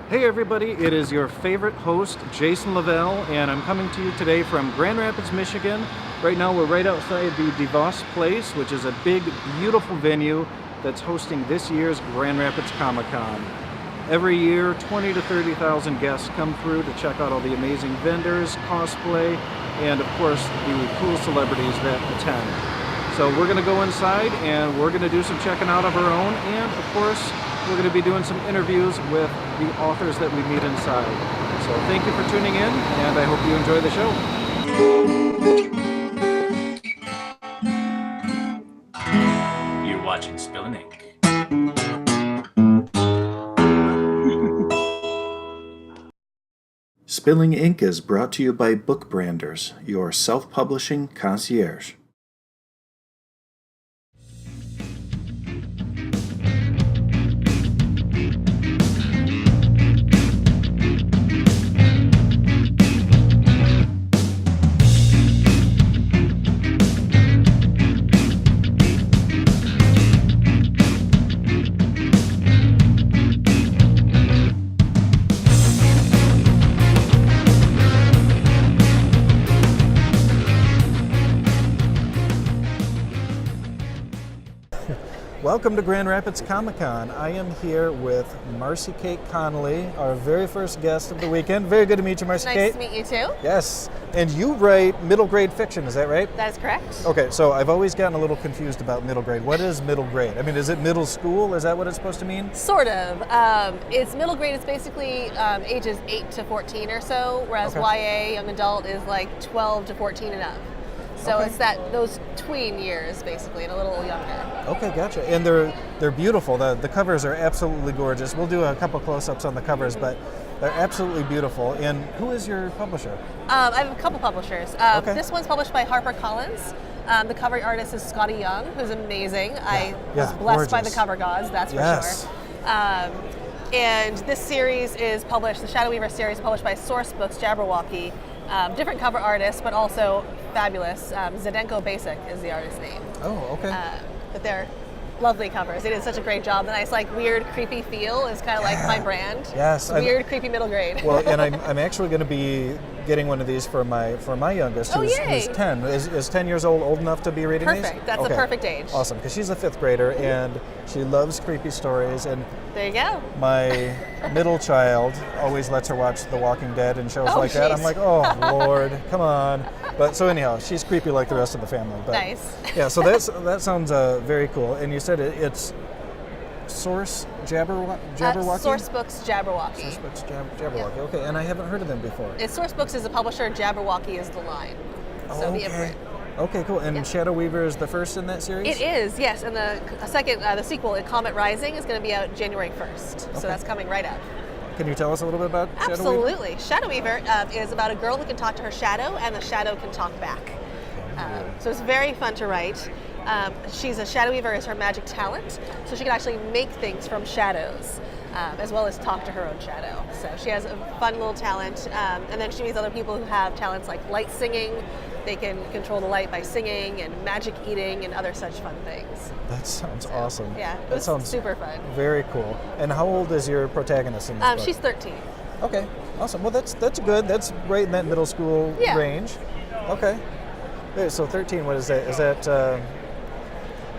Hey everybody, it is your favorite host, Jason Lavelle, and I'm coming to you today from Grand Rapids, Michigan. Right now we're right outside the DeVos Place, which is a big, beautiful venue that's hosting this year's Grand Rapids Comic-Con. Every year, 20 to 30,000 guests come through to check out all the amazing vendors, cosplay, and of course the cool celebrities that attend. So we're going to go inside and we're going to do some checking out of our own, and of course we're going to be doing some interviews with the authors that we meet inside. So thank you for tuning in, and I hope you enjoy the show. You're watching Spilling Ink. Spilling Ink is brought to you by Book Branders, your self-publishing concierge. Welcome to Grand Rapids Comic-Con. I am here with MarcyKate Connolly, our very first guest of the weekend. Very good to meet you, MarcyKate. Nice to meet you too. Yes, and you write middle grade fiction, is that right? That is correct. Okay, so I've always gotten a little confused about middle grade. What is middle grade? I mean, is it middle school? Is that what it's supposed to mean? Sort of. It's middle grade. It's basically ages 8 to 14 or so, whereas YA, young adult, is like 12 to 14 and up. So it's those tween years, basically, and a little younger. Okay, gotcha. And they're beautiful. The covers are absolutely gorgeous. We'll do a couple close-ups on the covers, but they're absolutely beautiful. And who is your publisher? I have a couple publishers. This one's published by HarperCollins. The cover artist is Scotty Young, who's amazing. I was blessed by the cover gods, that's for sure. And this series is published, the Shadow Weaver series, published by Source Books, Jabberwocky. Different cover artists, but also fabulous. Zdenko Basic is the artist's name. Oh, okay. But they're lovely covers. They did such a great job. The nice, like, weird, creepy feel is kind of like my brand. Yes. Weird, creepy middle grade. Well, and I'm actually going to be getting one of these for my youngest, who's 10. Is 10 years old enough to be reading these? Perfect. That's the perfect age. Awesome, because she's a 5th grader and she loves creepy stories. And there you go. My middle child always lets her watch The Walking Dead and shows like that. I'm like, oh Lord, come on. But so anyhow, she's creepy like the rest of the family. But, nice. Yeah, so that sounds very cool. And you said it's Source Jabberwocky? Source Books Jabberwocky. Source Books Jabberwocky. Okay, and I haven't heard of them before. Source Books is the publisher, Jabberwocky is the line. So the imprint. Okay, cool. And Shadow Weaver is the first in that series? It is, yes. And the sequel, Comet Rising, is going to be out January 1st. So that's coming right up. Can you tell us a little bit about Shadow Weaver? Absolutely. Shadow Weaver is about a girl who can talk to her shadow, and the shadow can talk back. So it's very fun to write. She's a Shadow Weaver is her magic talent, so she can actually make things from shadows, as well as talk to her own shadow. So she has a fun little talent, and then she meets other people who have talents like light singing. They can control the light by singing, and magic eating, and other such fun things. That sounds awesome. Yeah, that sounds super fun. Very cool. And how old is your protagonist in this book? She's 13. Okay, awesome. Well, that's good. That's right in that middle school range. Okay. So 13, what is that? Is that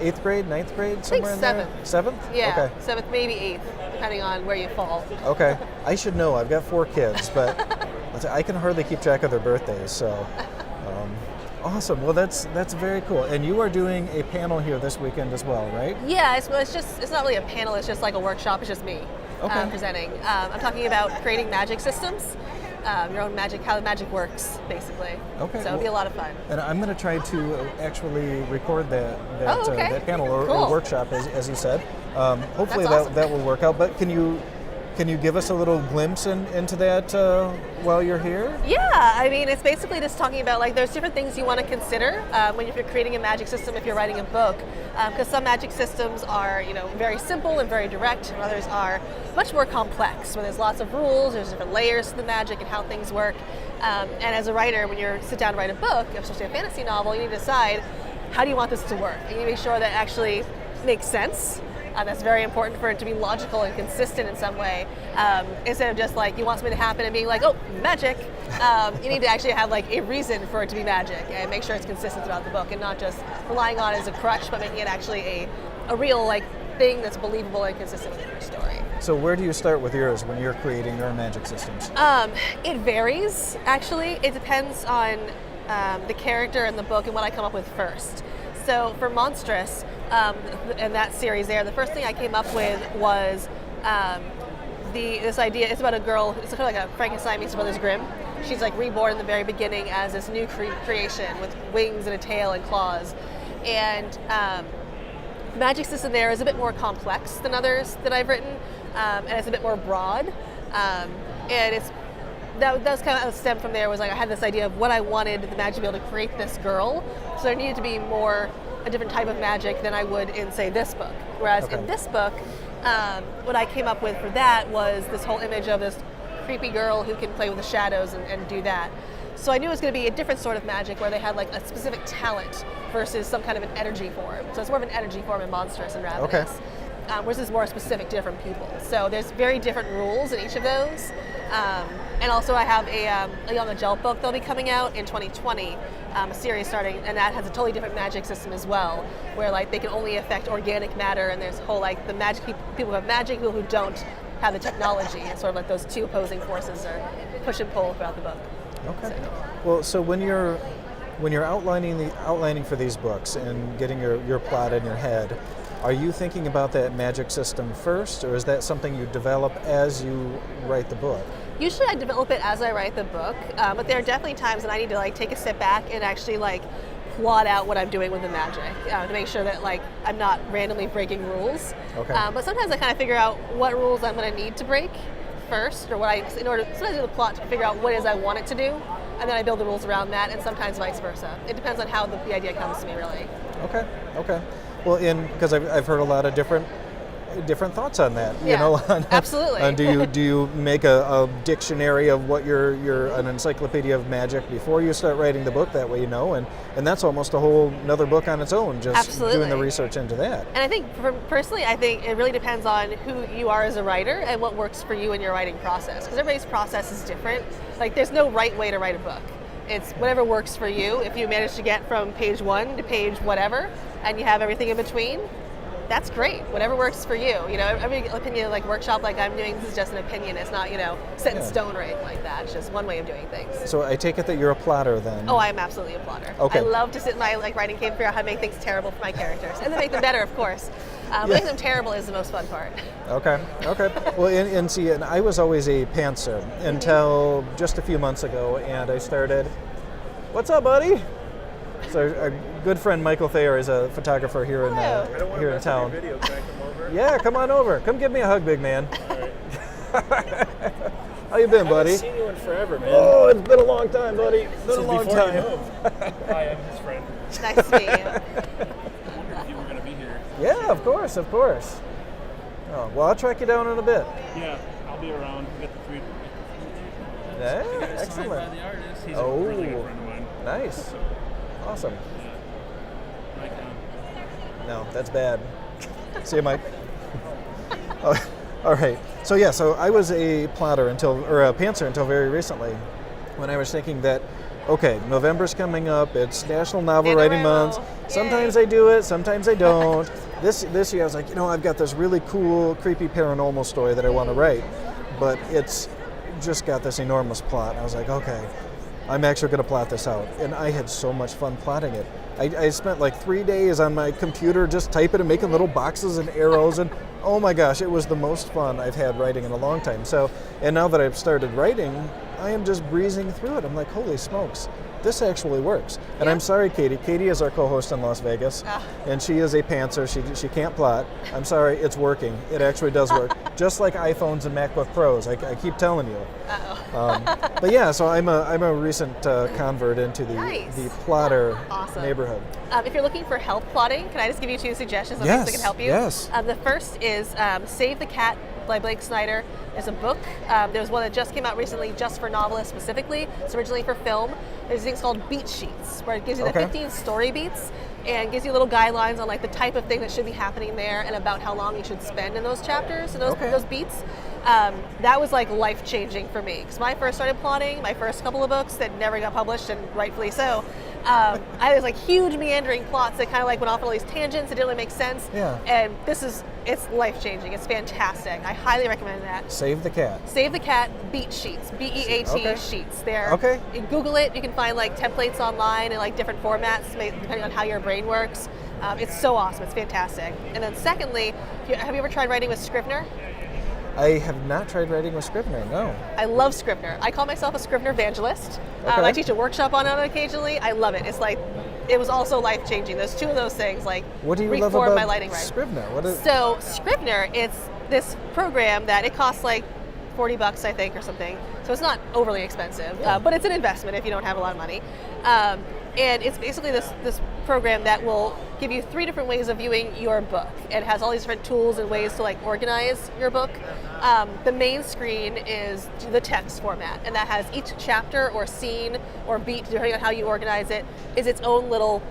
8th grade, 9th grade, somewhere in there? 7th. 7th? Yeah, okay. 7th, maybe 8th, depending on where you fall. Okay. I should know. I've got 4 kids, but I can hardly keep track of their birthdays, so... Awesome. Well, that's very cool. And you are doing a panel here this weekend as well, right? Yeah, it's not really a panel. It's just like a workshop. It's just me presenting. I'm talking about creating magic systems, your own magic, how the magic works, basically. Okay. So it'll be a lot of fun. And I'm going to try to actually record that panel or workshop, as you said. Hopefully awesome. that will work out. But can you give us a little glimpse into that while you're here? Yeah, I mean, it's basically just talking about, like, there's different things you want to consider when you're creating a magic system, if you're writing a book, because some magic systems are, very simple and very direct, and others are much more complex, where there's lots of rules, there's different layers to the magic and how things work. And as a writer, when you sit down to write a book, especially a fantasy novel, you need to decide, how do you want this to work? And you make sure that it actually makes sense. That's very important for it to be logical and consistent in some way. Instead of just like you want something to happen and being like, oh, magic. You need to actually have like a reason for it to be magic and make sure it's consistent throughout the book and not just relying on it as a crutch, but making it actually a real like thing that's believable and consistent with your story. So where do you start with yours when you're creating your magic systems? It varies, actually. It depends on the character in the book and what I come up with first. So for Monstrous, in that series there, the first thing I came up with was this idea. It's about a girl, it's kind of like a Frankenstein meets Brothers Grimm. She's like reborn in the very beginning as this new creation with wings and a tail and claws. And the magic system there is a bit more complex than others that I've written, and it's a bit more broad. And that was kind of stemmed from there. Was like I had this idea of what I wanted the magic to be able to create this girl. So there needed to be a different type of magic than I would in, say, this book. Whereas in this book, what I came up with for that was this whole image of this creepy girl who can play with the shadows and do that. So I knew it was going to be a different sort of magic where they had like a specific talent versus some kind of an energy form. So it's more of an energy form in Monstrous and Ravenous. Okay. Whereas it's more specific to different people. So there's very different rules in each of those. And also I have a young adult book that'll be coming out in 2020, a series starting, and that has a totally different magic system as well, where like they can only affect organic matter, and there's whole like the magic people who have magic, people who don't have the technology, and sort of like those two opposing forces are push and pull throughout the book. Okay. Well, so when you're outlining for these books and getting your plot in your head, are you thinking about that magic system first, or is that something you develop as you write the book? Usually I develop it as I write the book, but there are definitely times when I need to like take a step back and actually like plot out what I'm doing with the magic to make sure that like I'm not randomly breaking rules. Okay. But sometimes I kind of figure out what rules I'm going to need to break first, or sometimes I do the plot to figure out what it is I want it to do, and then I build the rules around that, and sometimes vice versa. It depends on how the idea comes to me, really. Okay. Well, because I've heard a lot of different thoughts on that. Yeah, you know, absolutely. Do you make a dictionary of what an encyclopedia of magic before you start writing the book? That way you know, and that's almost a whole another book on its own. Just absolutely. Doing the research into that. And I think, personally, I think it really depends on who you are as a writer and what works for you in your writing process. Because everybody's process is different. Like, there's no right way to write a book. It's whatever works for you. If you manage to get from page 1 to page whatever, and you have everything in between, that's great. Whatever works for you. You know, every opinion like workshop like I'm doing, this is just an opinion. It's not, set in stone or anything like that. It's just one way of doing things. So I take it that you're a plotter then. Oh, I'm absolutely a plotter. Okay. I love to sit in my writing cave and figure out how to make things terrible for my characters. And then make them better, of course. Making them terrible is the most fun part. Okay. Well, and I was always a pantser until just a few months ago, and I started, what's up, buddy? So our good friend Michael Thayer is a photographer here in town. Video. Can I come over? Yeah, come on over. Come give me a hug, big man. All right. How you been, buddy? I haven't seen you in forever, man. Oh, it's been a long time, buddy. It's been a long before time. You moved. Hi, I'm his friend. Nice to meet you. I wondered if you were going to be here. Yeah, of course. Oh, well, I'll track you down in a bit. Yeah, I'll be around. Get the food. Yeah, Signed by excellent. the artist. He's a really good friend of mine. Nice. Awesome. Yeah. Mike down. No, that's bad. See you, Mike. Oh, all right. So I was a plotter a pantser until very recently, when I was thinking that, okay, November's coming up. It's National Novel Writing Month. Sometimes I do it, sometimes I don't. This year I was like, I've got this really cool, creepy paranormal story that I want to write, but it's just got this enormous plot. I was like, okay, I'm actually going to plot this out. And I had so much fun plotting it. I spent like 3 days on my computer just typing and making little boxes and arrows, and oh my gosh, it was the most fun I've had writing in a long time. And now that I've started writing, I am just breezing through it. I'm like, holy smokes, this actually works. And yeah. I'm sorry, Katie. Katie is our co-host in Las Vegas, and she is a pantser. She can't plot. I'm sorry, it's working. It actually does work. Just like iPhones and MacBook Pros. I keep telling you. But yeah, so I'm a recent convert into the plotter neighborhood. If you're looking for help plotting, can I just give you 2 suggestions of things that can help you? Yes. The first is Save the Cat by Blake Snyder. is a book. There's one that just came out recently just for novelists specifically. It's originally for film. There's things called beat sheets, where it gives you the 15 story beats and gives you little guidelines on like the type of thing that should be happening there and about how long you should spend in those chapters and those beats. That was like life-changing for me, because when I first started plotting, my first couple of books that never got published, and rightfully so, I had these like huge meandering plots that kind of like went off on all these tangents that didn't really make sense. Yeah. And it's life-changing. It's fantastic. I highly recommend that. Save the Cat. Save the Cat beat sheets, BEAT sheets. They're Okay. You Google it. You can find like templates online in like different formats depending on how your brain works. It's so awesome. It's fantastic. And then secondly, have you ever tried writing with Scrivener? I have not tried writing with Scrivener, no. I love Scrivener. I call myself a Scrivener evangelist. Okay. I teach a workshop on it occasionally. I love it. It's like, it was also life-changing. There's two of those things, like, What do you love reform about my lighting right. Scrivener? So Scrivener, it's this program that it costs like $40, I think, or something. So it's not overly expensive, but it's an investment if you don't have a lot of money. And it's basically this program that will give you 3 different ways of viewing your book. It has all these different tools and ways to like organize your book. The main screen is the text format, and that has each chapter or scene or beat, depending on how you organize it, is its own little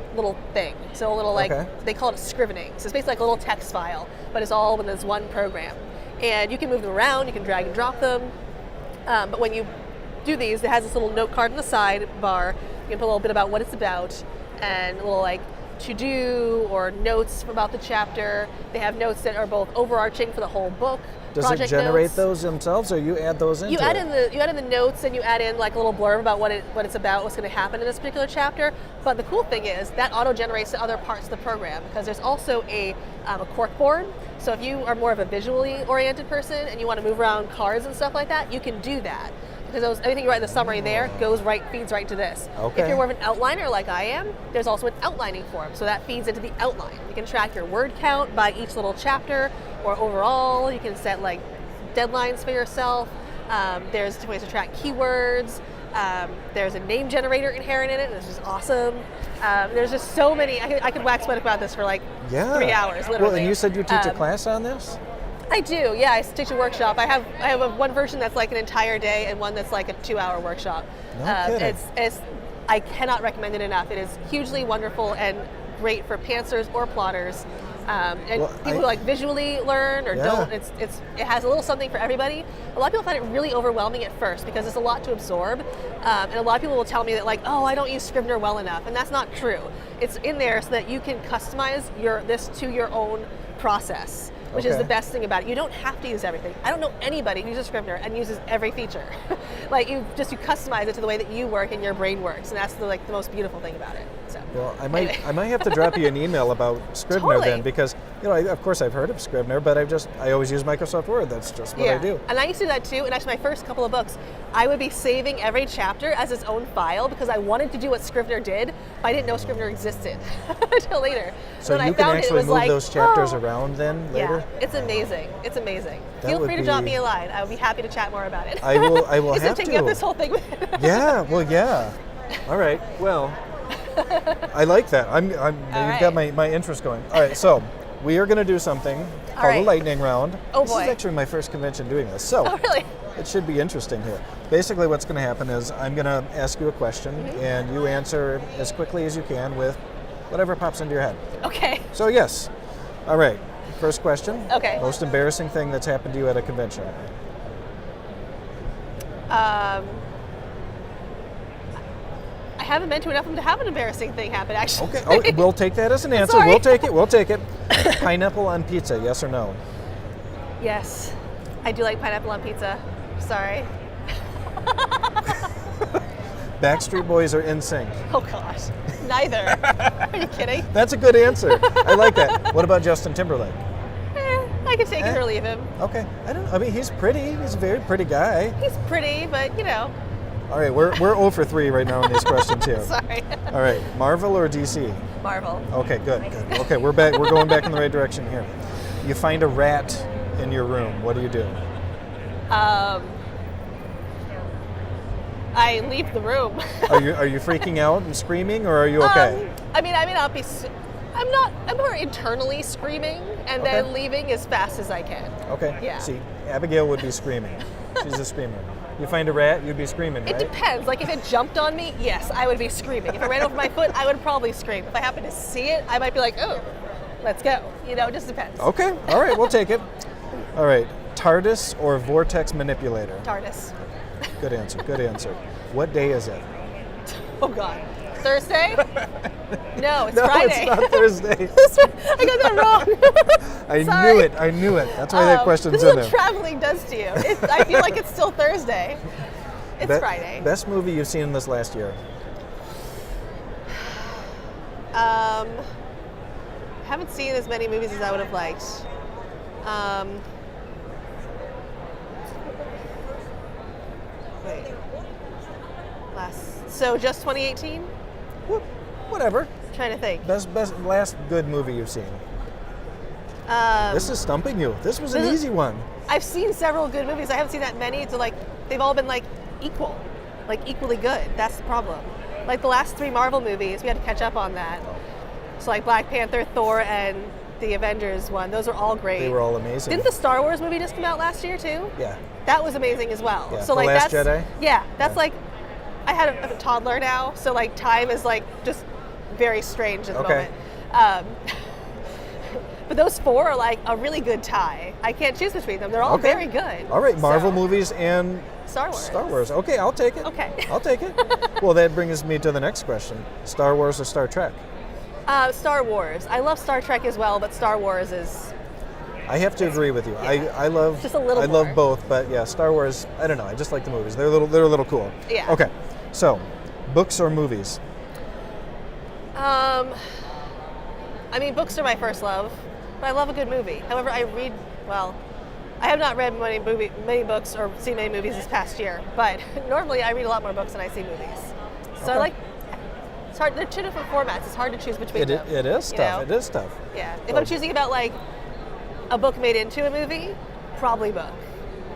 thing. So a little like, they call it a scrivening. So it's basically like a little text file, but it's all within this one program. And you can move them around, you can drag and drop them. But when you do these, it has this little note card on the sidebar. You can put a little bit about what it's about and a little like to-do or notes about the chapter. They have notes that are both overarching for the whole book. Does it generate those themselves, or you add those into you add in the notes, and you add in like a little blurb about what it's about, what's going to happen in this particular chapter. But the cool thing is that auto-generates to other parts of the program, because there's also a cork board. So if you are more of a visually oriented person and you want to move around cards and stuff like that, you can do that. Because everything you write in the summary there feeds right to this. Okay. If you're more of an outliner like I am, there's also an outlining form, so that feeds into the outline. You can track your word count by each little chapter or overall. You can set like deadlines for yourself. There's ways to track keywords. There's a name generator inherent in it, which is awesome. There's just so many. I could wax poetic about this for like 3 hours, literally. Well, and you said you teach a class on this? I do, yeah. I teach a workshop. I have one version that's like an entire day and one that's like a 2-hour workshop. No kidding. I cannot recommend it enough. It is hugely wonderful and great for pantsers or plotters. And people who like visually learn or don't. It has a little something for everybody. A lot of people find it really overwhelming at first because it's a lot to absorb. And a lot of people will tell me that like, oh, I don't use Scrivener well enough, and that's not true. It's in there so that you can customize this to your own process, which is the best thing about it. You don't have to use everything. I don't know anybody who uses Scrivener and uses every feature. Like you customize it to the way that you work and your brain works, and that's the most beautiful thing about it. So, well, I might have to drop you an email about Scrivener then, because of course I've heard of Scrivener, but I always use Microsoft Word. That's just what I do. And I used to do that too. And actually, my first couple of books, I would be saving every chapter as its own file because I wanted to do what Scrivener did, but I didn't know Scrivener existed until later. So when you I can found actually it, it was move like, those chapters around then later? Yeah, it's amazing. It's amazing. That Feel would free to drop me a line. I would be happy to chat more about it. I will have Instead of to. taking up this whole thing with Yeah, well, yeah. All right, well, I like that. You've got my interest going. All right, so we are going to do something called a lightning round. Oh, this boy. is actually my first convention doing this, so really? it should be interesting here. Basically, what's going to happen is I'm going to ask you a question, and you answer as quickly as you can with whatever pops into your head. Okay. So, yes. All right, first question. Okay. Most embarrassing thing that's happened to you at a convention? I haven't been to enough of them to have an embarrassing thing happen, actually. Okay, we'll take that as an answer. Sorry. We'll take it. Pineapple on pizza, yes or no? Yes, I do like pineapple on pizza. Sorry. Backstreet Boys or NSYNC? Oh gosh, neither. Are you kidding? That's a good answer. I like that. What about Justin Timberlake? I can take him or leave him. Okay, I mean, he's pretty. He's a very pretty guy. He's pretty, but All right, we're 0 for 3 right now in these questions here. Sorry. All right, Marvel or DC? Marvel. Okay, good. Okay, we're back. We're going back in the right direction here. You find a rat in your room. What do you do? I leave the room. Are you freaking out and screaming, or are you okay? I may not be. I'm more internally screaming and then leaving as fast as I can. Okay. Yeah. See, Abigail would be screaming. She's a screamer. You find a rat, you'd be screaming, right? It depends. Like if it jumped on me, yes, I would be screaming. If it ran over my foot, I would probably scream. If I happen to see it, I might be like, oh, let's go. You know, it just depends. Okay, all right, we'll take it. All right, TARDIS or vortex manipulator? TARDIS. Good answer, good answer. What day is it? Oh God. Thursday? No, it's No, Friday. it's not Thursday. I got that wrong. I Sorry. knew it. That's why that question's this in is there. what traveling does to you. I feel like it's still Thursday. It's Friday. Best movie you've seen this last year? Haven't seen as many movies as I would have liked. Wait. So just 2018? Whatever. Trying to think. Last good movie you've seen. This is stumping you. This was an This is- easy one. I've seen several good movies. I haven't seen that many. So like they've all been like equal, like equally good. That's the problem. Like the last 3 Marvel movies, we had to catch up on that. So like Black Panther, Thor, and the Avengers one. Those were all great. They were all amazing. Didn't the Star Wars movie just come out last year too? Yeah. That was amazing as well. Yeah, So The like Last that's Jedi? Yeah, that's Yeah. like I had a toddler now, so like time is like just very strange at the Okay. moment. But those 4 are like a really good tie. I can't choose between them. They're all Okay. very good. All right, Marvel So, movies and Star Wars. Star Wars. Okay, I'll take it. Okay. I'll take it. Well, that brings me to the next question. Star Wars or Star Trek? Star Wars. I love Star Trek as well, but Star Wars is I have to agree with you. Yeah. I love Just a little I love more. both, but yeah, Star Wars, I don't know. I just like the movies. They're a little cool. Yeah. Okay. So, books or movies? I mean, books are my first love, but I love a good movie. However, I have not read many books or seen many movies this past year, but normally I read a lot more books than I see movies. So Okay. it's hard, they're 2 different formats. It's hard to choose between them. It is you tough. know? It is tough. Yeah. If So- I'm choosing about like a book made into a movie, probably book.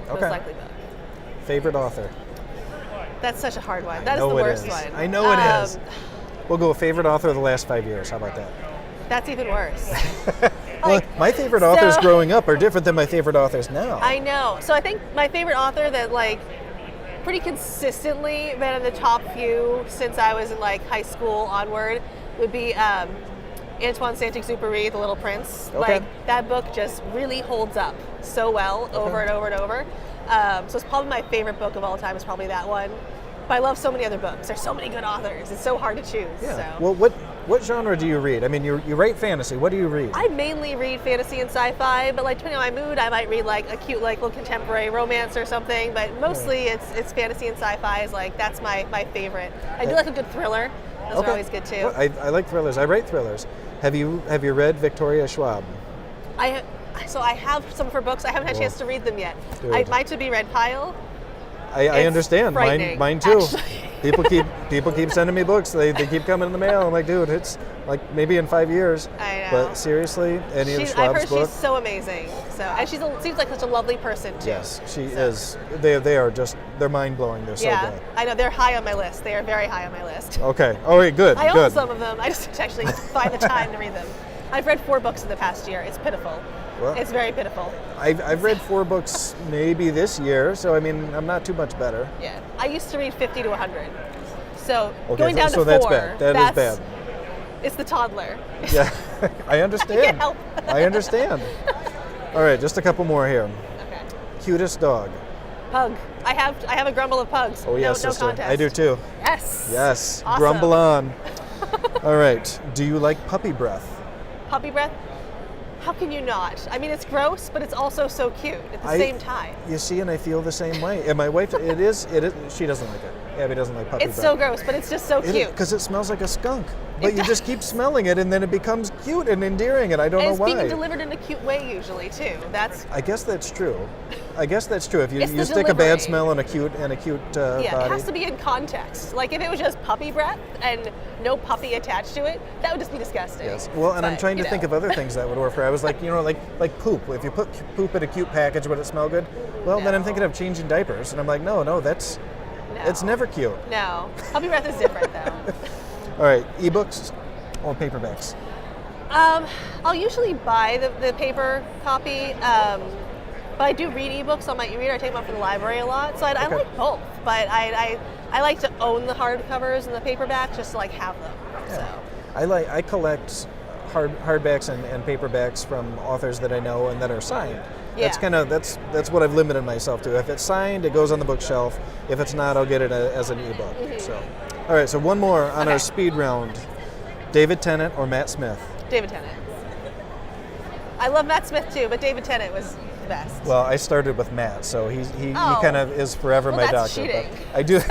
Okay. Most likely book. Favorite author? That's such a hard one. That is know the it worst is. one. I know it is. We'll go with favorite author of the last 5 years. How about that? That's even worse. Well, Like, my favorite authors so- growing up are different than my favorite authors now. I know. So I think my favorite author that like pretty consistently been in the top few since I was in like high school onward would be Antoine Saint-Exupéry, The Little Prince. Okay. Like that book just really holds up so well over and over and over. So it's probably my favorite book of all time is probably that one. But I love so many other books. There's so many good authors. It's so hard to choose. Yeah. So. Well, what genre do you read? I mean, you write fantasy. What do you read? I mainly read fantasy and sci-fi, but like depending on my mood, I might read like a cute like little contemporary romance or something. But mostly it's fantasy and sci-fi is like that's my favorite. I do like a good thriller. Those are always good too. Well, I like thrillers. I write thrillers. Have you read Victoria Schwab? I have some of her books. I haven't had a chance to read them yet. Good. Mine to be read pile. I It's understand. frightening, Mine too. actually. People keep sending me books. They keep coming in the mail. I'm like, dude, it's like maybe in 5 years. I know. But seriously, any of I've Schwab's heard books? she's so amazing. So and seems like such a lovely person too. Yes, she is. They are just, they're mind blowing. They're so Yeah, good. I know they're high on my list. They are very high on my list. Okay. All right. Good. I own good. some of them. I just actually find the time to read them. I've read 4 books in the past year. It's pitiful. Well, It's very pitiful. I've read 4 books maybe this year, so I mean I'm not too much better. Yeah. I used to read 50 to 100. So Okay, going down so to 4, that's bad. That is bad. It's the toddler. Yeah, I understand. can't help. I understand. All right, just a couple more here. Okay. Cutest dog. Pug. I have a grumble of pugs. Oh yes, no sister. contest. I do too. Yes. Yes. Awesome. Grumble on. All right. Do you like puppy breath? Puppy breath? How can you not? I mean, it's gross, but it's also so cute at the same time. You see, and I feel the same way. And my wife, it is. She doesn't like it. Abby doesn't like puppy It's breath. so gross, but it's just so cute. Because it smells like a skunk. But It you just keep smelling it, and then it becomes cute and endearing, and I don't And know it's why. being delivered in a cute way usually too. That's I guess that's true. If you It's the stick a delivery. bad smell in a cute yeah, body. it has to be in context. Like if it was just puppy breath and no puppy attached to it, that would just be disgusting. Yes. Well, and I'm But, trying to you think know. of other things that would work for. I was like, like poop. If you put poop in a cute package, would it smell good? Well, then I'm No. thinking of changing diapers, and I'm like, no, that's No. it's never cute. No, puppy breath is different though. All right, ebooks or paperbacks? I'll usually buy the paper copy, But I do read ebooks on my e-reader. I take them up from the library a lot, so I Okay. like both. But I like to own the hardcovers and the paperbacks just to like have them. So I collect hardbacks and paperbacks from authors that I know and that are signed. That's Yeah. that's what I've limited myself to. If it's signed, it goes on the bookshelf. If it's not, I'll get it as an ebook. So, all right. So one more on our Okay. speed round: David Tennant or Matt Smith? David Tennant. I love Matt Smith too, but David Tennant was the best. Well, I started with Matt, so he Oh. kind of is forever Well, my that's doctor. cheating. But I do.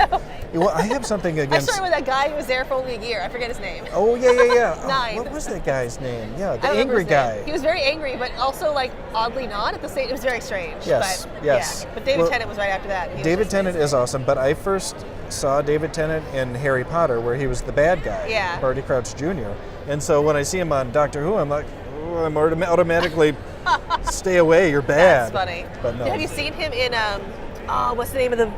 Well, I have something I against. started with that guy who was there for only a year. I forget his name. Oh yeah. Oh, 9. what was that guy's name? Yeah, I the don't remember angry his name. guy. He was very angry, but also like oddly not at the same. It was very strange. Yes, But, yes. Yeah. But David Well, Tennant was right after that. and he was David just Tennant amazing. is awesome, but I first saw David Tennant in Harry Potter, where he was the bad guy, Yeah. Barty Crouch Jr. And so when I see him on Doctor Who, I'm like, oh, I'm automatically stay away. You're bad. That's funny. But no. Have you seen him in what's the name of the?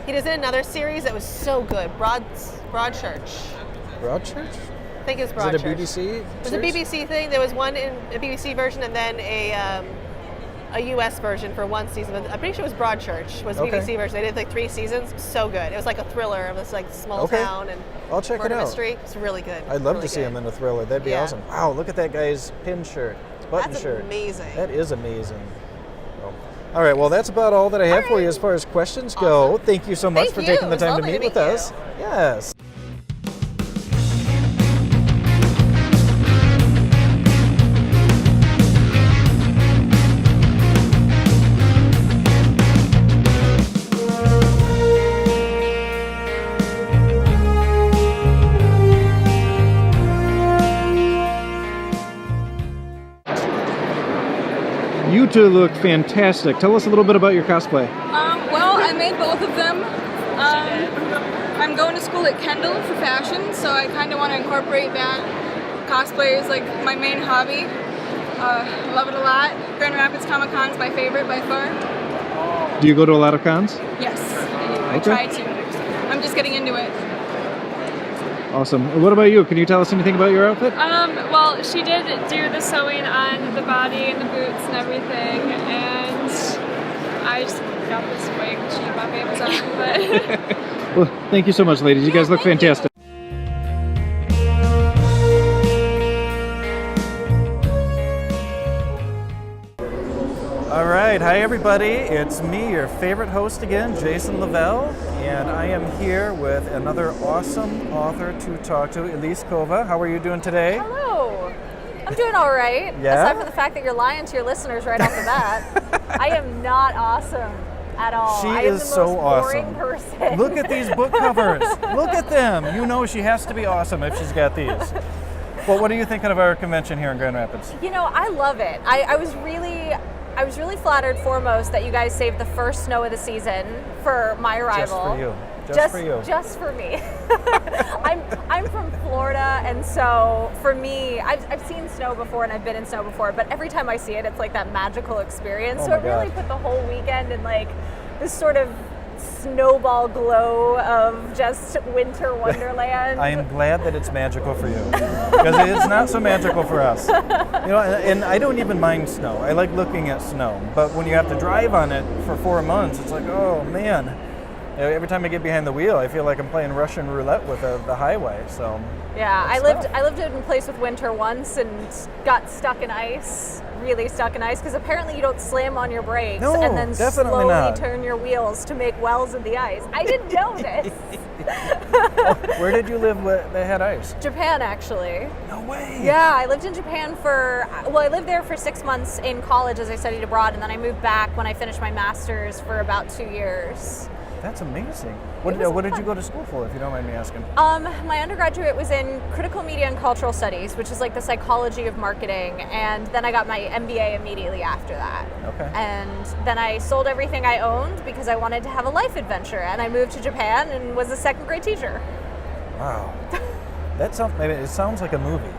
He was in another series that was so good. Broadchurch. Broadchurch? I think it's Is Broadchurch. it a BBC? It was a series? BBC thing. There was one in a BBC version and then a US version for one season. But I'm pretty sure it was Broadchurch was the Okay. BBC version. They did like 3 seasons. So good. It was like a thriller of this like small Okay. town and I'll check it murder out. mystery. It's really good. I'd love Really to see good. him in a thriller. That'd be Yeah. awesome. Wow, look at that guy's pin shirt, button That's shirt. amazing. That is amazing. Oh. All right, well, that's about all that I have for you as far as questions go. Awesome. Thank you so much Thank for you. taking It the was time to lovely meet to with meet us. you. Yes. You two look fantastic. Tell us a little bit about your cosplay. Well, I made both of them. I'm going to school at Kendall for fashion, so I kind of want to incorporate that. Cosplay is like my main hobby. I love it a lot. Grand Rapids Comic Con is my favorite by far. Do you go to a lot of cons? Yes, I do. I Okay. try to. I'm just getting into it. Awesome. What about you? Can you tell us anything about your outfit? Well, she did do the sewing on the body and the boots and everything, and I just got this wig she bought me Amazon, but Well, thank you so much, ladies. You guys look thank you. fantastic. All right, hi everybody. It's me, your favorite host again, Jason Lavelle, and I am here with another awesome author to talk to, Elise Kova. How are you doing today? Hello. I'm doing all right. Yeah? Aside from the fact that you're lying to your listeners right off the bat, I am not awesome at all. She I am is the so most boring awesome. person. Look at these book covers. Look at them. You know she has to be awesome if she's got these. Well, what are you thinking of our convention here in Grand Rapids? You know, I love it. I was really flattered foremost that you guys saved the first snow of the season for my arrival. Just for you. Just for you. Just for me. I'm from Florida, and so for me, I've seen snow before and I've been in snow before, but every time I see it, it's like that magical experience. Oh so my it really God. put the whole weekend in like this sort of snowball glow of just winter wonderland. I am glad that it's magical for you, because it's not so magical for us. You know, and I don't even mind snow. I like looking at snow, but when you have to drive on it for 4 months, it's like, oh man. You know, every time I get behind the wheel, I feel like I'm playing Russian roulette with the highway. So Yeah, I That's tough. lived in a place with winter once and got stuck in ice, really stuck in ice, because apparently you don't slam on your brakes No, and then definitely slowly not. turn your wheels to make wells in the ice. I didn't know this. where did you live that had ice? Japan, actually. No way. Yeah, I lived in Japan I lived there for 6 months in college as I studied abroad, and then I moved back when I finished my master's for about 2 years. That's amazing. It was What did you fun. go to school for, if you don't mind me asking? My undergraduate was in critical media and cultural studies, which is like the psychology of marketing, and then I got my MBA immediately after that. Okay. And then I sold everything I owned because I wanted to have a life adventure, and I moved to Japan and was a second grade teacher. Wow. It sounds like a movie.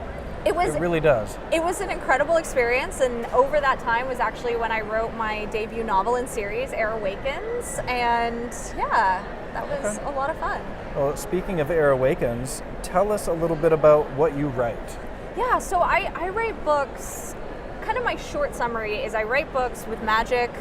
It was It really does. It was an incredible experience, and over that time was actually when I wrote my debut novel in series, Air Awakens, and yeah, that was a lot of fun. Well, speaking of Air Awakens, tell us a little bit about what you write. Yeah, so I write books kind of my short summary is I write books with magic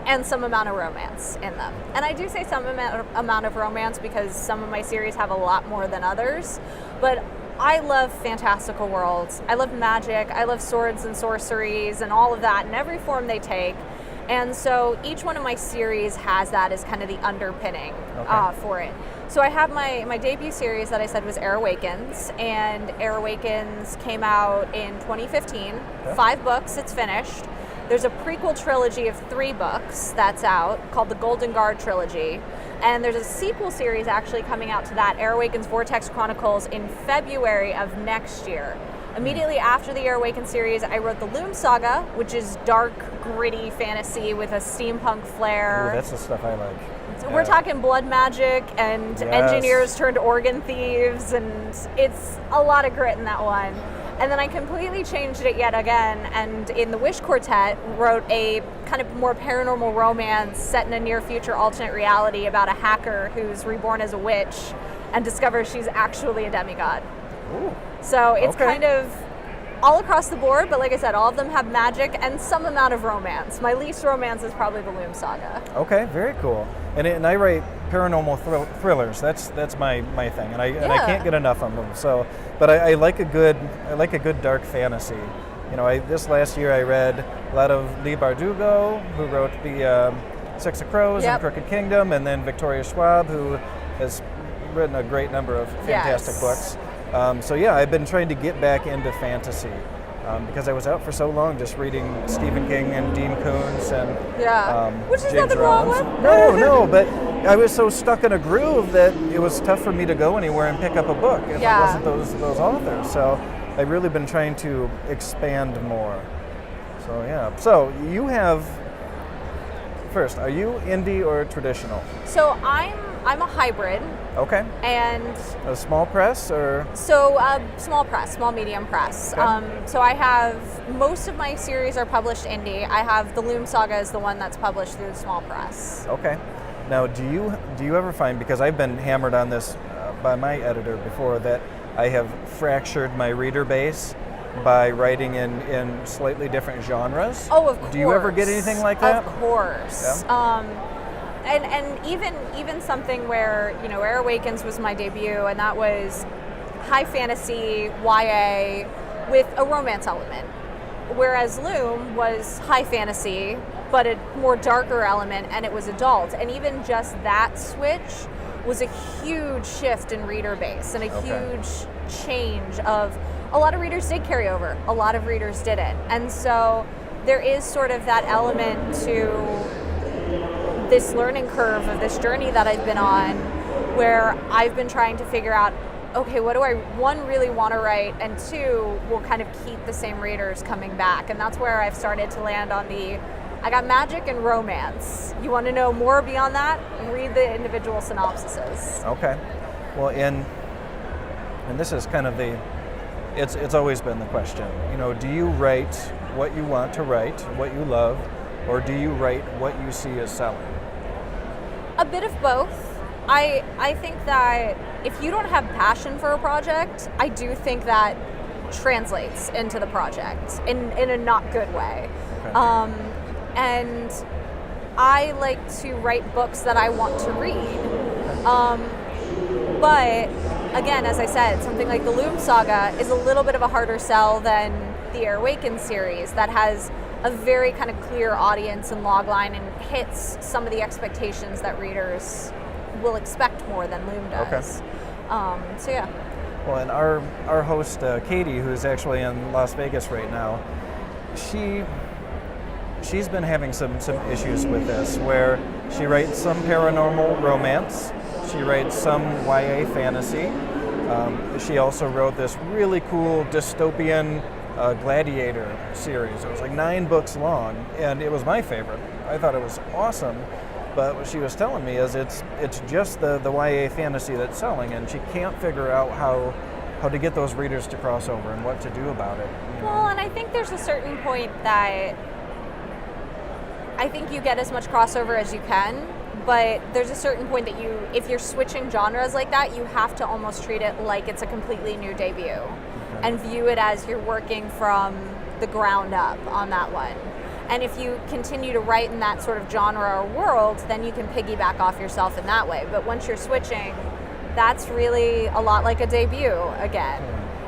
and some amount of romance in them. And I do say some amount of romance because some of my series have a lot more than others, but I love fantastical worlds. I love magic. I love swords and sorceries and all of that in every form they take. And so each one of my series has that as kind of the underpinning for it. So I have my debut series that I said was Air Awakens, and Air Awakens came out in 2015. 5 books, it's finished. There's a prequel trilogy of 3 books that's out called the Golden Guard Trilogy. And there's a sequel series actually coming out to that, Air Awakens Vortex Chronicles, in February of next year. Immediately after the Air Awakens series, I wrote the Loom Saga, which is dark, gritty fantasy with a steampunk flair. Ooh, that's the stuff I like. So we're talking blood magic and engineers turned organ thieves, and it's a lot of grit in that one. And then I completely changed it yet again, and in the Wish Quartet wrote a kind of more paranormal romance set in a near future alternate reality about a hacker who's reborn as a witch and discovers she's actually a demigod. Ooh. So it's kind of all across the board, but like I said, all of them have magic and some amount of romance. My least romance is probably the Loom Saga. Okay, very cool. And I write paranormal thrillers. That's my thing, and I can't get enough of them. So, but I like a good dark fantasy. You know, this last year I read a lot of Leigh Bardugo, who wrote the Six of Crows and Crooked Kingdom, and then Victoria Schwab, who has written a great number of fantastic books. So yeah, I've been trying to get back into fantasy because I was out for so long just reading Stephen King and Dean Koontz and which is James nothing wrong Rollins. with. No, but I was so stuck in a groove that it was tough for me to go anywhere and pick up a book if it wasn't those authors. So I've really been trying to expand more. So yeah. So you have, first, are you indie or traditional? So I'm a hybrid. Okay. And a small press or? So small press, small medium press. Okay. So I have, most of my series are published indie. I have the Loom Saga is the one that's published through the small press. Okay. Now, do you ever find, because I've been hammered on this by my editor before, that I have fractured my reader base by writing in slightly different genres? Oh, of course. Do you ever get anything like that? Of course. Yeah. And even something where, you know, Air Awakens was my debut, and that was high fantasy, YA, with a romance element. Whereas Loom was high fantasy, but a more darker element, and it was adult. And even just that switch was a huge shift in reader base and a huge change of, a lot of readers did carry over, a lot of readers didn't. And so there is sort of that element to this learning curve of this journey that I've been on, where I've been trying to figure out, okay, what do I, one, really want to write, and two, will kind of keep the same readers coming back. And that's where I've started to land on I got magic and romance. You want to know more beyond that? Read the individual synopsises. Okay. Well, and this is kind of it's always been the question. You know, do you write what you want to write, what you love, or do you write what you see as selling? A bit of both. I think that if you don't have passion for a project, I do think that translates into the project in a not good way. Okay. And I like to write books that I want to read. But again, as I said, something like the Loom Saga is a little bit of a harder sell than the Air Awakens series that has a very kind of clear audience and logline and hits some of the expectations that readers will expect more than Loom does. Okay. So yeah. Well, and our host Katie, who's actually in Las Vegas right now, she's been having some issues with this, where she writes some paranormal romance, she writes some YA fantasy. She also wrote this really cool dystopian Gladiator series. It was like 9 books long, and it was my favorite. I thought it was awesome, but what she was telling me is it's just the YA fantasy that's selling, and she can't figure out how to get those readers to cross over and what to do about it. Well, and I think there's a certain point that I think you get as much crossover as you can, but there's a certain point that if you're switching genres like that, you have to almost treat it like it's a completely new debut. And view it as you're working from the ground up on that one. And if you continue to write in that sort of genre or world, then you can piggyback off yourself in that way. But once you're switching, that's really a lot like a debut again.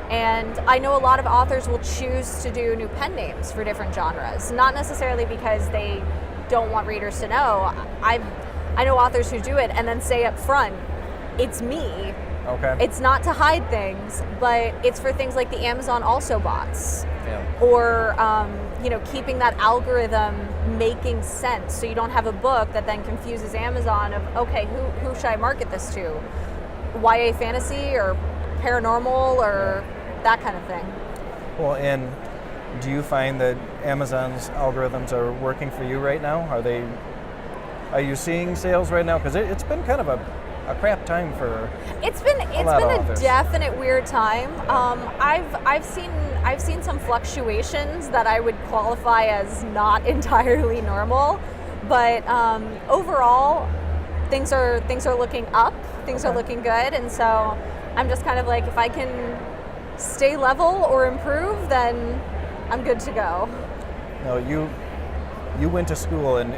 And I know a lot of authors will choose to do new pen names for different genres, not necessarily because they don't want readers to know. I know authors who do it and then say up front, it's me. Okay. It's not to hide things, but it's for things like the Amazon also bots. Yeah. Or keeping that algorithm making sense, so you don't have a book that then confuses Amazon of, okay, who should I market this to? YA fantasy or paranormal or that kind of thing. Well, and do you find that Amazon's algorithms are working for you right now? Are you seeing sales right now? Because it's been kind of a crap time for it's been a definite weird time. I've seen some fluctuations that I would qualify as not entirely normal, but overall things are looking up. Things are looking good, and so I'm just kind of like, if I can stay level or improve, then I'm good to go. No, you went to school and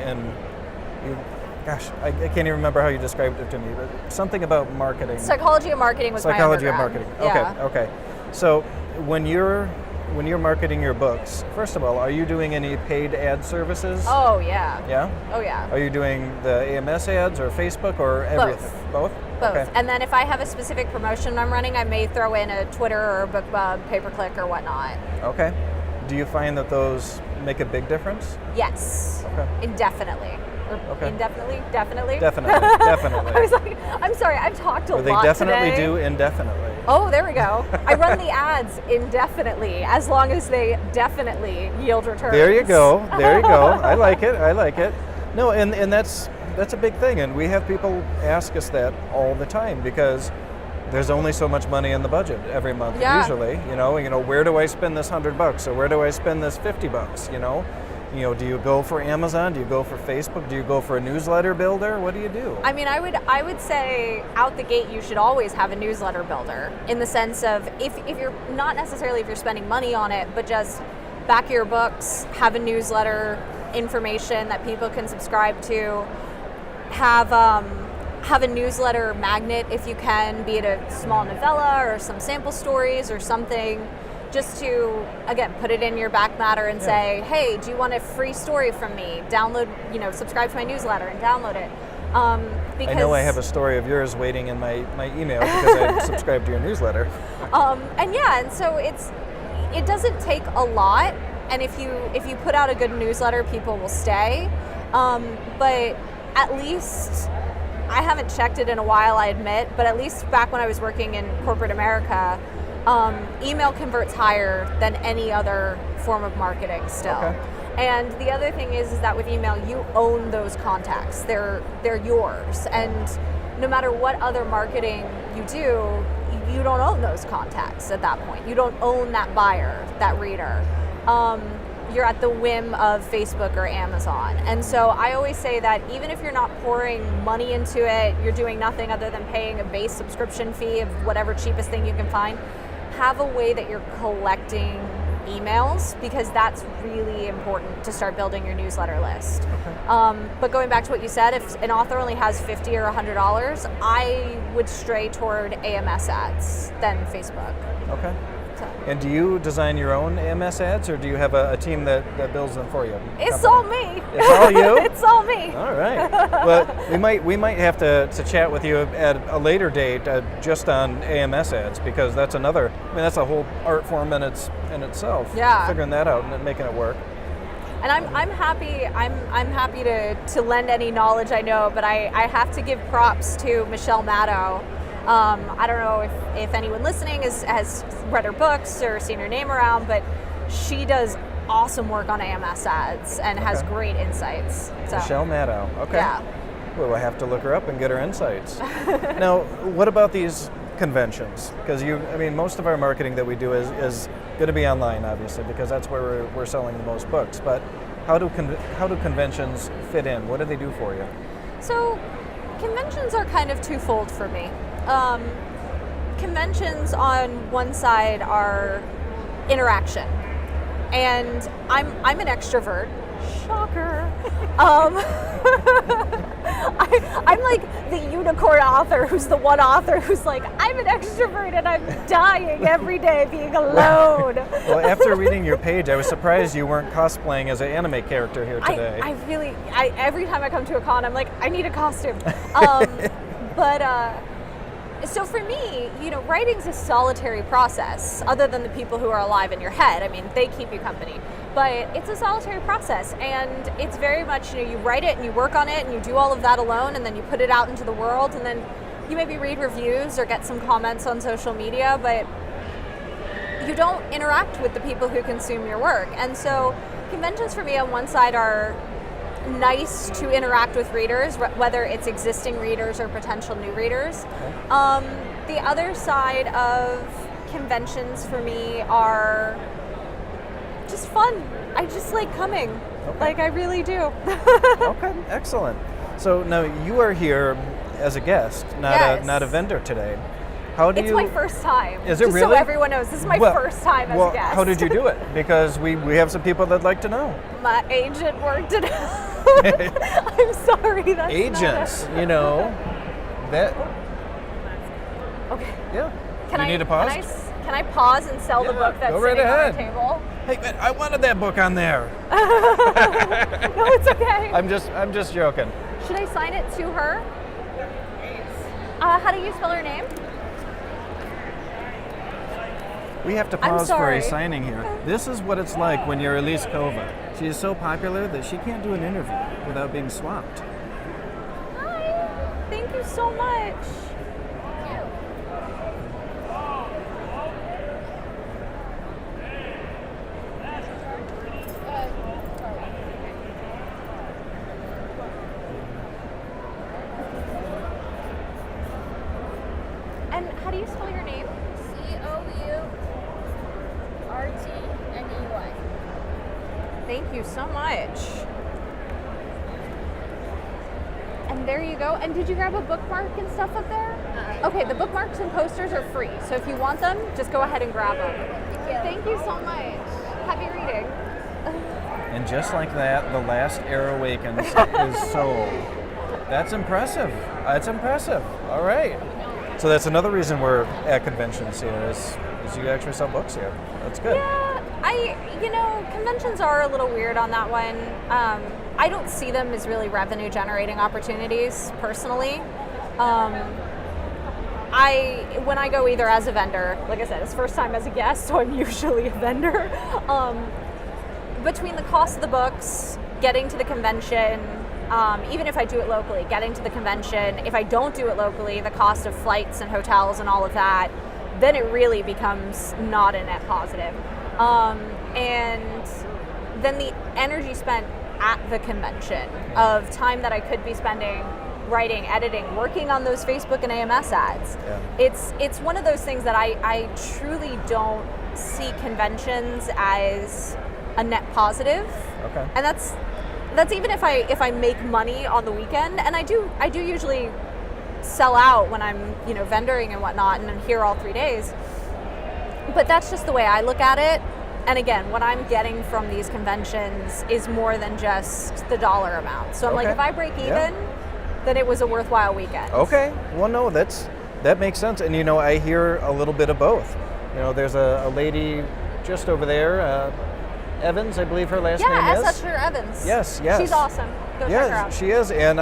you, gosh, I can't even remember how you described it to me, but something about marketing. Psychology of marketing was my undergrad. Psychology of marketing. Okay. So when you're marketing your books, first of all, are you doing any paid ad services? Oh yeah. Yeah? Oh yeah. Are you doing the AMS ads or Facebook or everything? Both? Both. Okay. And then if I have a specific promotion I'm running, I may throw in a Twitter or a BookBub, pay-per-click or whatnot. Okay. Do you find that those make a big difference? Yes. Okay. Indefinitely. Okay. Indefinitely? Definitely? Definitely. I was like, I'm sorry, I've talked a lot today. They definitely today. do indefinitely. Oh, there we go. I run the ads indefinitely, as long as they definitely yield returns. There you go. I like it. No, and that's a big thing, and we have people ask us that all the time because there's only so much money in the budget every month. Yeah. Usually, where do I spend this $100 or where do I spend this $50? Do you go for Amazon? Do you go for Facebook? Do you go for a newsletter builder? What do you do? I mean, I would say out the gate you should always have a newsletter builder, in the sense of if you're not necessarily if you're spending money on it, but just back your books, have a newsletter, information that people can subscribe to, have a newsletter magnet if you can, be it a small novella or some sample stories or something, just to, again, put it in your back matter and say, hey, do you want a free story from me? Download, subscribe to my newsletter and download it. Because I know I have a story of yours waiting in my email because I subscribed to your newsletter. And so it doesn't take a lot, and if you put out a good newsletter, people will stay. But at least, I haven't checked it in a while, I admit, but at least back when I was working in corporate America, email converts higher than any other form of marketing still. Okay. And the other thing is that with email, you own those contacts. They're yours. And no matter what other marketing you do, you don't own those contacts at that point. You don't own that buyer, that reader. You're at the whim of Facebook or Amazon. And so I always say that even if you're not pouring money into it, you're doing nothing other than paying a base subscription fee of whatever cheapest thing you can find, have a way that you're collecting emails, because that's really important to start building your newsletter list. Okay. But going back to what you said, if an author only has $50 or $100, I would stray toward AMS ads than Facebook. Okay. And do you design your own AMS ads, or do you have a team that builds them for you? It's all me. It's all you? It's all me. All right. Well, we might have to chat with you at a later date just on AMS ads, because that's that's a whole art form in itself. Yeah. Figuring that out and making it work. And I'm happy to lend any knowledge I know, but I have to give props to Michelle Maddow. I don't know if anyone listening has read her books or seen her name around, but she does awesome work on AMS ads and has great insights. So. Michelle Maddow. Okay. Yeah. We'll have to look her up and get her insights. Now, what about these conventions? Because most of our marketing that we do is going to be online, obviously, because that's where we're selling the most books. But how do conventions fit in? What do they do for you? So, conventions are kind of twofold for me. Conventions on one side are interaction. and I'm an extrovert. Shocker. I'm like the unicorn author who's the one author who's like, I'm an extrovert and I'm dying every day being alone. Well, after reading your page, I was surprised you weren't cosplaying as an anime character here today. I really, every time I come to a con, I'm like, I need a costume. So for me, writing's a solitary process, other than the people who are alive in your head. I mean, they keep you company. But it's a solitary process, and it's very much, you write it and you work on it and you do all of that alone, and then you put it out into the world, and then you maybe read reviews or get some comments on social media, but you don't interact with the people who consume your work. And so conventions for me on one side are nice to interact with readers, whether it's existing readers or potential new readers. The other side of conventions for me are just fun. I just like coming. Okay. Like, I really do. Okay, excellent. So now you are here as a guest, not a vendor today. How do It's you? my first time. Is it just really? so everyone knows, this is my first time as a guest. How did you do it? Because we have some people that'd like to know. My agent worked it out. I'm sorry. That's Agents, that. Okay. Yeah. Can you need to pause? Can I pause and sell the book that's go right sitting ahead. on the table? Hey, man, I wanted that book on there. No, it's okay. I'm just joking. Should I sign it to her? How do you spell her name? We have to I'm pause for sorry. a signing here. This is what it's like when you're Elise Kova. She is so popular that she can't do an interview without being swapped. Hi. Thank you so much. And how do you spell your name? COURTNEY. Thank you so much. And there you go. And did you grab a bookmark and stuff up there? Okay, the bookmarks and posters are free. So if you want them, just go ahead and grab them. Thank you so much. Happy reading. And just like that, the last Heir Awakens is sold. That's impressive. That's impressive. All right. So that's another reason we're at conventions here is you actually sell books here. That's good. Yeah, conventions are a little weird on that one. I don't see them as really revenue generating opportunities personally. When I go either as a vendor, like I said, it's first time as a guest, so I'm usually a vendor. Between the cost of the books, getting to the convention, even if I do it locally, getting to the convention, if I don't do it locally, the cost of flights and hotels and all of that, then it really becomes not a net positive. And then the energy spent at the convention of time that I could be spending writing, editing, working on those Facebook and AMS ads. Yeah. It's one of those things that I truly don't see conventions as a net positive. Okay. And that's even if I make money on the weekend, and I do usually sell out when I'm vendoring and whatnot, and I'm here all 3 days. But that's just the way I look at it. And again, what I'm getting from these conventions is more than just the dollar amount. So I'm like, if I break even, then it was a worthwhile weekend. Okay. Well, no, that makes sense. And I hear a little bit of both. There's a lady just over there, Evans, I believe her last name is. Yeah, Esther Evans. Yes. She's awesome. Go check her out. She is. And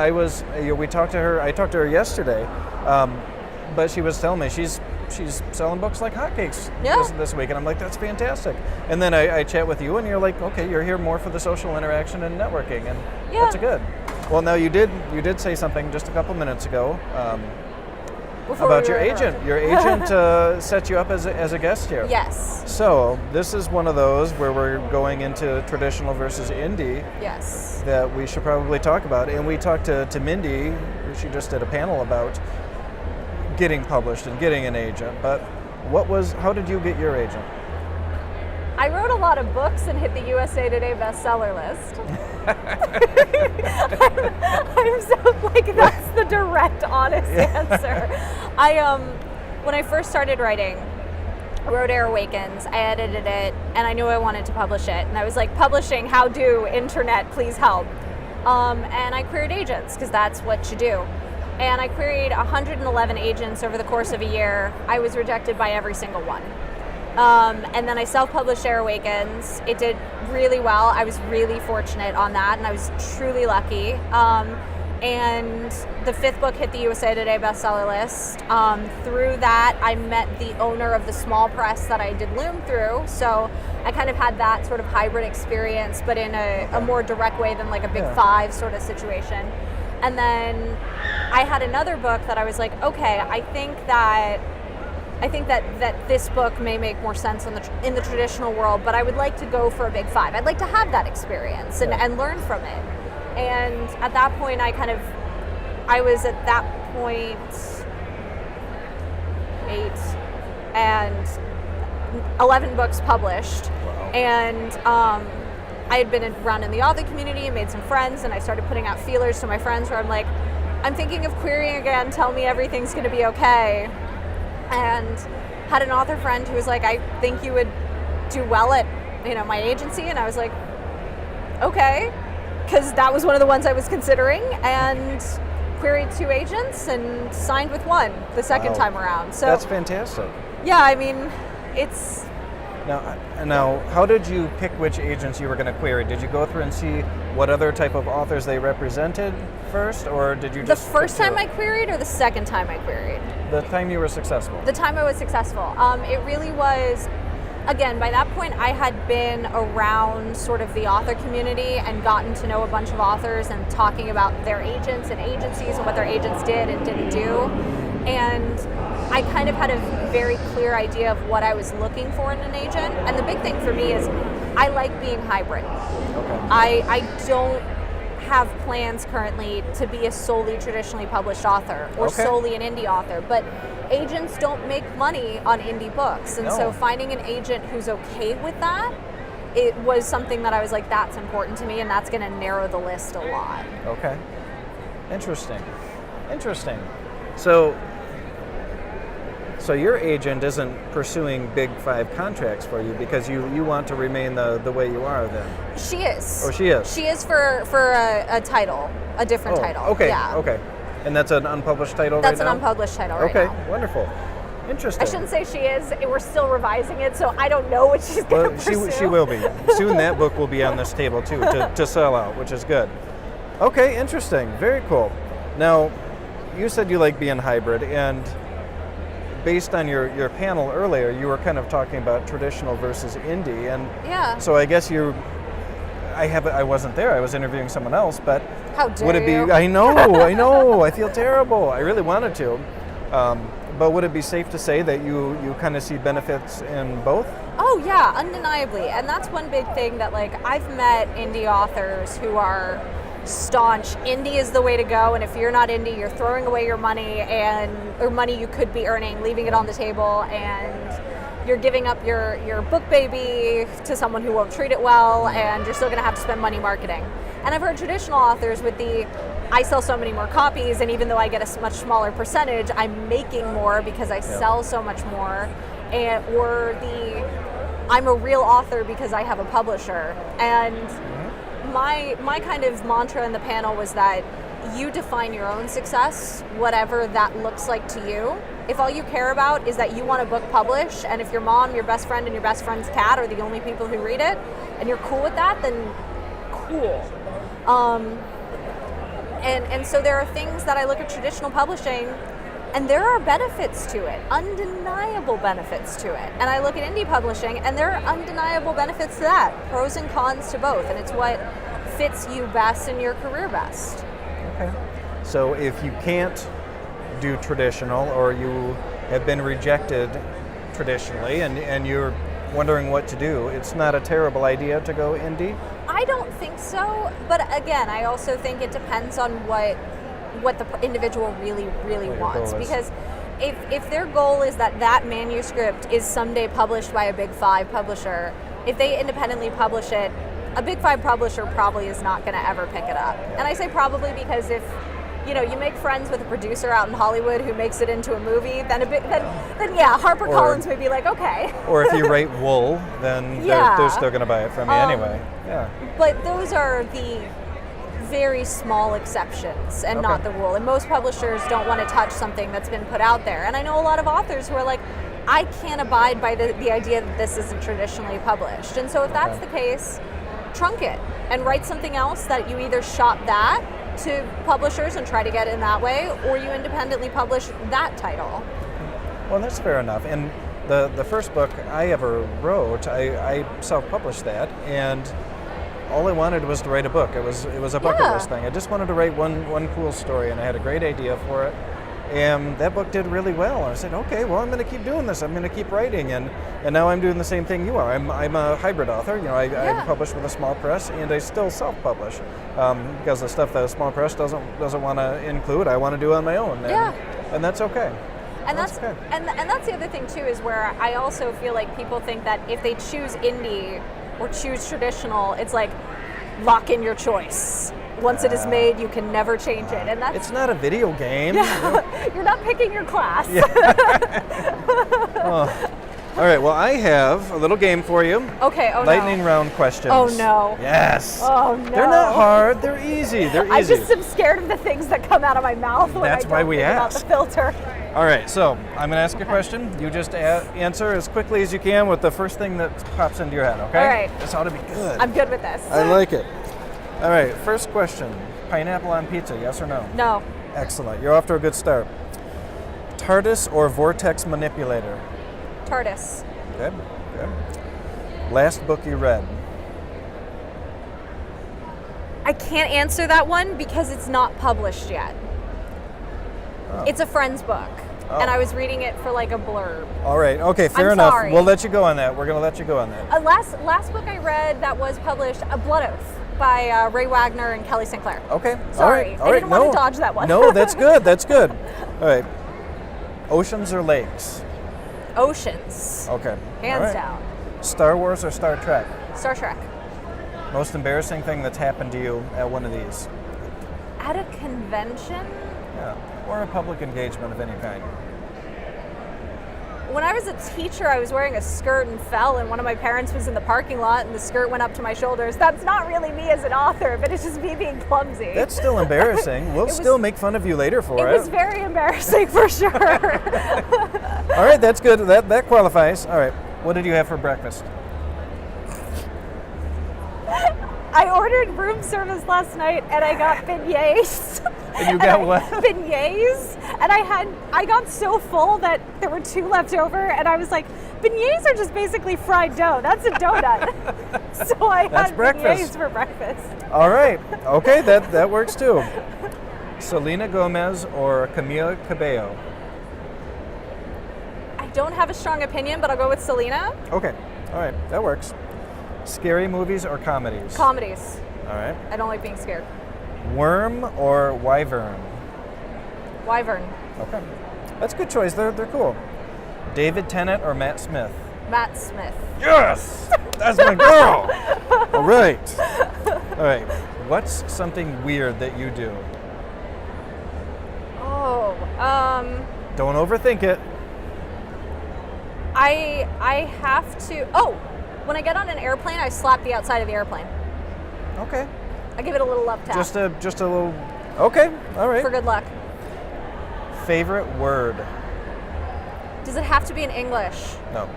we talked to her. I talked to her yesterday, but she was telling me she's selling books like hotcakes this week, and I'm like, that's fantastic. And then I chat with you, and you're like, okay, you're here more for the social interaction and networking, and that's good. Well, now you did say something just a couple minutes ago about your agent. Your agent set you up as a guest here. Yes. So this is one of those where we're going into traditional versus indie. Yes. That we should probably talk about, and we talked to Mindee, who she just did a panel about getting published and getting an agent. But how did you get your agent? I wrote a lot of books and hit the USA Today bestseller list. I'm so that's the direct, honest answer. When I first started writing, I wrote Air Awakens, I edited it, and I knew I wanted to publish it. And I was like, publishing, how do, internet, please help. And I queried agents, because that's what you do. And I queried 111 agents over the course of a year. I was rejected by every single one. And then I self-published Air Awakens. It did really well. I was really fortunate on that, and I was truly lucky. And the 5th book hit the USA Today bestseller list. Through that, I met the owner of the small press that I did Loom through. So I kind of had that sort of hybrid experience, but in a more direct way than like a big five sort of situation. And then I had another book that I was like, okay, I think that this book may make more sense in the traditional world, but I would like to go for a big five. I'd like to have that experience and learn from it. And at that point, I was at that point 8 and 11 books published. Wow. And I had been around in the author community and made some friends, and I started putting out feelers to my friends where I'm like, I'm thinking of querying again, tell me everything's gonna be okay. And had an author friend who was like, I think you would do well at, my agency. And I was like, okay, because that was one of the ones I was considering, and queried 2 agents and signed with one the second time around. So that's fantastic. Yeah, I mean, it's... Now, how did you pick which agents you were going to query? Did you go through and see what other type of authors they represented first, or did you just... The first time I queried, or the second time I queried? The time you were successful. The time I was successful. It really was, again, by that point I had been around sort of the author community and gotten to know a bunch of authors and talking about their agents and agencies and what their agents did and didn't do. And I kind of had a very clear idea of what I was looking for in an agent. And the big thing for me is I like being hybrid. Okay. I don't have plans currently to be a solely traditionally published author or solely an indie author, but agents don't make money on indie books. And so finding an agent who's okay with that, it was something that I was like, that's important to me, and that's going to narrow the list a lot. Okay. Interesting. So your agent isn't pursuing big 5 contracts for you because you want to remain the way you are then? She is. Oh, she is? She is for a title, a different title. Okay, yeah. okay. And that's an unpublished title That's right now? an unpublished title right now. Okay, wonderful. Interesting. I shouldn't say she is. We're still revising it, so I don't know what she's going to pursue. She will be. Soon that book will be on this table too to sell out, which is good. Okay, interesting. Very cool. Now, you said you like being hybrid, and based on your panel earlier, you were kind of talking about traditional versus indie, and so I guess I wasn't there. I was interviewing someone else, but how dare would it be? you? I know. I feel terrible. I really wanted to, but would it be safe to say that you kind of see benefits in both? Oh yeah, undeniably, and that's one big thing that I've met indie authors who are staunch. Indie is the way to go, and if you're not indie, you're throwing away your money or money you could be earning, leaving it on the table, and you're giving up your book baby to someone who won't treat it well, and you're still going to have to spend money marketing. And I've heard traditional authors with I sell so many more copies, and even though I get a much smaller percentage, I'm making more because I sell so much more, or I'm a real author because I have a publisher. And my kind of mantra in the panel was that you define your own success, whatever that looks like to you. If all you care about is that you want a book published, and if your mom, your best friend, and your best friend's cat are the only people who read it, and you're cool with that, then cool. And so there are things that I look at traditional publishing, and there are benefits to it, undeniable benefits to it. And I look at indie publishing, and there are undeniable benefits to that, pros and cons to both, and it's what fits you best in your career best. Okay. So if you can't do traditional, or you have been rejected traditionally, and you're wondering what to do, it's not a terrible idea to go indie? I don't think so, but again, I also think it depends on what the individual really wants. Because if their goal is that manuscript is someday published by a Big 5 publisher, if they independently publish it, a Big 5 publisher probably is not going to ever pick it up. And I say probably because if you make friends with a producer out in Hollywood who makes it into a movie, then yeah, HarperCollins would be like, okay. Or if you write wool, then they're still going to buy it from you anyway. Yeah. But those are the very small exceptions and not the rule. And most publishers don't want to touch something that's been put out there. And I know a lot of authors who are like, I can't abide by the idea that this isn't traditionally published. And so if that's the case, trunk it and write something else that you either shop that to publishers and try to get in that way, or you independently publish that title. Well, that's fair enough. And the first book I ever wrote, I self-published that, and all I wanted was to write a book. It was a bucket list thing. I just wanted to write one cool story, and I had a great idea for it. And that book did really well. I said, okay, well, I'm going to keep doing this. I'm going to keep writing, and now I'm doing the same thing you are. I'm a hybrid author. I publish with a small press, and I still self-publish because the stuff that a small press doesn't want to include, I want to do on my own, and that's okay. And that's the other thing too, is where I also feel like people think that if they choose indie or choose traditional, it's like lock in your choice. Once it is made, you can never change it, and that's. It's not a video game. Yeah. You're not picking your class. Yeah. All right. Well, I have a little game for you. Okay. Oh Lightning round questions. Oh no. Yes. Oh no. They're not hard. They're easy. I just am scared of the things that come out of my mouth when That's I why don't we think about ask. the filter. All right. So I'm going to ask a question. You just answer as quickly as you can with the first thing that pops into your head. Okay. All right. This ought to be good. I'm good with this. I like it. All right, first question. Pineapple on pizza, yes or no? No. Excellent. You're off to a good start. TARDIS or vortex manipulator? TARDIS. Good. Last book you read? I can't answer that one because it's not published yet. Oh. It's a friend's book, and I was reading it for like a blurb. All right. Okay, fair I'm enough. sorry. We'll let you go on that. We're going to let you go on that. Last book I read that was published, A Blood Oath, by Ray Wagner and Kelly Sinclair. Okay. Sorry. All right. I didn't want to dodge that one. No, that's good. That's good. All right. Oceans or lakes? Oceans. Okay. Hands down. Star Wars or Star Trek? Star Trek. Most embarrassing thing that's happened to you at one of these? At a convention? Yeah. Or a public engagement of any kind? When I was a teacher, I was wearing a skirt and fell, and one of my parents was in the parking lot, and the skirt went up to my shoulders. That's not really me as an author, but it's just me being clumsy. That's still embarrassing. We'll still make fun of you later for it. It was very embarrassing for sure. All right, that's good. That qualifies. All right. What did you have for breakfast? I ordered room service last night, and I got beignets. And you got what? Beignets. And I got so full that there were 2 left over, and I was like, beignets are just basically fried dough. That's a donut. So I had beignets for breakfast. All right. Okay, that works too. Selena Gomez or Camila Cabello? I don't have a strong opinion, but I'll go with Selena. Okay. All right, that works. Scary movies or comedies? Comedies. All right. I don't like being scared. Worm or wyvern? Wyvern. Okay. That's a good choice. They're cool. David Tennant or Matt Smith? Matt Smith. Yes! That's my girl! All right. All right. What's something weird that you do? Oh, Don't overthink it. I have to. Oh, when I get on an airplane, I slap the outside of the airplane. Okay. I give it a little love tap. Just a little. Okay. All right. For good luck. Favorite word? Does it have to be in English? No.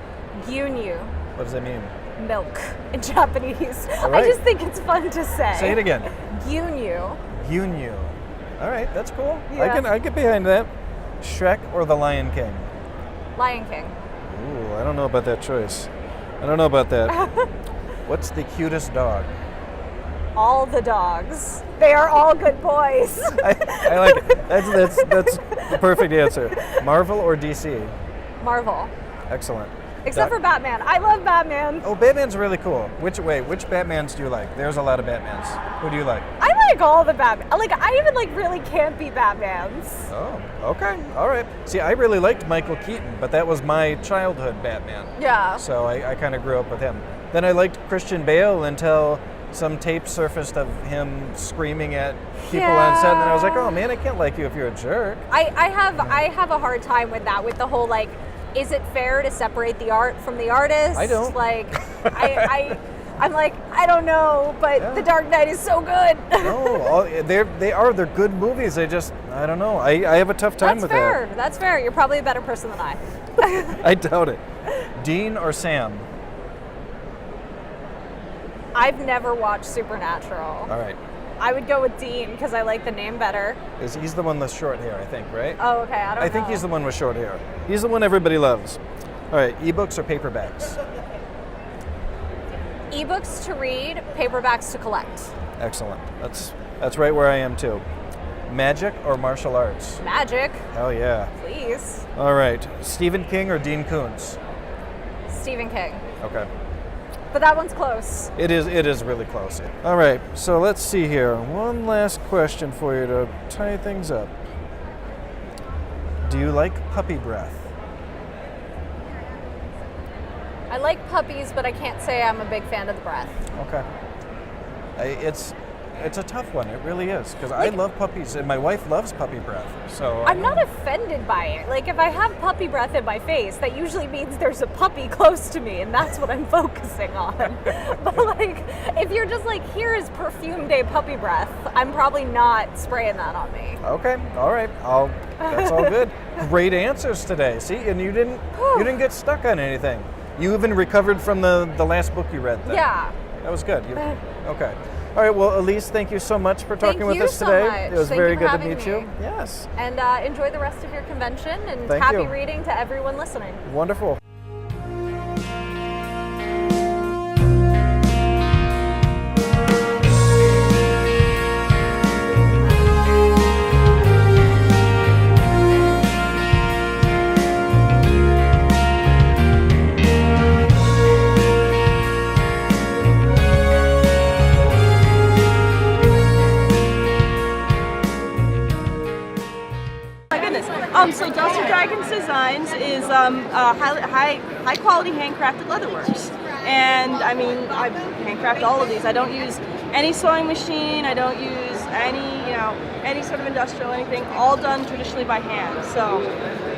Gyunyu. What does that mean? Milk in Japanese. All right. I just think it's fun to say. Say it again. Gyunyu. Gyunyu. All right, that's cool. Yeah. I get behind that. Shrek or The Lion King? Lion King. Ooh, I don't know about that choice. I don't know about that. What's the cutest dog? All the dogs. They are all good boys. I like it. That's the perfect answer. Marvel or DC? Marvel. Excellent. Except for Batman. I love Batman. Oh, Batman's really cool. Which Batmans do you like? There's a lot of Batmans. Who do you like? I like all the Batman. Like, I even like really campy Batmans. Oh, okay. All right. See, I really liked Michael Keaton, but that was my childhood Batman. Yeah. So I kind of grew up with him. Then I liked Christian Bale until some tape surfaced of him screaming at people on set, and I was like, oh man, I can't like you if you're a jerk. I have a hard time with that, with the whole like, is it fair to separate the art from the artist? I don't. Like, I'm like, I don't know, but The Dark Knight is so good. No, they're good movies. I don't know. I have a tough time with that. That's fair. You're probably a better person than I. I doubt it. Dean or Sam? I've never watched Supernatural. All right. I would go with Dean because I like the name better. He's the one with short hair, I think, right? Oh, okay. I don't know. I think he's the one with short hair. He's the one everybody loves. All right, ebooks or paperbacks? Ebooks to read, paperbacks to collect. Excellent. That's right where I am too. Magic or martial arts? Magic. Hell yeah. Please. All right, Stephen King or Dean Koontz? Stephen King. Okay. But that one's close. It is really close. All right, so let's see here. One last question for you to tie things up. Do you like puppy breath? I like puppies, but I can't say I'm a big fan of the breath. Okay. It's a tough one. It really is, because I love puppies, and my wife loves puppy breath. So I'm not offended by it. Like, if I have puppy breath in my face, that usually means there's a puppy close to me, and that's what I'm focusing on. But like, if you're just like, here is perfume day puppy breath, I'm probably not spraying that on me. Okay. All right. That's all good. Great answers today. See, and you didn't get stuck on anything. You even recovered from the last book you read. Then. Yeah. That was good. Okay. All right. Well, Elise, thank you so much for talking with us today. Much. It was Thank very you for good to having meet me. you. Yes. And enjoy the rest of your convention, and Thank happy you. reading to everyone listening. Wonderful. So Dusty Dragons Designs is high quality handcrafted leatherworks, and I mean I handcraft all of these. I don't use any sewing machine. I don't use any sort of industrial anything. All done traditionally by hand. So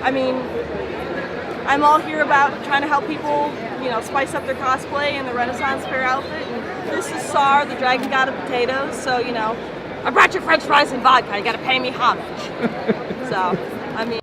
I mean I'm all here about trying to help people spice up their cosplay in the Renaissance fair outfit. And this is Sar, the dragon god of potatoes. So I brought you French fries and vodka. You got to pay me homage. So I mean.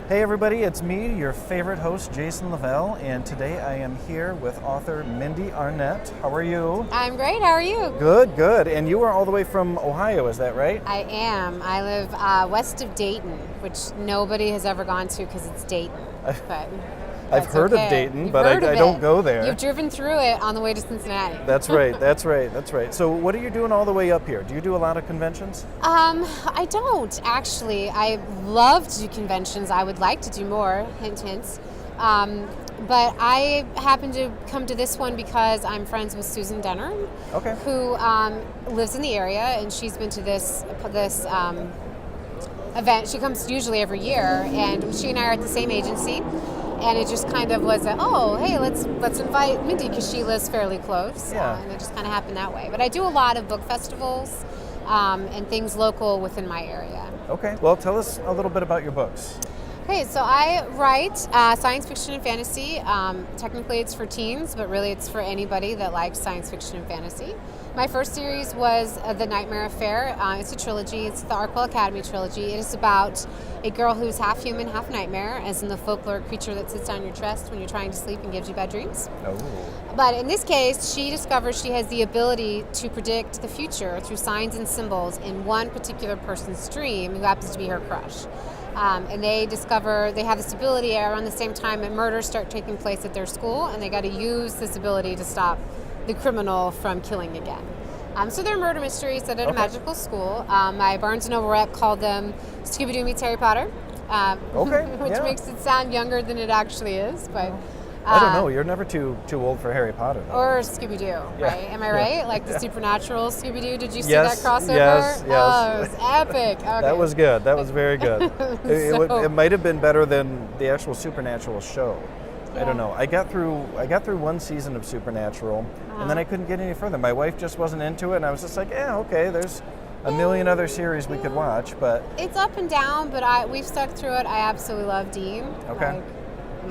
Hey everybody, it's me, your favorite host, Jason Lavelle, and today I am here with author Mindee Arnett. How are you? I'm great, how are you? Good, good. And you are all the way from Ohio, is that right? I am. I live west of Dayton, which nobody has ever gone to because it's Dayton. But I've heard of Dayton, but I don't go there. You've driven through it on the way to Cincinnati. That's right, that's right, that's right. So what are you doing all the way up here? Do you do a lot of conventions? I don't, actually. I love to do conventions. I would like to do more, hint, hints. But I happened to come to this one because I'm friends with Susan Denner, who lives in the area, and she's been to this event. She comes usually every year, and she and I are at the same agency. And it just kind of was hey, let's invite Mindee because she lives fairly close. Yeah. And it just kind of happened that way. But I do a lot of book festivals and things local within my area. Okay. Well, tell us a little bit about your books. Okay, so I write science fiction and fantasy. Technically it's for teens, but really it's for anybody that likes science fiction and fantasy. My first series was The Nightmare Affair. It's a trilogy. It's the Arkwell Academy trilogy. It is about a girl who's half human, half nightmare, as in the folklore creature that sits on your chest when you're trying to sleep and gives you bad dreams. Oh. But in this case, she discovers she has the ability to predict the future through signs and symbols in one particular person's dream who happens to be her crush. And they discover they have this ability around the same time that murders start taking place at their school, and they got to use this ability to stop the criminal from killing again. So they're murder mysteries set at a magical school. My Barnes & Noble rep called them Scooby-Doo meets Harry Potter, which makes it sound younger than it actually is. But I don't know. You're never too old for Harry Potter, though. Or Scooby-Doo, right? Am I right? Like the Supernatural Scooby-Doo. Did you see Yes, that crossover? yes. Oh, it was epic. Okay. That was good. That was very good. So- It might have been better than the actual Supernatural show. I don't know. I got through one season of Supernatural, and then I couldn't get any further. My wife just wasn't into it, and I was just like, yeah, okay. There's a million other series we could watch, but It's up and down, but we've stuck through it. I absolutely love Dean. Okay. Like,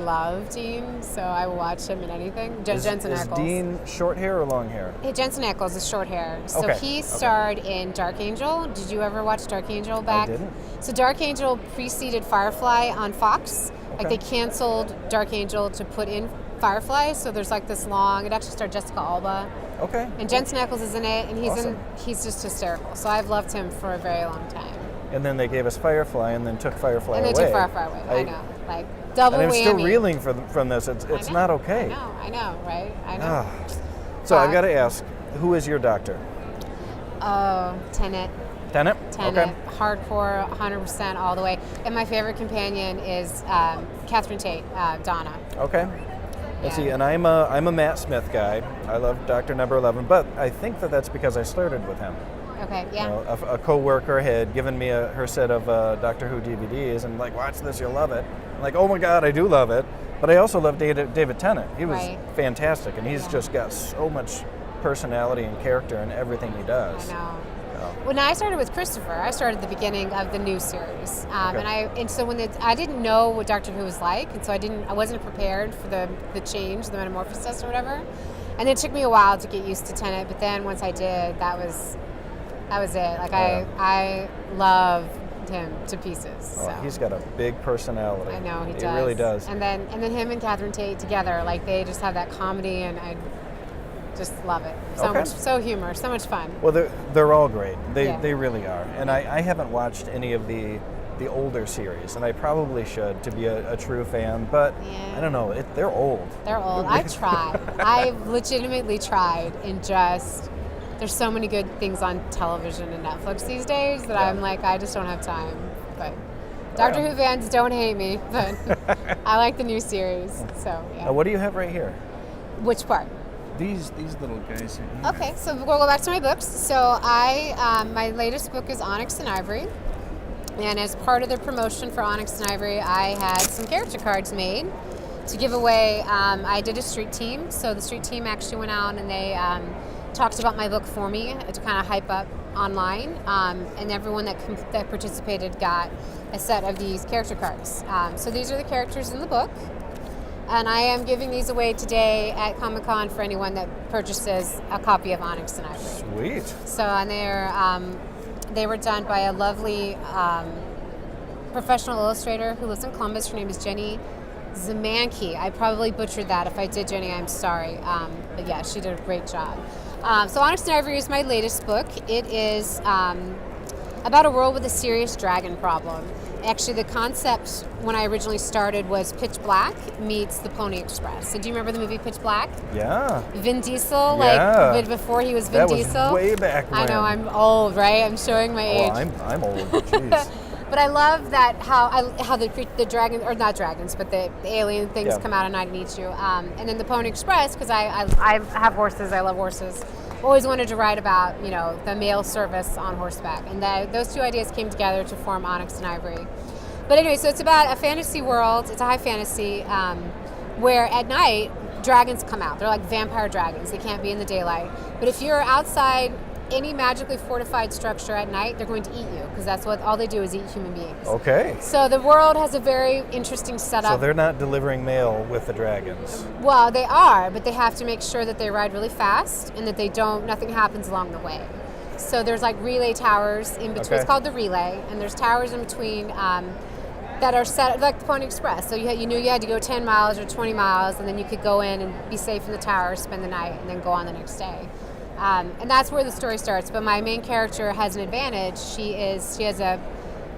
love Dean, so I will watch him in anything. Jensen is Ackles. Dean short hair or long hair? Hey, Jensen Ackles is short hair. So Okay, he okay. starred in Dark Angel. Did you ever watch Dark Angel back? didn't. So Dark Angel preceded Firefly on Fox. Like Okay. they canceled Dark Angel to put in Firefly. So there's like this long. It actually starred Jessica Alba, Okay. and Jensen Ackles is in it, and Awesome. he's just hysterical. So I've loved him for a very long time. And then they gave us Firefly, and then took Firefly And away. they took Firefly away. I know, like double And I'm whammy. still reeling from this. It's I know, not okay. I know, right? I know. Ah. So I've got to ask, who is your doctor? Oh, Tenet. Tenet? Tenet, Okay. hardcore, 100% all the way. And my favorite companion is Catherine Tate, Donna. Okay. Let's Yeah. see, and I'm a Matt Smith guy. I love Dr. Number 11, but I think that's because I started with him. Okay, yeah. You know, a coworker had given me her set of Doctor Who DVDs, and like, watch this, you'll love it. I'm like, oh my God, I do love it. But I also love David Tennant. He was Right. fantastic, and he's just got so much personality and character in everything he does. I know. So, When I started with Christopher, I started at the beginning of the new series, Okay. and so when I didn't know what Doctor Who was like, and so I wasn't prepared for the change, the metamorphosis or whatever, and it took me a while to get used to Tennant. But then once I did, that was it. Like I loved him to pieces. So. he's got a big personality. I know he does. He really does. And then him and Catherine Tate together, like they just have that comedy, and I just love it. So humor, so much fun. Well, they're all great. Yeah. They really are. And I haven't watched any of the older series, and I probably should to be a true fan. But Yeah. I don't know. They're old. They're old. I tried. I've legitimately tried, and just there's so many good things on television and Netflix these days that I'm like, I just don't have time. But Doctor Who fans, don't hate me, but I like the new series. So yeah. What do you have right here? Which part? These little guys here. Okay, so we'll go back to my books. So my latest book is Onyx and Ivory, and as part of the promotion for Onyx and Ivory, I had some character cards made to give away. I did a street team, so the street team actually went out and they talked about my book for me to kind of hype up online, and everyone that participated got a set of these character cards. So these are the characters in the book. And I am giving these away today at Comic-Con for anyone that purchases a copy of Onyx and Ivory. Sweet. So, and they were done by a lovely professional illustrator who lives in Columbus. Her name is Jenny Zemanki. I probably butchered that. If I did, Jenny, I'm sorry. But yeah, she did a great job. So Onyx and Ivory is my latest book. It is about a world with a serious dragon problem. Actually, the concept when I originally started was Pitch Black meets the Pony Express. So do you remember the movie Pitch Black? Yeah. Vin Diesel, Yeah. like before he was Vin That was Diesel. way back I know, when. I'm old, right? I'm showing my age. Oh, I'm old. Jeez. But I love that how the dragon, or not dragons, but the alien things come out at night and eat you. And then the Pony Express, because I have horses, I love horses. Always wanted to write about, the mail service on horseback. And those two ideas came together to form Onyx and Ivory. But anyway, so it's about a fantasy world. It's a high fantasy where at night, dragons come out. They're like vampire dragons. They can't be in the daylight. But if you're outside any magically fortified structure at night, they're going to eat you, because that's what all they do is eat human beings. Okay. So the world has a very interesting setup. So they're not delivering mail with the dragons. Well, they are, but they have to make sure that they ride really fast and that nothing happens along the way. So there's like relay towers in between. Okay. It's called the relay, and there's towers in between that are set like the Pony Express. So you knew you had to go 10 miles or 20 miles, and then you could go in and be safe in the tower, spend the night, and then go on the next day. And that's where the story starts. But my main character has an advantage. She has a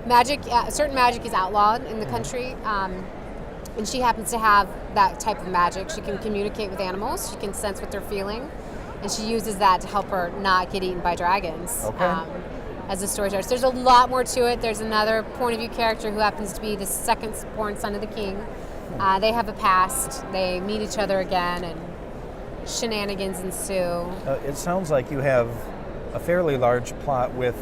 magic. Certain magic is outlawed in the country, and she happens to have that type of magic. She can communicate with animals. She can sense what they're feeling, and she uses that to help her not get eaten by dragons. Okay. As the story starts, there's a lot more to it. There's another point of view character who happens to be the second born son of the king, They have a past. They meet each other again, and shenanigans ensue. It sounds like you have a fairly large plot with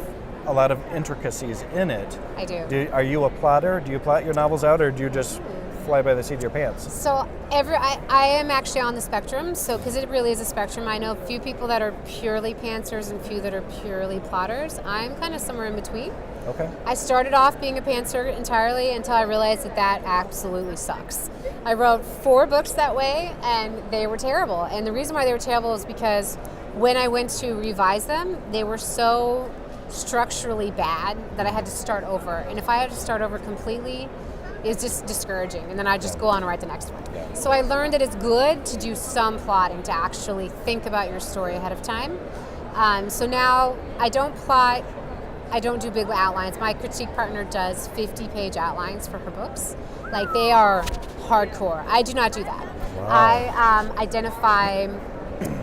a lot of intricacies in it. I do. Are you a plotter? Do you plot your novels out, or do you just fly by the seat of your pants? So I am actually on the spectrum. So because it really is a spectrum, I know a few people that are purely pantsers and few that are purely plotters. I'm kind of somewhere in between. Okay. I started off being a pantser entirely until I realized that absolutely sucks. I wrote 4 books that way, and they were terrible. And the reason why they were terrible is because when I went to revise them, they were so structurally bad that I had to start over. And if I had to start over completely, it's just discouraging. And then I just go on and write the next one. Yeah. So I learned that it's good to do some plotting, to actually think about your story ahead of time. So now I don't plot. I don't do big outlines. My critique partner does 50-page outlines for her books. Like, they are hardcore. I do not do that. Wow. I identify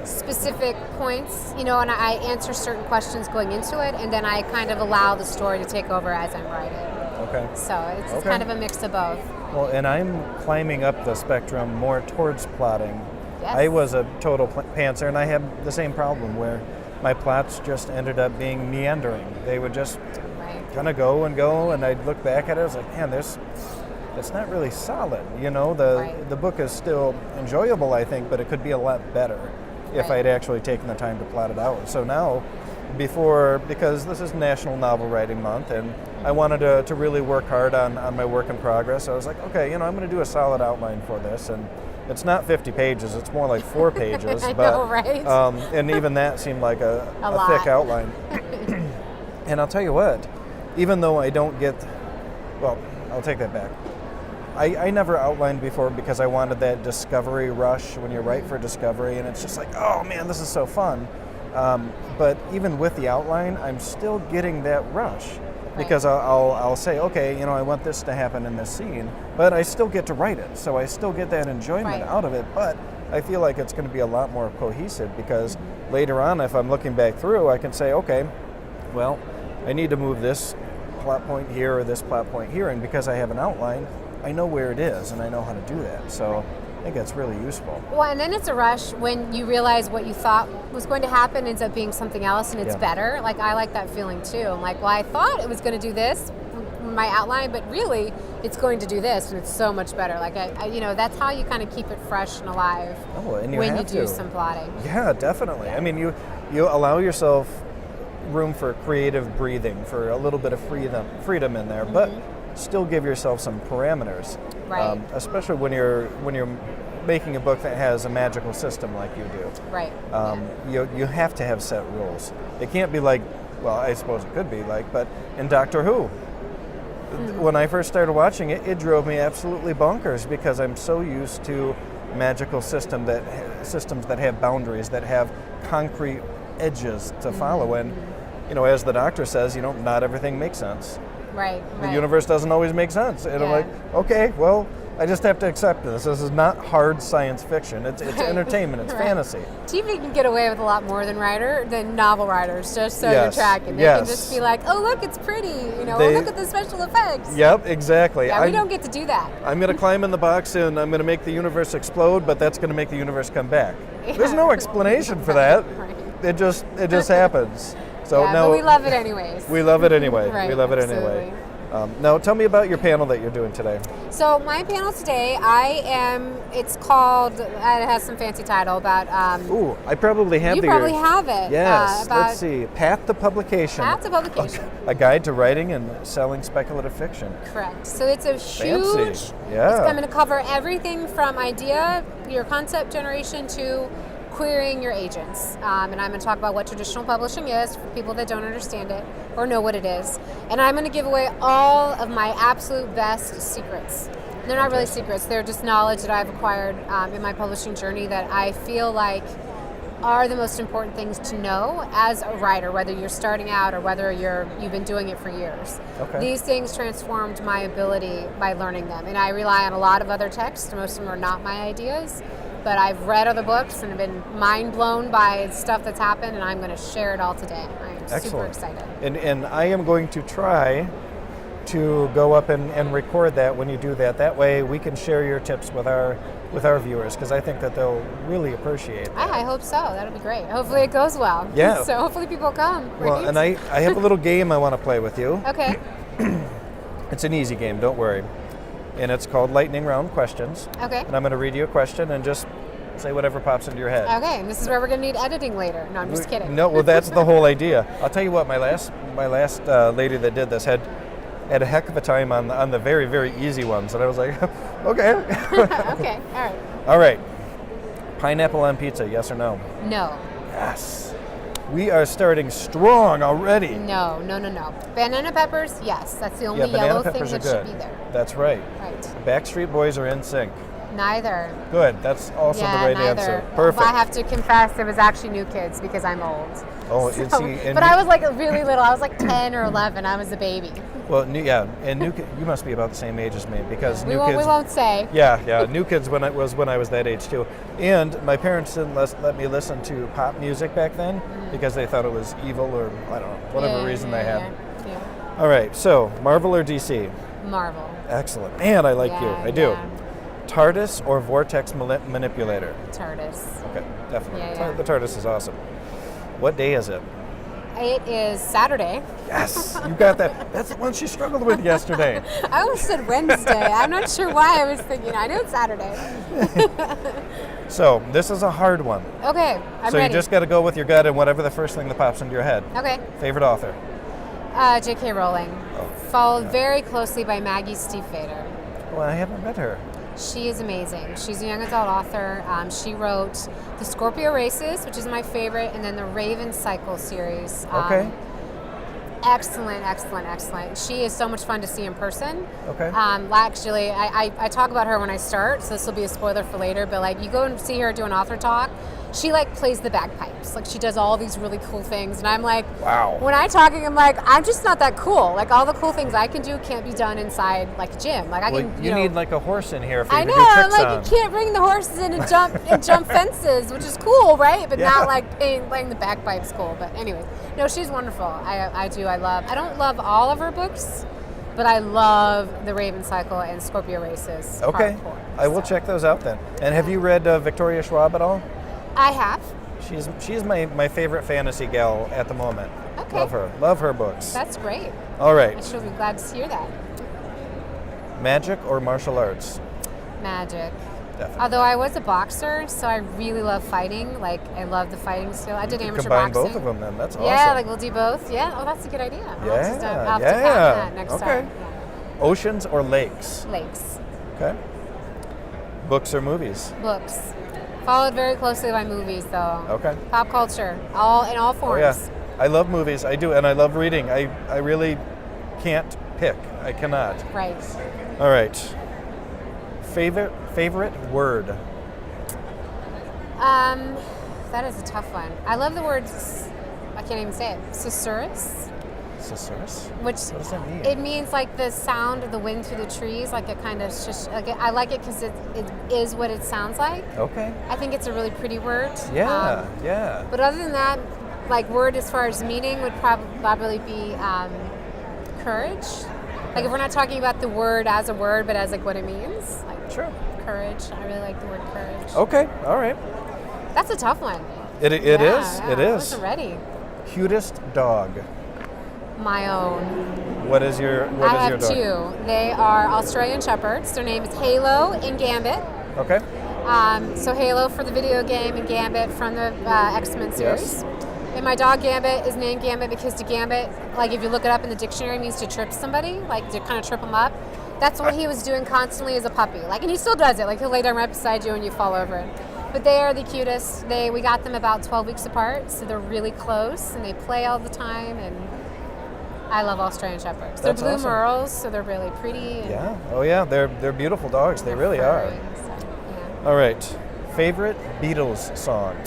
specific points, and I answer certain questions going into it, and then I kind of allow the story to take over as I'm writing. Okay. So it's kind of a mix of both. Well, and I'm climbing up the spectrum more towards plotting. Yes. I was a total pantser, and I had the same problem where my plots just ended up being meandering. They would just kind of go, and I'd look back at it, I was like, man, that's not really solid. The book is still enjoyable, I think, but it could be a lot better if I'd actually taken the time to plot it out. So now, because this is National Novel Writing Month, and I wanted to really work hard on my work in progress, I was like, okay, I'm going to do a solid outline for this, and it's not 50 pages, it's more like 4 pages. I but, know, right? And even that seemed like a thick outline. And I'll tell you what, even though I don't I'll take that back. I never outlined before because I wanted that discovery rush when you write for discovery, and it's just like, oh man, this is so fun. But even with the outline, I'm still getting that rush. Because I'll say, okay, I want this to happen in this scene, but I still get to write it, so I still get that enjoyment out of it, but I feel like it's going to be a lot more cohesive because later on, if I'm looking back through, I can say, okay, well, I need to move this plot point here or this plot point here, and because I have an outline, I know where it is, and I know how to do that, so I think that's really useful. Well, and then it's a rush when you realize what you thought was going to happen ends up being something else, and it's better. Like, I like that feeling too. I'm like, well, I thought it was going to do this, my outline, but really, it's going to do this, and it's so much better. Like, that's how you kind of keep it fresh and alive And when you do some plotting. Yeah, definitely. I mean, you allow yourself room for creative breathing, for a little bit of freedom in there, but still give yourself some parameters. Right. Especially when you're making a book that has a magical system like you do. Right. You have to have set rules. It can't be like, well, I suppose it could be like, but in Doctor Who, when I first started watching it, it drove me absolutely bonkers because I'm so used to magical systems that have boundaries, that have concrete edges to follow. And, as the Doctor says, not everything makes sense. Right. The universe doesn't always make sense. And I'm like, okay, well, I just have to accept this. This is not hard science fiction. It's entertainment. It's fantasy. TV can get away with a lot more than novel writers, just so you're tracking. They can just be like, oh, look, it's pretty. Oh, look at the special effects. Yep, exactly. Yeah, we don't get to do that. I'm going to climb in the box and I'm going to make the universe explode, but that's going to make the universe come back. There's no explanation for that. It just happens. So but we love it anyways. We love it anyway. Right, we love it anyway. Now, tell me about your panel that you're doing today. So my panel today, it's called, it has some fancy title about... I probably have You probably have it. Yes, let's see. Path to Publication. Path to Publication. A guide to writing and selling speculative fiction. Correct. So it's a huge... Fancy. Yeah. It's going to cover everything from idea, your concept generation, to querying your agents. And I'm going to talk about what traditional publishing is for people that don't understand it or know what it is. And I'm going to give away all of my absolute best secrets. They're not really secrets. They're just knowledge that I've acquired in my publishing journey that I feel like are the most important things to know as a writer, whether you're starting out or whether you've been doing it for years. Okay. These things transformed my ability by learning them. And I rely on a lot of other texts. Most of them are not my ideas. But I've read other books and have been mind blown by stuff that's happened, and I'm going to share it all today. I'm super excited. And I am going to try to go up and record that when you do that. That way we can share your tips with our viewers, because I think that they'll really appreciate that. I hope so. That'll be great. Hopefully it goes well. Yeah. So hopefully people come. Right? Well, and I have a little game I want to play with you. Okay. It's an easy game, don't worry. And it's called Lightning Round Questions. Okay. And I'm going to read you a question and just say whatever pops into your head. Okay, and this is where we're going to need editing later. No, I'm just kidding. No, well, that's the whole idea. I'll tell you what, my last lady that did this had a heck of a time on the very, very easy ones. And I was like, okay. Okay, all right. All right. Pineapple on pizza, yes or no? No. Yes. We are starting strong already. No. Banana peppers, yes. That's the only banana yellow thing peppers that are should good. be there. That's right. Right. Backstreet Boys are in sync. Neither. Good. That's also the right neither. answer. Perfect. I have to confess, it was actually New Kids because I'm old. Oh, So- see, but I was like really little. I was like 10 or 11. I was a baby. Well, you must be about the same age as me, because We won't say. Yeah, New Kids when I was that age too. And my parents didn't let me listen to pop music back then because they thought it was evil, or I don't know, whatever reason they had. Yeah. All right, so Marvel or DC? Marvel. Excellent. Man, I like you. I do. Yeah. TARDIS or Vortex Manipulator? TARDIS. Okay, definitely. Yeah. The TARDIS is awesome. What day is it? It is Saturday. Yes, you got that. That's the one she struggled with yesterday. I almost said Wednesday. I'm not sure why I was thinking. I know it's Saturday. So this is a hard one. Okay, I'm So ready. you just got to go with your gut and whatever the first thing that pops into your head. Okay. Favorite author? J.K. Rowling. Followed very closely by Maggie Stiefvater. Well, I haven't met her. She is amazing. She's a young adult author. She wrote The Scorpio Races, which is my favorite, and then the Raven Cycle series. Okay. Excellent. She is so much fun to see in person. Okay. Actually, I talk about her when I start, so this will be a spoiler for later, but like you go and see her do an author talk, she like plays the bagpipes. Like she does all these really cool things, and I'm like, wow. When I'm talking, I'm like, I'm just not that cool. Like all the cool things I can do can't be done inside like a gym. Like I can, you need like a horse in here for I you know. to do I'm tricks like, on. you can't bring the horses in and jump fences, which is cool, right? But Yeah. not like playing the bagpipes cool. But anyways, no, she's wonderful. I don't love all of her books, but I love the Raven Cycle and Scorpio Races. Okay. Hardcore, I will so. check those out then. And have you read Victoria Schwab at all? I have. She's my favorite fantasy gal at the moment. Okay. Love her books. That's great. All I right. should be glad to hear that. Magic or martial arts? Magic. Definitely. Although I was a boxer, so I really love fighting. Like I love the fighting skill. I did amateur Combine boxing. both of them then. That's awesome. Yeah, like we'll do both. Yeah. Oh, that's a good idea. I'll have to patent that next Okay. time. Yeah. Oceans or lakes? Lakes. Okay. Books or movies? Books. Followed very closely by movies, though. Okay. Pop culture, in all Oh forms. yeah. I love movies. I do, and I love reading. I really can't pick. I cannot. Right. All right. Favorite word? That is a tough one. I love the words. I can't even say it. Susurrus, Susurrus? which What does that mean? it means like the sound of the wind through the trees. Like it kind of I like it because it is what it sounds like. Okay. I think it's a really pretty word. Yeah. Yeah. But other than that, like word as far as meaning would probably be courage. Like if we're not talking about the word as a word, but as like what it means. Like Sure. courage. I really like the word courage. Okay. All right. That's a tough one. It is. Yeah, It I is. wasn't ready. Cutest dog. My own. What is your I have dog? two. They are Australian Shepherds. Their name is Halo and Gambit. Okay. So Halo for the video game and Gambit from the X-Men series. Yes. And my dog Gambit is named Gambit because to gambit, like if you look it up in the dictionary, it means to trip somebody, like to kind of trip them up. That's what he was doing constantly as a puppy. Like, and he still does it. Like he'll lay down right beside you and you fall over it. But they are the cutest. We got them about 12 weeks apart, so they're really close and they play all the time. And I love Australian Shepherds. That's they're blue awesome. merles, so they're really pretty. And Yeah. Oh yeah. They're beautiful dogs. They really are. furry, so, yeah. All right. Favorite Beatles song?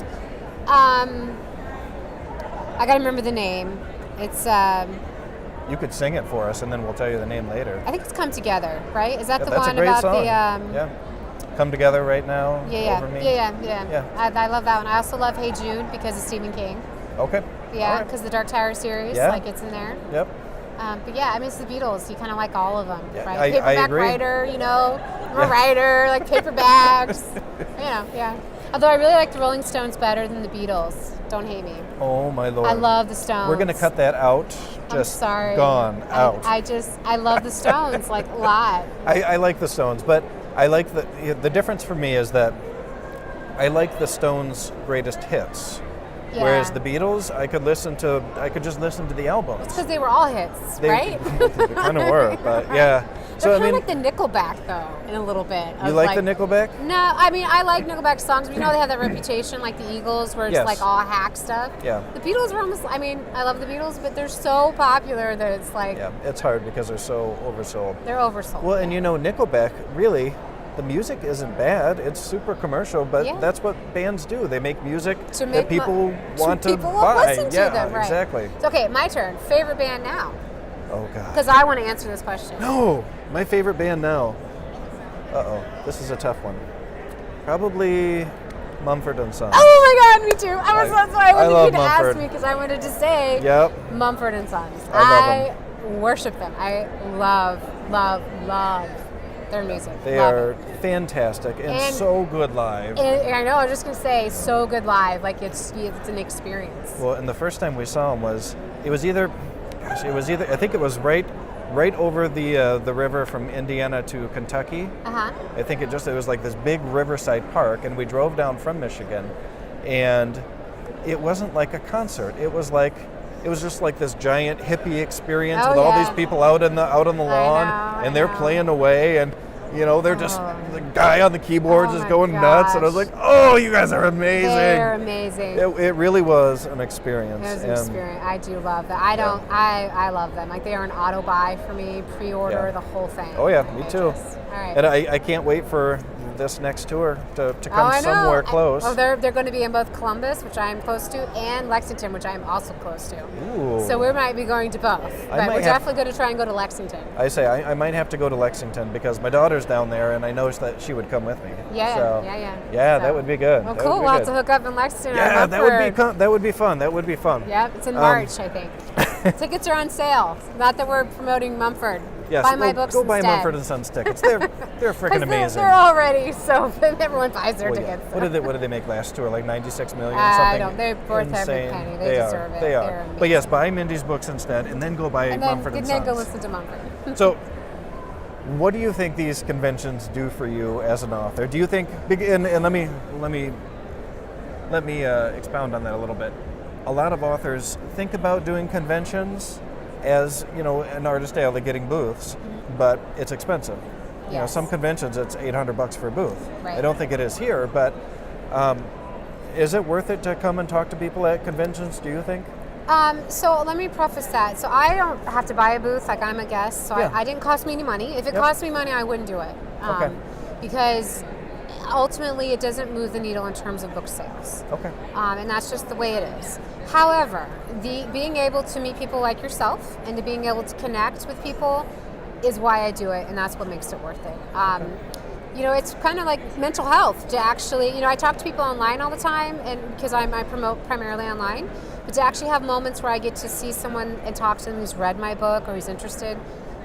I gotta remember the name. It's You could sing it for us, and then we'll tell you the name later. I think it's Come Together, right? Is that the That's one a great about song. the Yeah. Come together right now. Yeah. Over me. Yeah. I love that one. I also love Hey Jude because of Stephen King. Okay. Yeah, All right. because the Dark Tower series, Yeah. like it's in there. Yep. But yeah, I mean, it's the Beatles. You kind of like all of them, Yeah, right? I Paperback agree. writer, you know. I'm a writer, like paperbacks. Yeah. Although I really like the Rolling Stones better than the Beatles. Don't hate me. Oh my Lord. I love the Stones. We're gonna cut that out. I'm sorry. Gone out. I love the Stones like a lot. I like the Stones, but I like the difference for me is that I like the Stones' greatest hits. Yeah. Whereas the Beatles, I could just listen to the albums. It's because they were all hits, right? They kind of were, but yeah. They're So kind of like the Nickelback, though, in a little bit. you like the Nickelback? No, I mean, I like Nickelback songs, but you know they have that reputation like the Eagles, where it's Yes. like all hack stuff. Yeah. The Beatles were almost, I mean, I love the Beatles, but they're so popular that it's like, Yeah, it's hard because they're so oversold. they're oversold. Well, and you know, Nickelback, really, the music isn't bad. It's super commercial, but Yeah. that's what bands do. They make music To that make people want to people will buy. listen to Yeah, them, right. exactly. Okay, my turn. Favorite band now? Oh, God. Because I want to answer this question. No, my favorite band now. Uh-oh, this is a tough one. Probably Mumford & Sons. Oh my God, me too. That's why I wanted love you to ask Mumford. me, because I wanted to say Yep. Mumford & Sons. I love worship them. I love their music. They Love are it. fantastic and And- so good live. And I know, I was just going to say, so good live. Like, it's an experience. Well, and the first time we saw them it was either, I think it was right over the river from Indiana to Kentucky. Uh-huh. I think it was like this big riverside park, and we drove down from Michigan, and it wasn't like a concert. It was just like this giant hippie experience Oh, with all yeah. these people out on the lawn, I and they're know. playing away, and you know they're just the guy on the keyboards Oh is my going nuts, and I was gosh. like, oh, you guys are amazing. They're amazing. It really was an experience. It was an and experience. I do love that. I love them. Like, they are an auto buy for me, pre-order, Yeah. the whole thing. Oh yeah, me too. All right. And I can't wait for this next tour to come I know. somewhere close. They're going to be in both Columbus, which I am close to, and Lexington, which I am also close to. Ooh. So we might be going to both. But might we're have- definitely going to try and go to Lexington. I might have to go to Lexington because my daughter's down there, and I know that she would come with me. Yeah, So, yeah. Yeah, So- that would be good. Well, That cool. would be We'll have good. to hook up in Lexington. or Yeah, that would be Mumford. that would be fun. That would be fun. Yep, it's in March, I think. Tickets are on sale. Not that we're promoting Mumford. Yes, buy my books go buy instead. Mumford & Sons tickets. They're freaking 'Cause amazing. They're already so everyone buys their Well, yeah. tickets. What did they make last tour? Like 96 million or I something? don't. They're worth every insane. penny. They deserve it. They are. They're But yes, buy Mindy's books instead, and then go buy and then, Mumford & and Sons. then go listen to Mumford. So, what do you think these conventions do for you as an author? Do you think, and let me expound on that a little bit. A lot of authors think about doing conventions as, you know, an artist alley getting booths, but it's expensive. You know, Yes. some conventions it's $800 for a booth. Right. I don't think it is here, but is it worth it to come and talk to people at conventions? Do you think? So let me preface that. So I don't have to buy a booth, like I'm a guest, so Yeah. I didn't cost me any money. If it Yep. cost me money, I wouldn't do it. Okay. Because ultimately it doesn't move the needle in terms of book sales. Okay. And that's just the way it is. However, being able to meet people like yourself and to being able to connect with people is why I do it, and that's what makes it worth it. You know, it's kind of like mental health to actually, you know, I talk to people online all the time, and because I promote primarily online, but to actually have moments where I get to see someone and talk to them who's read my book or who's interested,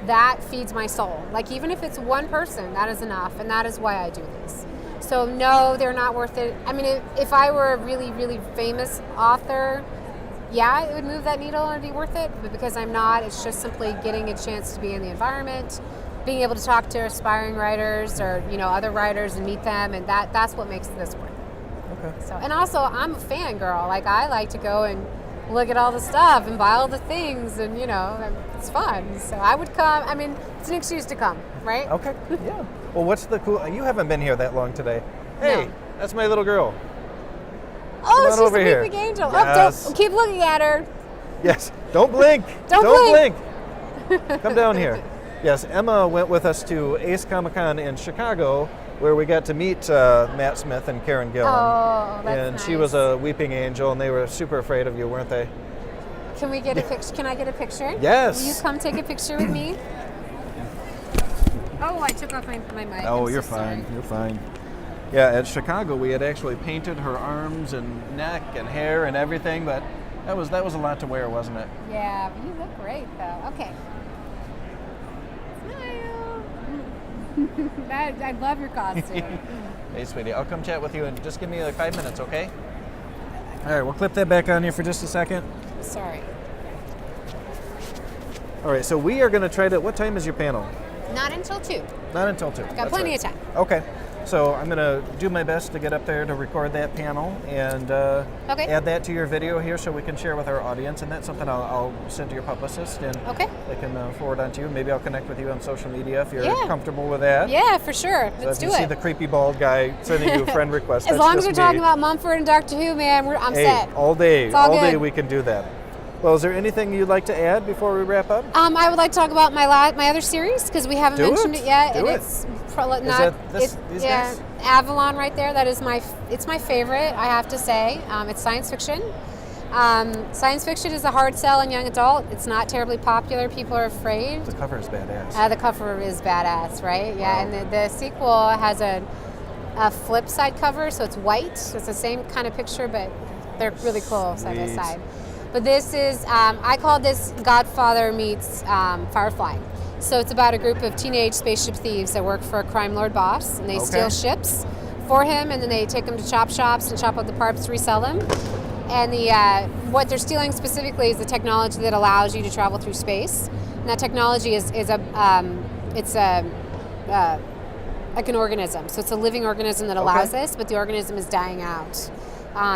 that feeds my soul. Like, even if it's one person, that is enough, and that is why I do this. So no, they're not worth it. I mean, if I were a really, really famous author, yeah, it would move that needle and it'd be worth it. But because I'm not, it's just simply getting a chance to be in the environment, being able to talk to aspiring writers or, you know, other writers and meet them, and that's what makes this worth it. Okay. So, and also, I'm a fangirl. Like, I like to go and look at all the stuff and buy all the things, and, you know, it's fun. So I would come. I mean, it's an excuse to come, right? Okay. Yeah. Well, what's the cool? You haven't been here that long today. Hey, No. that's my little girl. Oh, Come on she's over a here. big angel. Yes. Oh, don't keep looking at her. Yes. Don't blink. Don't blink. Come down here. Yes, Emma went with us to Ace Comic-Con in Chicago, where we got to meet Matt Smith and Karen Gillan. Oh, that's and nice. she was a weeping angel, and they were super afraid of you, weren't they? Can we get a picture? Can I get a picture? Yes. Will you come take a picture with me? Oh, I took off my mic. Oh, I'm you're so fine. sorry. You're fine. Yeah, at Chicago, we had actually painted her arms and neck and hair and everything, but That was a lot to wear, wasn't it? Yeah, but you look great though. Okay. Smile. I love your costume. Hey, sweetie, I'll come chat with you and just give me like 5 minutes, okay? All right, we'll clip that back on you for just a second. Sorry. All right, so we are going to try to. What time is your panel? Not until 2. Not until 2. Got plenty of time. Okay. So I'm going to do my best to get up there to record that panel and add that to your video here so we can share with our audience. And that's something I'll send to your publicist and they can forward on to you. Maybe I'll connect with you on social media if you're comfortable with that. Yeah, for sure. So Let's if do you it. see the creepy bald guy sending you a friend request, as long as we're talking about Mumford and Doctor Who, man, I'm set. All day. It's all day good. we can do that. Well, is there anything you'd like to add before we wrap up? I would like to talk about my other series because we haven't mentioned it yet, it's these guys? Avalon right there. That is my favorite. I have to say, it's science fiction. Science fiction is a hard sell in young adult. It's not terribly popular. People are afraid. The cover is badass. The cover is badass, right? Yeah, wow. And the sequel has a flip side cover, so it's white. So it's the same kind of picture, but they're really cool side by side. But this is, I call this Godfather meets Firefly. So it's about a group of teenage spaceship thieves that work for a crime lord boss, and they steal ships for him, and then they take them to chop shops and chop up the parts to resell them. And what they're stealing specifically is the technology that allows you to travel through space. And that technology is like an organism. So it's a living organism that allows this, but the organism is dying out.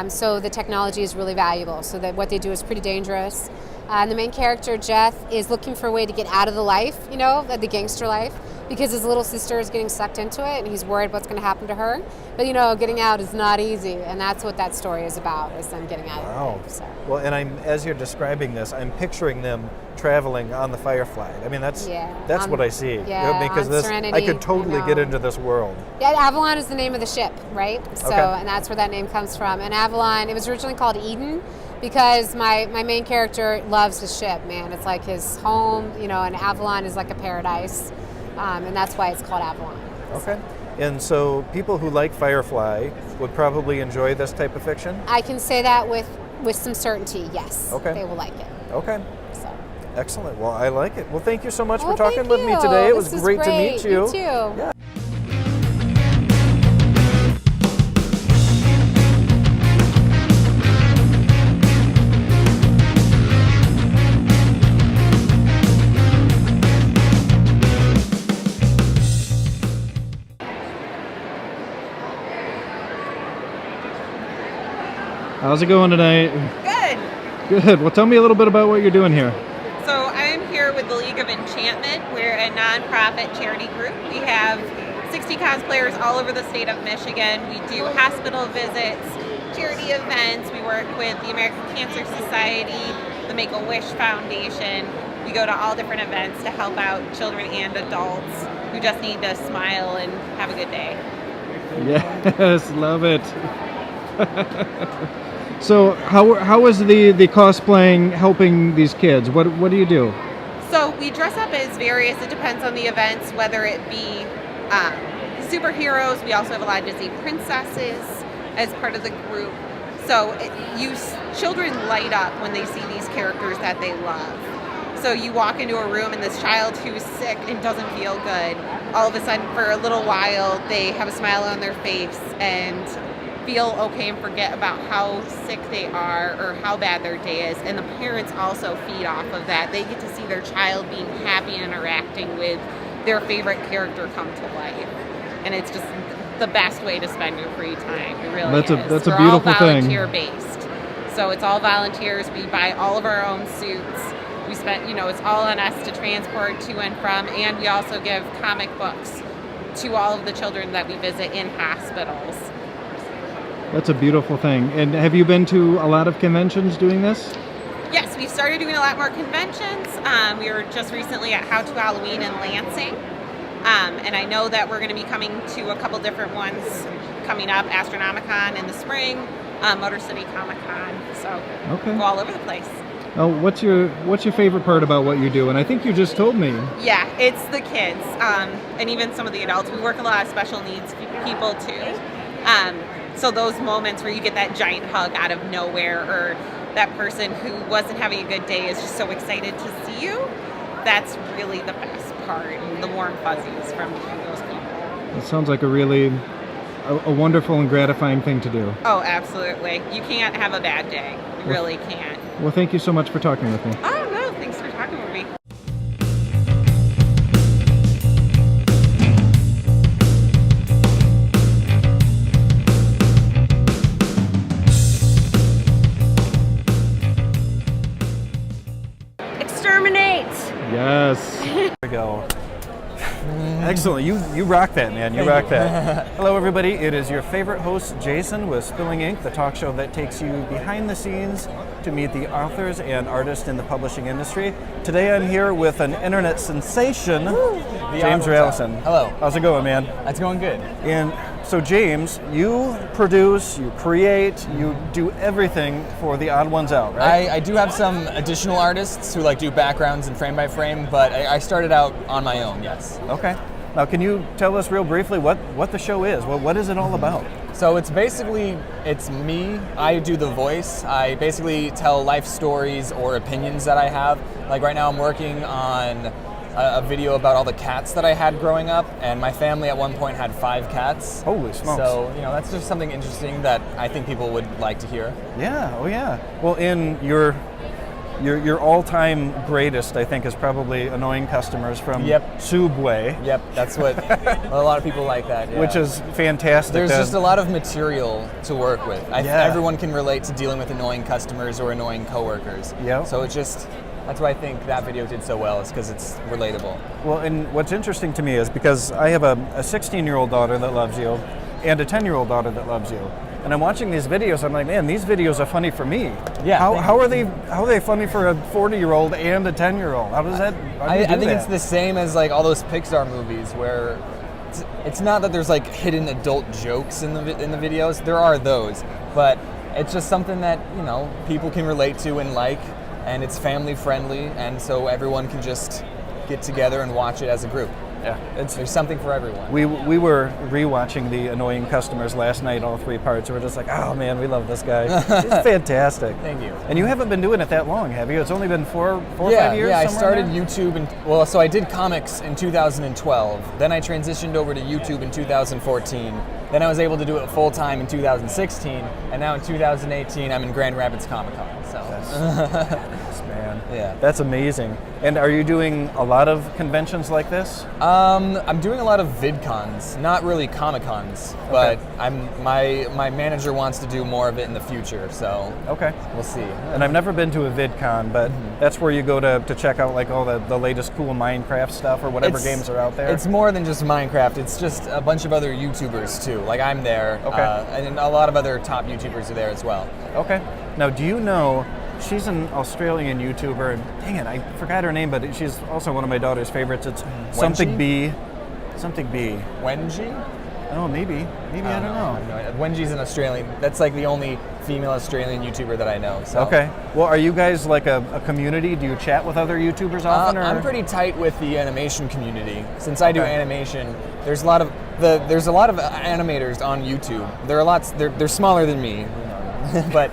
So the technology is really valuable. So that what they do is pretty dangerous. And the main character, Jeff, is looking for a way to get out of the life, the gangster life, because his little sister is getting sucked into it, and he's worried what's going to happen to her. But getting out is not easy, and that's what that story is about, is them getting out of life. So. Well, and as you're describing this, I'm picturing them traveling on the Firefly. I mean, that's what I see. Yeah, because I could totally get into this world. Yeah, Avalon is the name of the ship, right? So, and that's where that name comes from. And Avalon, it was originally called Eden, because my main character loves his ship, man. It's like his home, and Avalon is like a paradise. And that's why it's called Avalon. Okay. And so people who like Firefly would probably enjoy this type of fiction? I can say that with some certainty, yes. Okay. They will like it. Okay. So. Excellent. Well, I like it. Well, thank you so much for talking with me today. It was great to meet you. You too. Yeah. How's it going tonight? Good. Good. Well, tell me a little bit about what you're doing here. So I'm here with the League of Enchantment. We're a nonprofit charity group. We have 60 cosplayers all over the state of Michigan. We do hospital visits, charity events. We work with the American Cancer Society, the Make-A-Wish Foundation. We go to all different events to help out children and adults who just need to smile and have a good day. Yes, love it. So how is the cosplaying helping these kids? What do you do? So we dress up as various, it depends on the events, whether it be superheroes. We also have a lot of Disney princesses as part of the group. So children light up when they see these characters that they love. So you walk into a room and this child who's sick and doesn't feel good, all of a sudden for a little while they have a smile on their face and feel okay and forget about how sick they are or how bad their day is. And the parents also feed off of that. They get to see their child being happy and interacting with their favorite character come to life. And it's just the best way to spend your free time. It really is. That's a beautiful thing. We're all volunteer based. So it's all volunteers. We buy all of our own suits. We spend, it's all on us to transport to and from. And we also give comic books to all of the children that we visit in hospitals. That's a beautiful thing. And have you been to a lot of conventions doing this? Yes, we've started doing a lot more conventions. We were just recently at How to Halloween in Lansing. And I know that we're going to be coming to a couple different ones coming up, Astronomicon in the spring, Motor City Comic Con. So we're all over the place. Oh, what's your favorite part about what you do? And I think you just told me. Yeah, it's the kids, and even some of the adults. We work with a lot of special needs people too. So those moments where you get that giant hug out of nowhere, or that person who wasn't having a good day is just so excited to see you. That's really the best part, and the warm fuzzies from those people. It sounds like a really a wonderful and gratifying thing to do. Oh, absolutely. You can't have a bad day. You really can't. Well, thank you so much for talking with me. Oh, no, thanks for talking with me. Exterminate! Yes. There we go. Excellent. You rock that, man. You rock that. Hello, everybody. It is your favorite host, Jason, with Spilling Ink, the talk show that takes you behind the scenes to meet the authors and artists in the publishing industry. Today I'm here with an internet sensation, James Rallison. Hello. How's it going, man? It's going good. And so, James, you produce, you create, you do everything for the Odd Ones Out, right? I do have some additional artists who do backgrounds and frame by frame, but I started out on my own, yes. Okay. Now, can you tell us real briefly what the show is? What is it all about? So it's me. I do the voice. I basically tell life stories or opinions that I have. Like right now I'm working on a video about all the cats that I had growing up, and my family at one point had 5 cats. Holy smokes. So, that's just something interesting that I think people would like to hear. Yeah, oh yeah. Well, in your all-time greatest, I think, is probably Annoying Customers from Subway. Yep, that's what a lot of people like that. Yeah. Which is fantastic. There's just a lot of material to work with. Everyone can relate to dealing with annoying customers or annoying coworkers. Yeah. So that's why I think that video did so well, is because it's relatable. Well, and what's interesting to me is because I have a 16-year-old daughter that loves you and a 10-year-old daughter that loves you. And I'm watching these videos, I'm like, man, these videos are funny for me. Yeah. How are they funny for a 40-year-old and a 10-year-old? How do you do I think that? it's the same as all those Pixar movies where it's not that there's hidden adult jokes in the videos. There are those, but it's just something that people can relate to and and it's family friendly, and so everyone can just get together and watch it as a group. Yeah, there's something for everyone. We were rewatching the Annoying Customers last night, all 3 parts. We're just like, oh man, we love this guy. He's fantastic. Thank you. And you haven't been doing it that long, have you? It's only been four or 5 years? Yeah, I started YouTube, so I did comics in 2012. Then I transitioned over to YouTube in 2014. Then I was able to do it full time in 2016, and now in 2018 I'm in Grand Rapids Comic Con. So. Yes, man. Yeah. That's amazing. And are you doing a lot of conventions like this? I'm doing a lot of VidCons, not really Comic Cons, but my manager wants to do more of it in the future, so we'll see. And I've never been to a VidCon, but that's where you go to check out all the latest cool Minecraft stuff or whatever games are out there. It's more than just Minecraft. It's just a bunch of other YouTubers too. I'm there, and a lot of other top YouTubers are there as well. Okay. Now, do you know? She's an Australian YouTuber, and dang it, I forgot her name, but she's also one of my daughter's favorites. It's something B. Wenji? Oh, maybe. I don't know. Wenji's an Australian. That's the only female Australian YouTuber that I know. So. Okay. Well, are you guys a community? Do you chat with other YouTubers often? I'm pretty tight with the animation community. Since I do animation, there's a lot of animators on YouTube. They're smaller than me, but.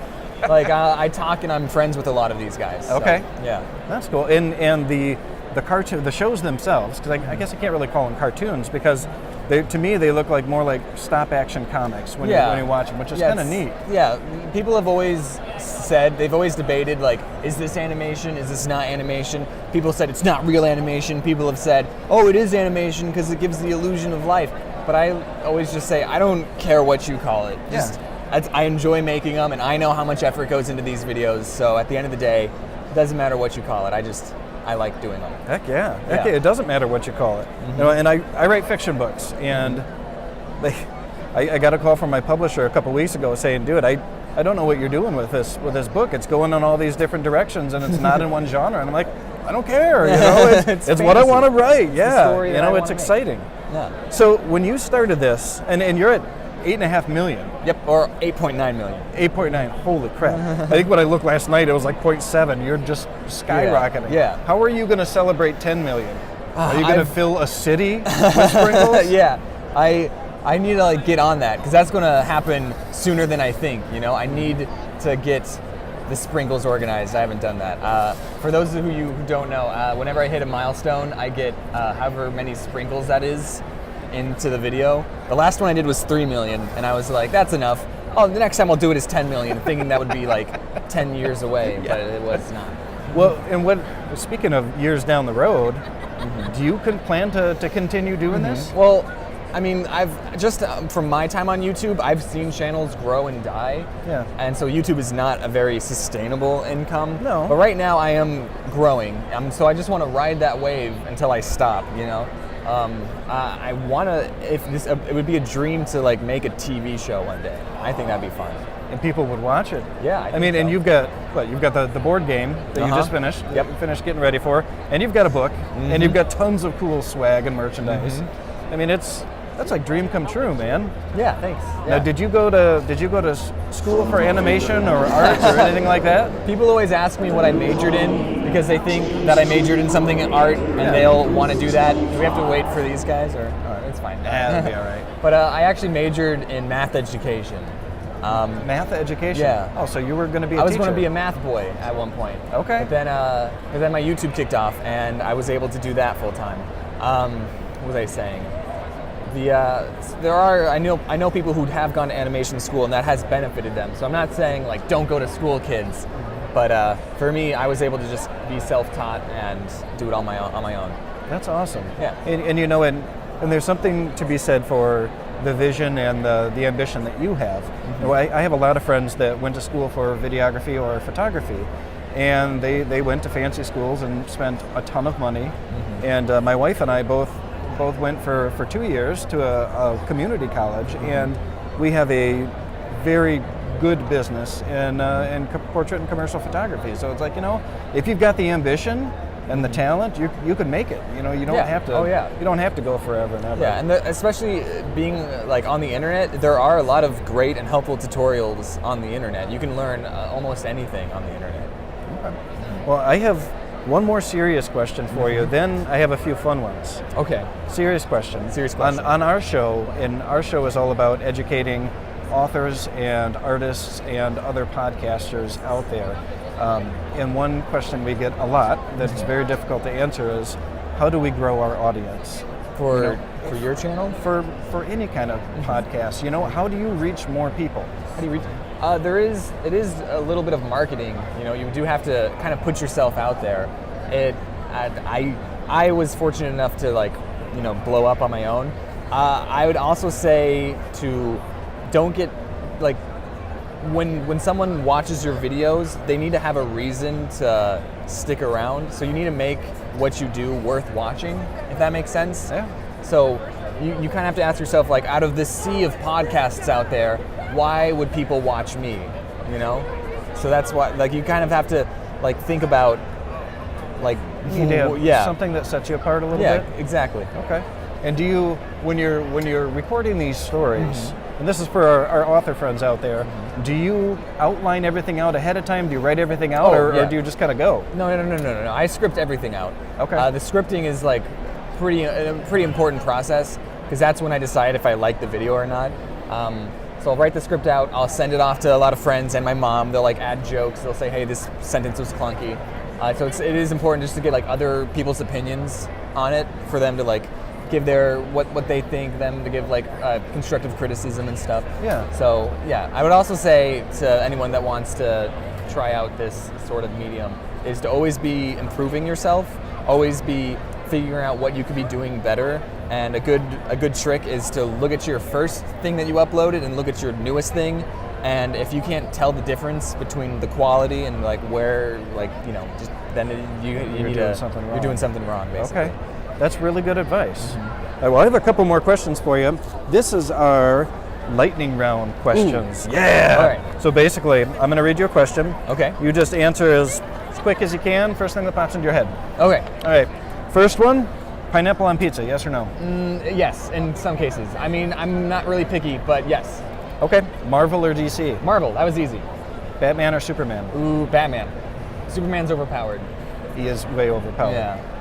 I talk and I'm friends with a lot of these guys. Okay. So, yeah. That's cool. And the shows themselves, because I guess I can't really call them cartoons, because to me they look more like stop action comics when you watch them, which is kind of neat. Yeah. People have always they've always debated is this animation? Is this not animation? People said it's not real animation. People have said, oh, it is animation because it gives the illusion of life. But I always just say, I don't care what you call it. I enjoy making them, and I know how much effort goes into these videos, so at the end of the day, it doesn't matter what you call it. I like doing them. Heck yeah. It doesn't matter what you call it. Mm-hmm. And I write fiction books, and I got a call from my publisher a couple weeks ago saying, dude, I don't know what you're doing with this book. It's going in all these different directions, and it's not in one genre. And I'm like, I don't care. It's what I want to write. It's exciting. Yeah. So when you started this, and you're at 8.5 million. Yep, or 8.9 million. 8.9, holy crap. I think when I looked last night, it was 0.7. You're just skyrocketing. Yeah. How are you going to celebrate 10 million? Are you going to fill a city with sprinkles? Yeah, I need to get on that, because that's going to happen sooner than I think. I need to get the sprinkles organized. I haven't done that. For those of you who don't know, whenever I hit a milestone, I get however many sprinkles that is into the video. The last one I did was 3 million, and I was like, that's enough. Oh, the next time I'll do it is 10 million, thinking that would be like 10 years away, but it was not. Well, and speaking of years down the road, do you plan to continue doing this? Well, I mean, I've just from my time on YouTube, I've seen channels grow and die. Yeah. And so YouTube is not a very sustainable income. No. But right now I am growing. So I just want to ride that wave until I stop, you know? I want to, it would be a dream to like make a TV show one day. I think that'd be fun. And people would watch it. Yeah, I mean, and you've got the board game that you just finished. Yep. Finished getting ready for, and you've got a book, and you've got tons of cool swag and merchandise. I mean, that's like dream come true, man. Yeah, thanks. Now, did you go to school for animation or art or anything like that? People always ask me what I majored in because they think that I majored in something in art, and they'll want to do that. Do we have to wait for these guys, or it's fine? Yeah, that'll be all right. But I actually majored in math education. Math education? Yeah. Oh, so you were going to be a I was teacher. going to be a math boy at one point. Okay. But then my YouTube kicked off, and I was able to do that full time. What was I saying? I know people who have gone to animation school, and that has benefited them. So I'm not saying like don't go to school, kids. But for me, I was able to just be self-taught and do it on my own. That's awesome. Yeah. And you know, and there's something to be said for the vision and the ambition that you have. You know, I have a lot of friends that went to school for videography or photography, and they went to fancy schools and spent a ton of money. And my wife and I both went for 2 years to a community college, and we have a very good business in portrait and commercial photography. So it's like, you know, if you've got the ambition and the talent, you can make it. You know, you don't have to. Oh, yeah. You don't have to go forever and ever. Yeah, and especially being like on the internet, there are a lot of great and helpful tutorials on the internet. You can learn almost anything on the internet. Okay. Well, I have one more serious question for you. Then I have a few fun ones. Okay. Serious question. Serious question. On our show, and our show is all about educating authors and artists and other podcasters out there. And one question we get a lot that's very difficult to answer is, how do we grow our audience? For your channel? For any kind of podcast. You know, how do you reach more people? How do you reach? It is a little bit of marketing. You know, you do have to kind of put yourself out there. I was fortunate enough to blow up on my own. I would also say to don't get like when someone watches your videos, they need to have a reason to stick around. So you need to make what you do worth watching, if that makes sense. Yeah. So you kind of have to ask yourself, like, out of this sea of podcasts out there, why would people watch me? You know? So that's why, like, you kind of have to think about something that sets you apart a little bit. Yeah, exactly. Okay. And do you, when you're recording these stories, and this is for our author friends out there, do you outline everything out ahead of time? Do you write everything out, or do you just kind of go? No. I script everything out. Okay. The scripting is a pretty important process, because that's when I decide if I like the video or not. So I'll write the script out. I'll send it off to a lot of friends and my mom. They'll add jokes. They'll say, "Hey, this sentence was clunky." So it is important just to get other people's opinions on it, for them to give their what they think, them to give constructive criticism and stuff. Yeah. So yeah, I would also say to anyone that wants to try out this sort of medium is to always be improving yourself, always be figuring out what you could be doing better. And a good trick is to look at your first thing that you uploaded and look at your newest thing. And if you can't tell the difference between the quality and where just then you're doing something wrong, basically. Okay. That's really good advice. All right, well, I have a couple more questions for you. This is our lightning round questions. Ooh. Yeah! All right. So basically, I'm going to read you a question. Okay. You just answer as quick as you can, first thing that pops into your head. Okay. All right. First one, pineapple on pizza, yes or no? Yes, in some cases. I mean, I'm not really picky, but yes. Okay. Marvel or DC? Marvel, that was easy. Batman or Superman? Ooh, Batman. Superman's overpowered. He is way overpowered. Yeah.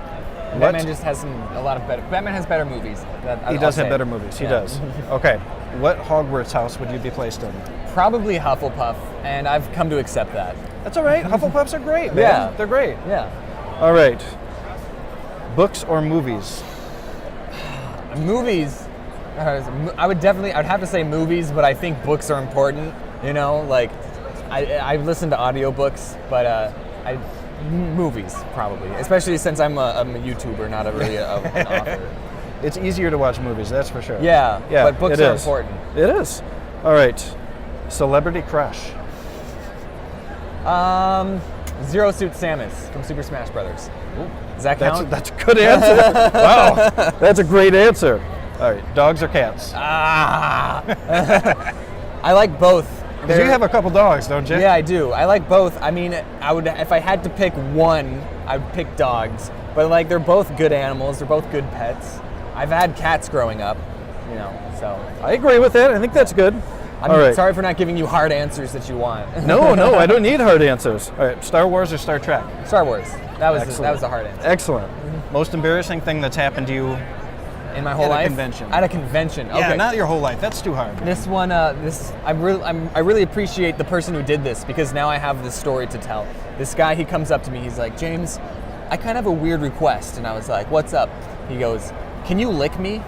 Batman just has Batman has better movies. He does have better movies. He does. Okay. What Hogwarts house would you be placed in? Probably Hufflepuff, and I've come to accept that. That's all right. Hufflepuffs are great, man. Yeah. They're great. Yeah. All right. Books or movies? Movies. I'd have to say movies, but I think books are important. You know, like I listen to audiobooks, but movies probably, especially since I'm a YouTuber, not really an author. It's easier to watch movies, that's for sure. Yeah, but books are important. It is. All right. Celebrity crush. Zero Suit Samus from Super Smash Brothers. Does that count? That's a good answer. Wow, that's a great answer. All right, dogs or cats? I like both. Because you have a couple dogs, don't you? Yeah, I do. I like both. I mean, I would if I had to pick one, I'd pick dogs. But like, they're both good animals. They're both good pets. I've had cats growing up, you know. So I agree with that. I think that's good. I'm sorry for not giving you hard answers that you want. No, I don't need hard answers. All right, Star Wars or Star Trek? Star Wars. That was a hard answer. Excellent. Most embarrassing thing that's happened to you in my whole life? At a convention. At a convention. Okay. Yeah, not your whole life. That's too hard. This one, I really appreciate the person who did this, because now I have this story to tell. This guy, he comes up to me. He's like, James, I kind of have a weird request. And I was like, what's up? He goes, can you lick me?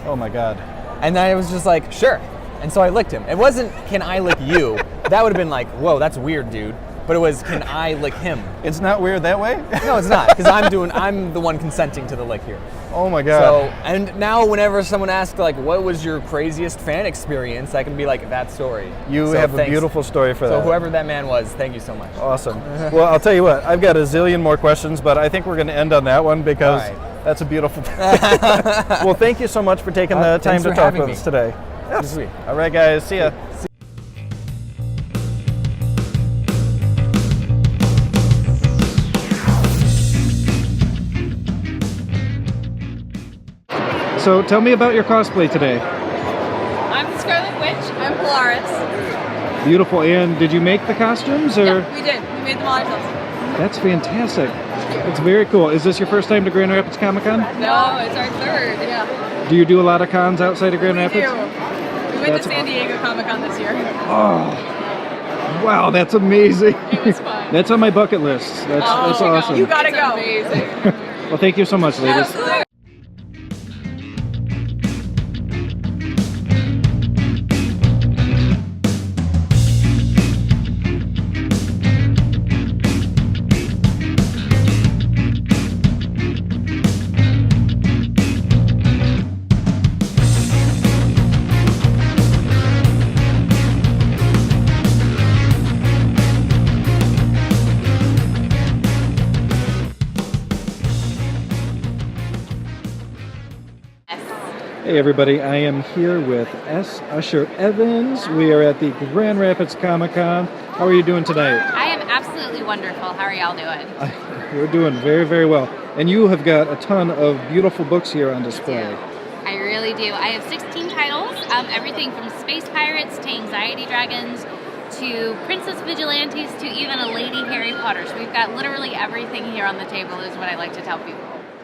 Oh my God. And I was just like, sure. And so I licked him. It wasn't, can I lick you? That would have been like, whoa, that's weird, dude. But it was, can I lick him? It's not weird that way? No, it's not, because I'm the one consenting to the lick here. Oh my God. So, and now whenever someone asks, like, what was your craziest fan experience, I can be like, that story. You have a beautiful story for that. So whoever that man was, thank you so much. Awesome. Well, I'll tell you what, I've got a zillion more questions, but I think we're going to end on that one because that's a beautiful Well, thank you so much for taking the time to talk with us today. Yes. Sweet. All right, guys. See ya. So tell me about your cosplay today. I'm the Scarlet Witch. I'm Polaris. Beautiful. And did you make the costumes? Or? Yeah, we did. We made them all ourselves. That's fantastic. It's very cool. Is this your first time to Grand Rapids Comic Con? No, it's our third. Yeah. Do you do a lot of cons outside of Grand Rapids? We do. We went to San Diego Comic Con this year. Oh, wow, that's amazing. It was fun. That's on my bucket list. That's awesome. You gotta go. Amazing. Well, thank you so much, ladies. Absolutely. Hey everybody, I am here with S. Usher Evans. We are at the Grand Rapids Comic Con. How are you doing tonight? I am absolutely wonderful. How are y'all doing? We're doing very, very well. And you have got a ton of beautiful books here on display. I really do. I have 16 titles, everything from space pirates to anxiety dragons to princess vigilantes to even a lady Harry Potter. So we've got literally everything here on the table is what I like to tell people.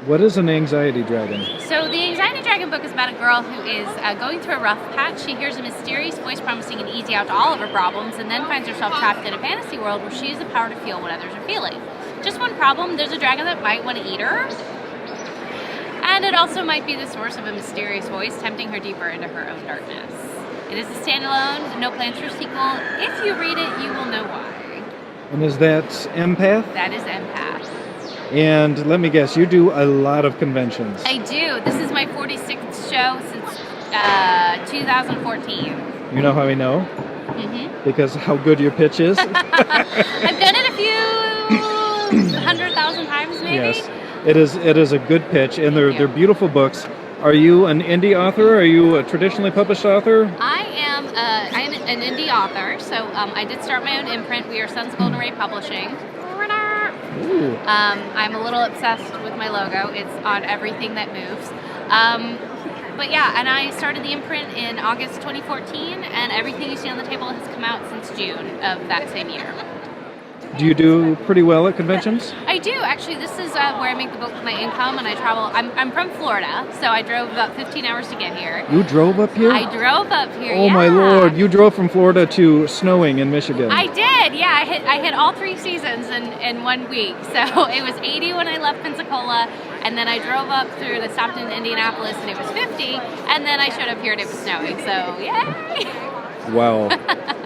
What is an anxiety dragon? So the Anxiety Dragon book is about a girl who is going through a rough patch. She hears a mysterious voice promising an easy out to all of her problems and then finds herself trapped in a fantasy world where she has the power to feel what others are feeling. Just one problem, there's a dragon that might want to eat her. And it also might be the source of a mysterious voice tempting her deeper into her own darkness. It is a standalone, no plans for a sequel. If you read it, you will know why. And is that Empath? That is Empath. And let me guess, you do a lot of conventions. I do. This is my 46th show since 2014. You know how I know? Mm-hmm. Because how good your pitch is? I've done it a few 100,000 times maybe. Yes, it is a good pitch, and they're beautiful books. Are you an indie author? Are you a traditionally published author? I am an indie author, so I did start my own imprint. We are Sons of Golden Ray Publishing. I'm a little obsessed with my logo. It's on everything that moves. But yeah, and I started the imprint in August 2014, and everything you see on the table has come out since June of that same year. Do you do pretty well at conventions? I do, actually. This is where I make the bulk of my income, and I travel. I'm from Florida, so I drove about 15 hours to get here. You drove up here? I drove up here, Oh my lord, you drove from Florida to snowing in Michigan. I did, yeah. I hit all 3 seasons in 1 week. So it was 80 when I left Pensacola, and then I drove up through and stopped in Indianapolis, and it was 50, and then I showed up here and it was snowing, so yay! Wow.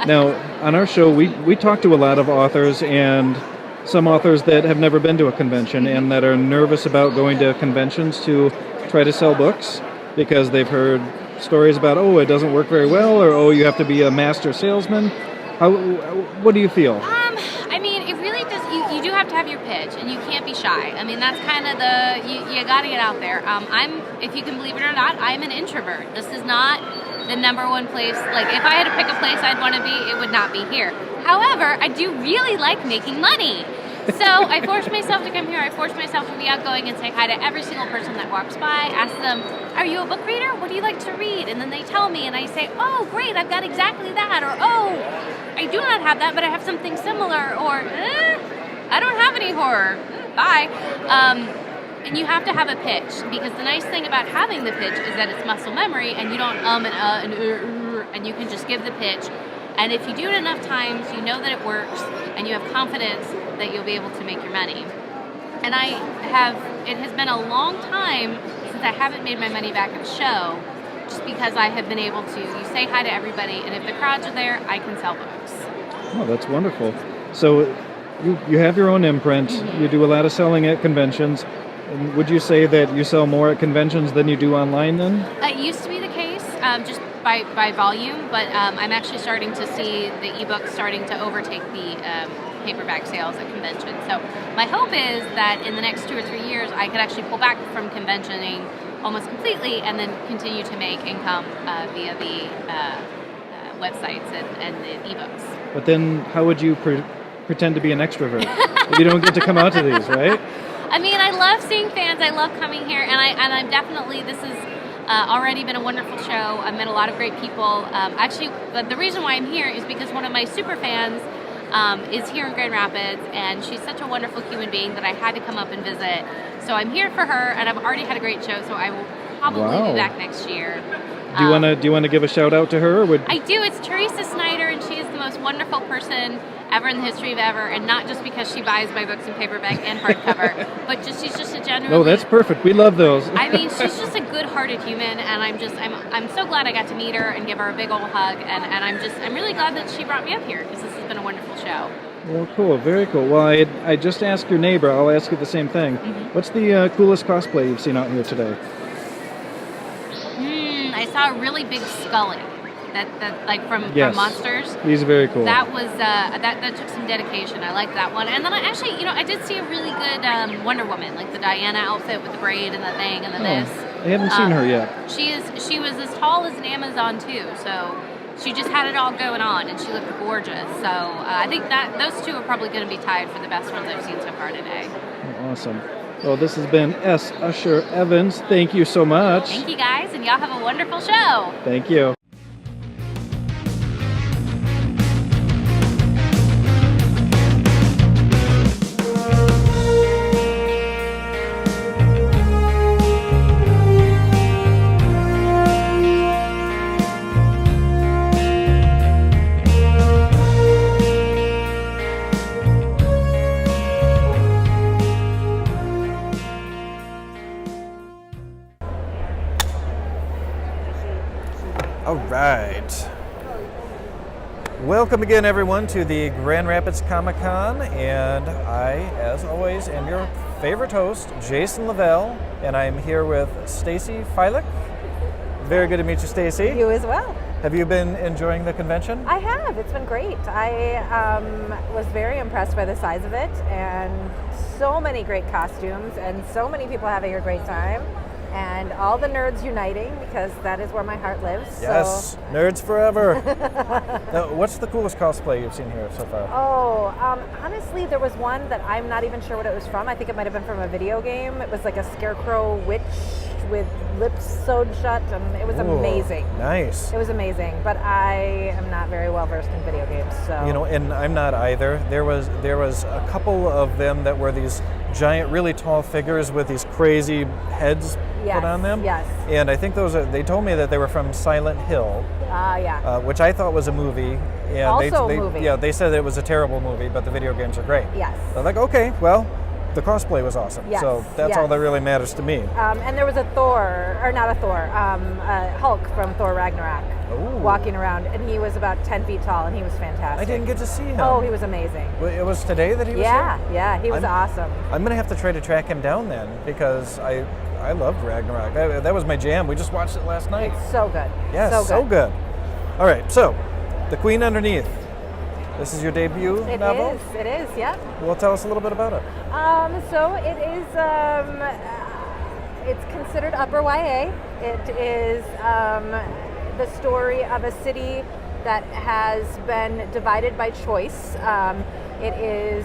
Now, on our show, we talk to a lot of authors, and some authors that have never been to a convention and that are nervous about going to conventions to try to sell books because they've heard stories about, oh, it doesn't work very well, or oh, you have to be a master salesman. What do you feel? I mean, it really does. You do have to have your pitch, and you can't be shy. I mean, that's kind of you got to get out there. If you can believe it or not, I'm an introvert. This is not the number one place. Like, if I had to pick a place I'd want to be, it would not be here. However, I do really like making money. So I forced myself to come here. I forced myself to be outgoing and say hi to every single person that walks by. Ask them, are you a book reader? What do you like to read? And then they tell me, and I say, oh, great, I've got exactly that. Or, oh, I do not have that, but I have something similar. Or, I don't have any horror. Bye. And you have to have a pitch, because the nice thing about having the pitch is that it's muscle memory, and you don't and you can just give the pitch. And if you do it enough times, you know that it works, and you have confidence that you'll be able to make your money. And it has been a long time since I haven't made my money back at the show, just because I have been able to, you say hi to everybody, and if the crowds are there, I can sell books. Oh, that's wonderful. So you have your own imprint, you do a lot of selling at conventions. And would you say that you sell more at conventions than you do online then? It used to be the case, just by volume, but I'm actually starting to see the ebooks starting to overtake the paperback sales at conventions. So my hope is that in the next 2 or 3 years, I could actually pull back from conventioning almost completely and then continue to make income via the websites and the ebooks. But then how would you pretend to be an extrovert if you don't get to come out to these, right? I mean, I love seeing fans. I love coming here, and I'm definitely, this has already been a wonderful show. I've met a lot of great people. Actually, the reason why I'm here is because one of my super fans is here in Grand Rapids, and she's such a wonderful human being that I had to come up and visit. So I'm here for her, and I've already had a great show, so I will probably be back next year. Do you want to give a shout out to her? I do. It's Teresa Snyder, and she is the most wonderful person ever in the history of ever, and not just because she buys my books in paperback and hardcover, but she's just a genuine. No, that's perfect. We love those. I mean, she's just a good-hearted human, and I'm so glad I got to meet her and give her a big old hug, and I'm really glad that she brought me up here, because this has been a wonderful show. Well, cool, very cool. Well, I just asked your neighbor. I'll ask you the same thing. What's the coolest cosplay you've seen out here today? I saw a really big Scully, that like from Monsters. He's very cool. That was that took some dedication. I liked that one. And then I did see a really good Wonder Woman, like the Diana outfit with the braid and the thing and the this. I haven't seen her yet. She was as tall as an Amazon too, so she just had it all going on, and she looked gorgeous. So I think that those two are probably going to be tied for the best ones I've seen so far today. Awesome. Well, this has been S. Usher Evans. Thank you so much. Thank you guys, and y'all have a wonderful show. Thank you. All right. Welcome again, everyone, to the Grand Rapids Comic-Con, and I, as always, am your favorite host, Jason Lavelle, and I'm here with Stacey Filak. Very good to meet you, Stacey. You as well. Have you been enjoying the convention? I have. It's been great. I was very impressed by the size of it, and so many great costumes, and so many people having a great time. And all the nerds uniting, because that is where my heart lives. Yes, so. Nerds forever. Now, what's the coolest cosplay you've seen here so far? Oh, honestly, there was one that I'm not even sure what it was from. I think it might have been from a video game. It was like a scarecrow witch with lips sewed shut, and it was amazing. Nice. It was amazing, but I am not very well versed in video games, so. And I'm not either. There was a couple of them that were these giant, really tall figures with these crazy heads put on them. Yes. And I think they told me that they were from Silent Hill. Yeah. Which I thought was a movie. And Also a movie. Yeah, they said it was a terrible movie, but the video games are great. Yes. So I'm like, okay, well, the cosplay was awesome. Yes, So that's all that really matters to me. And there was a Hulk from Thor Ragnarok walking around, and he was about 10 feet tall, and he was fantastic. I didn't get to see him. Oh, he was amazing. It was today that he was here? Yeah, he was awesome. I'm going to have to try to track him down then, because I loved Ragnarok. That was my jam. We just watched it last night. It's so good. Yes, so good. All right, so The Queen Underneath. This is your debut novel? It is, yeah. Well, tell us a little bit about it. So it is, it's considered upper YA. It is the story of a city that has been divided by choice. It is,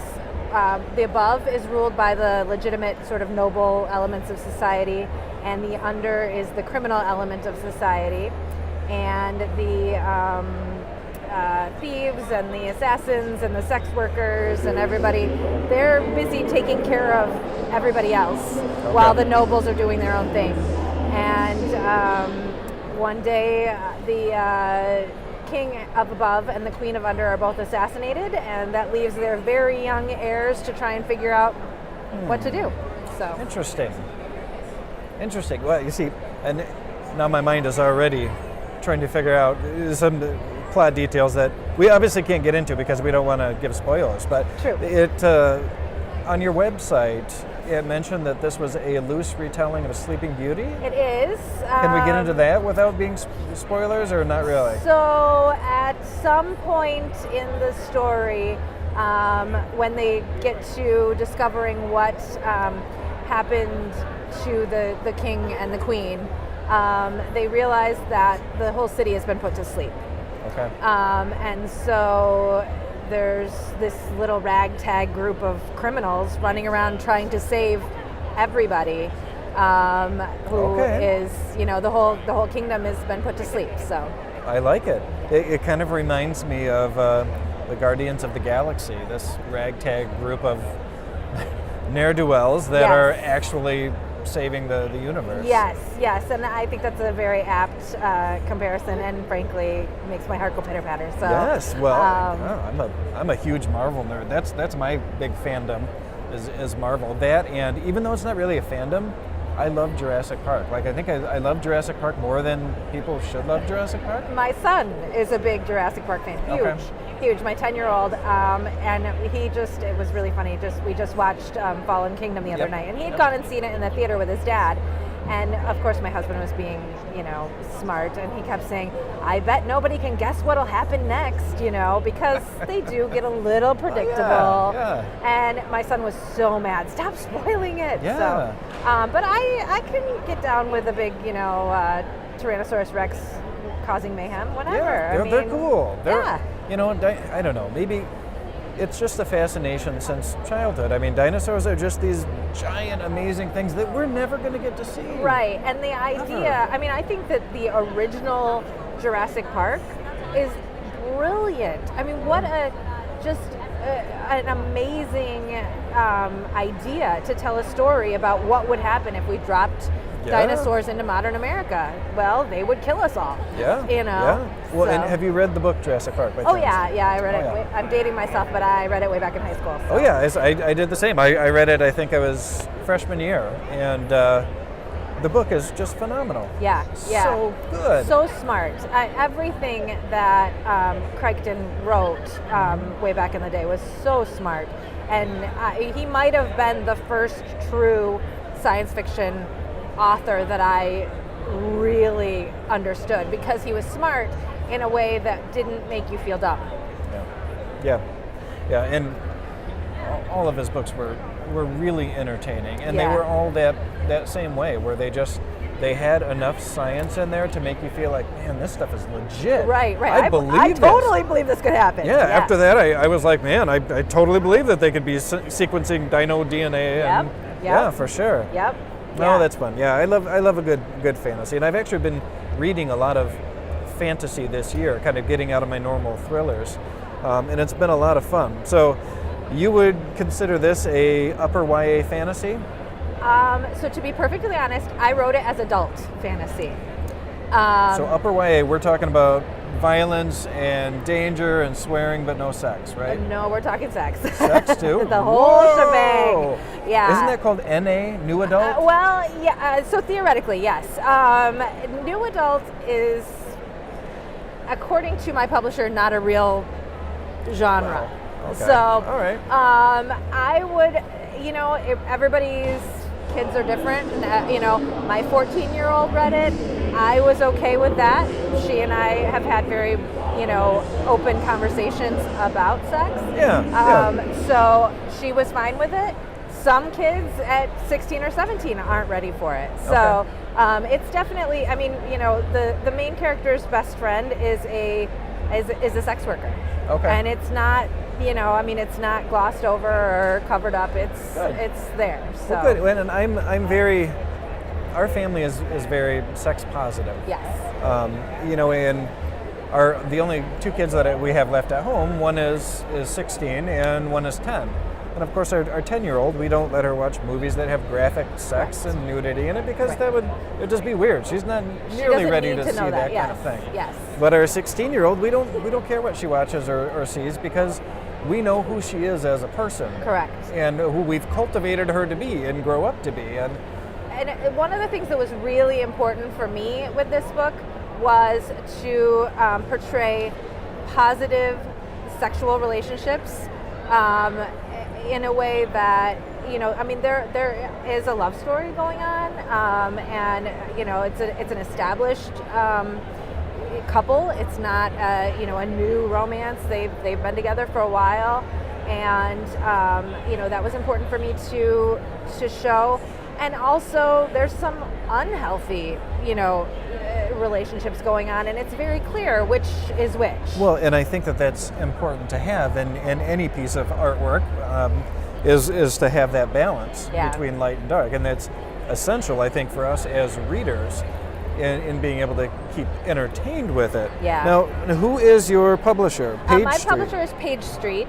the above is ruled by the legitimate sort of noble elements of society, and the under is the criminal element of society. And the thieves and the assassins and the sex workers and everybody, they're busy taking care of everybody else while the nobles are doing their own thing. And one day the king of above and the queen of under are both assassinated, and that leaves their very young heirs to try and figure out what to do. So Interesting. Well, you see, and now my mind is already trying to figure out some plot details that we obviously can't get into because we don't want to give spoilers. But True. It on your website, it mentioned that this was a loose retelling of Sleeping Beauty. It is. Can we get into that without being spoilers, or not really? So at some point in the story, when they get to discovering what happened to the king and the queen, they realize that the whole city has been put to sleep. Okay. And so there's this little ragtag group of criminals running around trying to save everybody, who is, the whole kingdom has been put to sleep. So I like it. It kind of reminds me of the Guardians of the Galaxy, this ragtag group of ne'er-do-wells that are actually saving the universe. Yes, and I think that's a very apt comparison, and frankly makes my heart go pitter-patter. So yes, well, I'm a huge Marvel nerd. That's my big fandom is Marvel. That, and even though it's not really a fandom, I love Jurassic Park. Like, I think I love Jurassic Park more than people should love Jurassic Park. My son is a big Jurassic Park fan. Huge. My 10-year-old, and it was really funny. We just watched Fallen Kingdom the other night, and he'd gone and seen it in the theater with his dad. And of course, my husband was being, smart, and he kept saying, "I bet nobody can guess what'll happen next," because they do get a little predictable. And my son was so mad. Stop spoiling it. Yeah. So, but I can get down with a big, Tyrannosaurus Rex causing mayhem. Whatever. Yeah, they're cool. I don't know. Maybe it's just a fascination since childhood. I mean, dinosaurs are just these giant, amazing things that we're never going to get to see. Right, and the idea, I think that the original Jurassic Park is brilliant. What an amazing idea to tell a story about what would happen if we dropped dinosaurs into modern America. Well, they would kill us all. Yeah. Well, and have you read the book Jurassic Park by chance? Yeah, I read it. I'm dating myself, but I read it way back in high school. So. Oh yeah, I did the same. I read it, I think I was freshman year, and the book is just phenomenal. Yeah. So good. So smart. Everything that Crichton wrote way back in the day was so smart. And he might have been the first true science fiction author that I really understood, because he was smart in a way that didn't make you feel dumb. Yeah, and all of his books were really entertaining, and they were all that same way, where they had enough science in there to make you feel like, man, this stuff is legit. Right. I totally believe this could happen. Yeah. After that, I was like, man, I totally believe that they could be sequencing dino DNA. Yep. Yeah, for sure. Yep. No, that's fun. Yeah, I love a good fantasy, and I've actually been reading a lot of fantasy this year, kind of getting out of my normal thrillers, and it's been a lot of fun. So, you would consider this a upper YA fantasy? So to be perfectly honest, I wrote it as adult fantasy. So upper YA, we're talking about violence and danger and swearing, but no sex, right? No, we're talking sex. Sex too? The whole Whoa! shebang. Yeah. Isn't that called NA, New Adult? Well, yeah. So theoretically, yes. New adult is, according to my publisher, not a real genre. Wow. Okay. So, all right. I would, everybody's kids are different. And, my 14-year-old read it. I was okay with that. She and I have had very, open conversations about sex. Yeah. So she was fine with it. Some kids at 16 or 17 aren't ready for it. So it's definitely, the main character's best friend is a sex worker. Okay. And it's not, it's not glossed over or covered up. It's there. So. Well, good. And I'm very. Our family is very sex positive. Yes. And the only two kids that we have left at home, one is 16 and one is 10. And of course, our 10-year-old, we don't let her watch movies that have graphic sex and nudity in it because it'd just be weird. She's not nearly ready to see that kind of thing. Yes. But our 16-year-old, we don't care what she watches or sees because we know who she is as a person. Correct. And who we've cultivated her to be and grow up to be. And one of the things that was really important for me with this book was to portray positive sexual relationships in a way that, there is a love story going on, and it's an established couple. It's not a new romance. They've been together for a while, and that was important for me to show. And also, there's some unhealthy, relationships going on, and it's very clear which is which. Well, and I think that's important to have in any piece of artwork, is to have that balance between light and dark, and that's essential, I think, for us as readers in being able to keep entertained with it. Yeah. Now, who is your publisher? Page my Street. publisher is Page Street.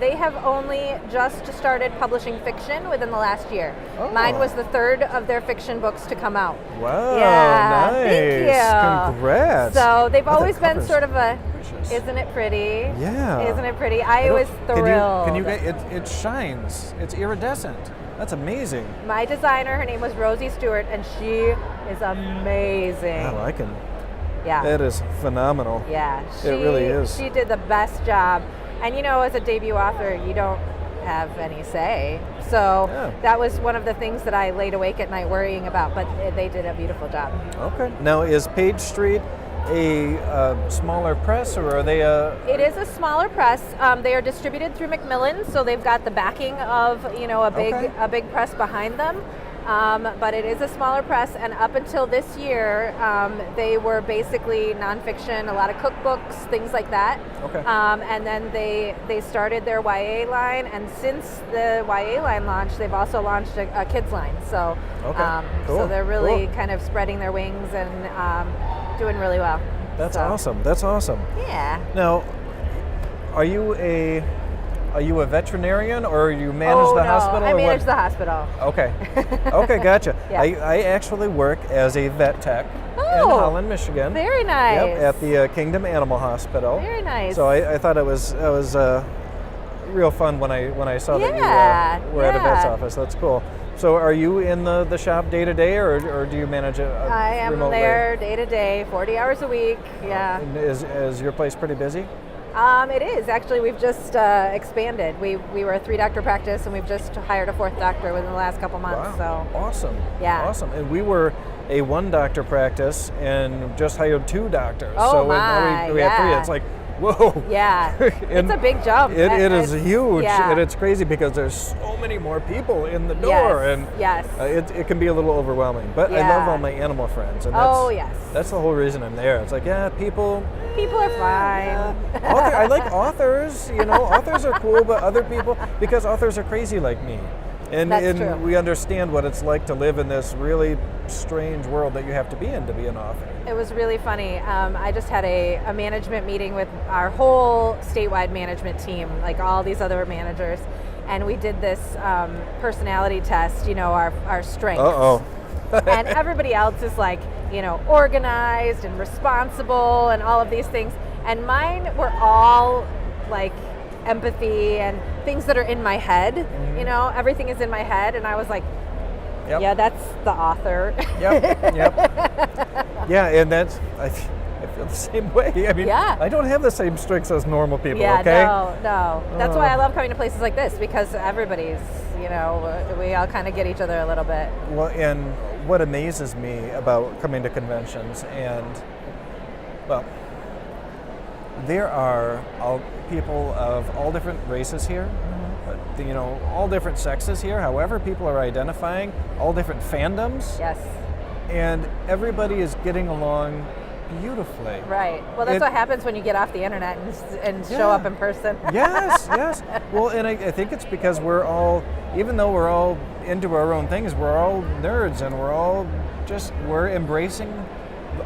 They have only just started publishing fiction within the last year. Oh. Mine was the third of their fiction books to come out. Wow, yeah, nice. Thank you. Congrats. So they've always that been sort of a, precious. Isn't it pretty? Yeah. Isn't it pretty? I was thrilled. Can you get it shines. It's iridescent. That's amazing. My designer, her name was Rosie Stewart, and she is amazing. Wow, I can. Yeah. That is phenomenal. Yeah. It really is. She did the best job. And as a debut author, you don't have any say. So that was one of the things that I laid awake at night worrying about, but they did a beautiful job. Okay. Now, is Page Street a smaller press, or are they It is a smaller press. They are distributed through Macmillan, so they've got the backing of a big press behind them. But it is a smaller press, and up until this year, they were basically nonfiction, a lot of cookbooks, things like that. Okay. And then they started their YA line, and since the YA line launched, they've also launched a kids line. So, cool. So they're really kind of spreading their wings and doing really well. That's awesome. That's awesome. Yeah. Now, are you a veterinarian, or you manage the hospital? I or manage what? the hospital. Okay. Okay, gotcha. Yeah. I actually work as a vet tech in Holland, Michigan. Very nice. Yep, at the Kingdom Animal Hospital. Very nice. So I thought it was real fun when I saw that you were at a vet's office. That's cool. So are you in the shop day to day, or do you manage it I am remotely? there day to day, 40 hours a week. Yeah. And is your place pretty busy? It is. Actually, we've just expanded. We were a 3-doctor practice, and we've just hired a 4th doctor within the last couple months. Wow. So Awesome. Yeah. Awesome. And we were a 1-doctor practice and just hired 2 doctors. Oh, so my, now we have 3. It's like, whoa. Yeah. And it's a big jump. It is huge, yeah. and it's crazy because there's so many more people in the door, and it can be a little overwhelming. But I love all my animal friends, and that's the whole reason I'm there. It's like, people are fine. I like authors. Authors are cool, but other people, because authors are crazy like me. And true. we understand what it's like to live in this really strange world that you have to be in to be an author. It was really funny. I just had a management meeting with our whole statewide management team, like all these other managers, and we did this personality test, our strengths. Uh-oh. And everybody else is like, organized and responsible and all of these things. And mine were all like empathy and things that are in my head. Mm-hmm. Everything is in my head. And I was like, Yep. yeah, that's the author. Yep. Yeah, and that's, I feel the same way. I mean, Yeah. I don't have the same strengths as normal people, Yeah, okay? no. That's why I love coming to places like this, because everybody's, we all kind of get each other a little bit. Well, and what amazes me about coming to conventions, and, well, there are people of all different races here, but, all different sexes here, however people are identifying, all different fandoms. Yes. And everybody is getting along beautifully. Right. Well, that's what happens when you get off the internet and show up in person. Yes. Well, and I think it's because we're all, even though we're all into our own things, we're all nerds, and we're embracing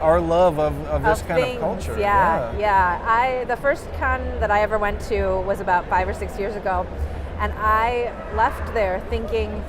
our love of this kind of culture. Yeah. The first con that I ever went to was about 5 or 6 years ago, and I left there thinking,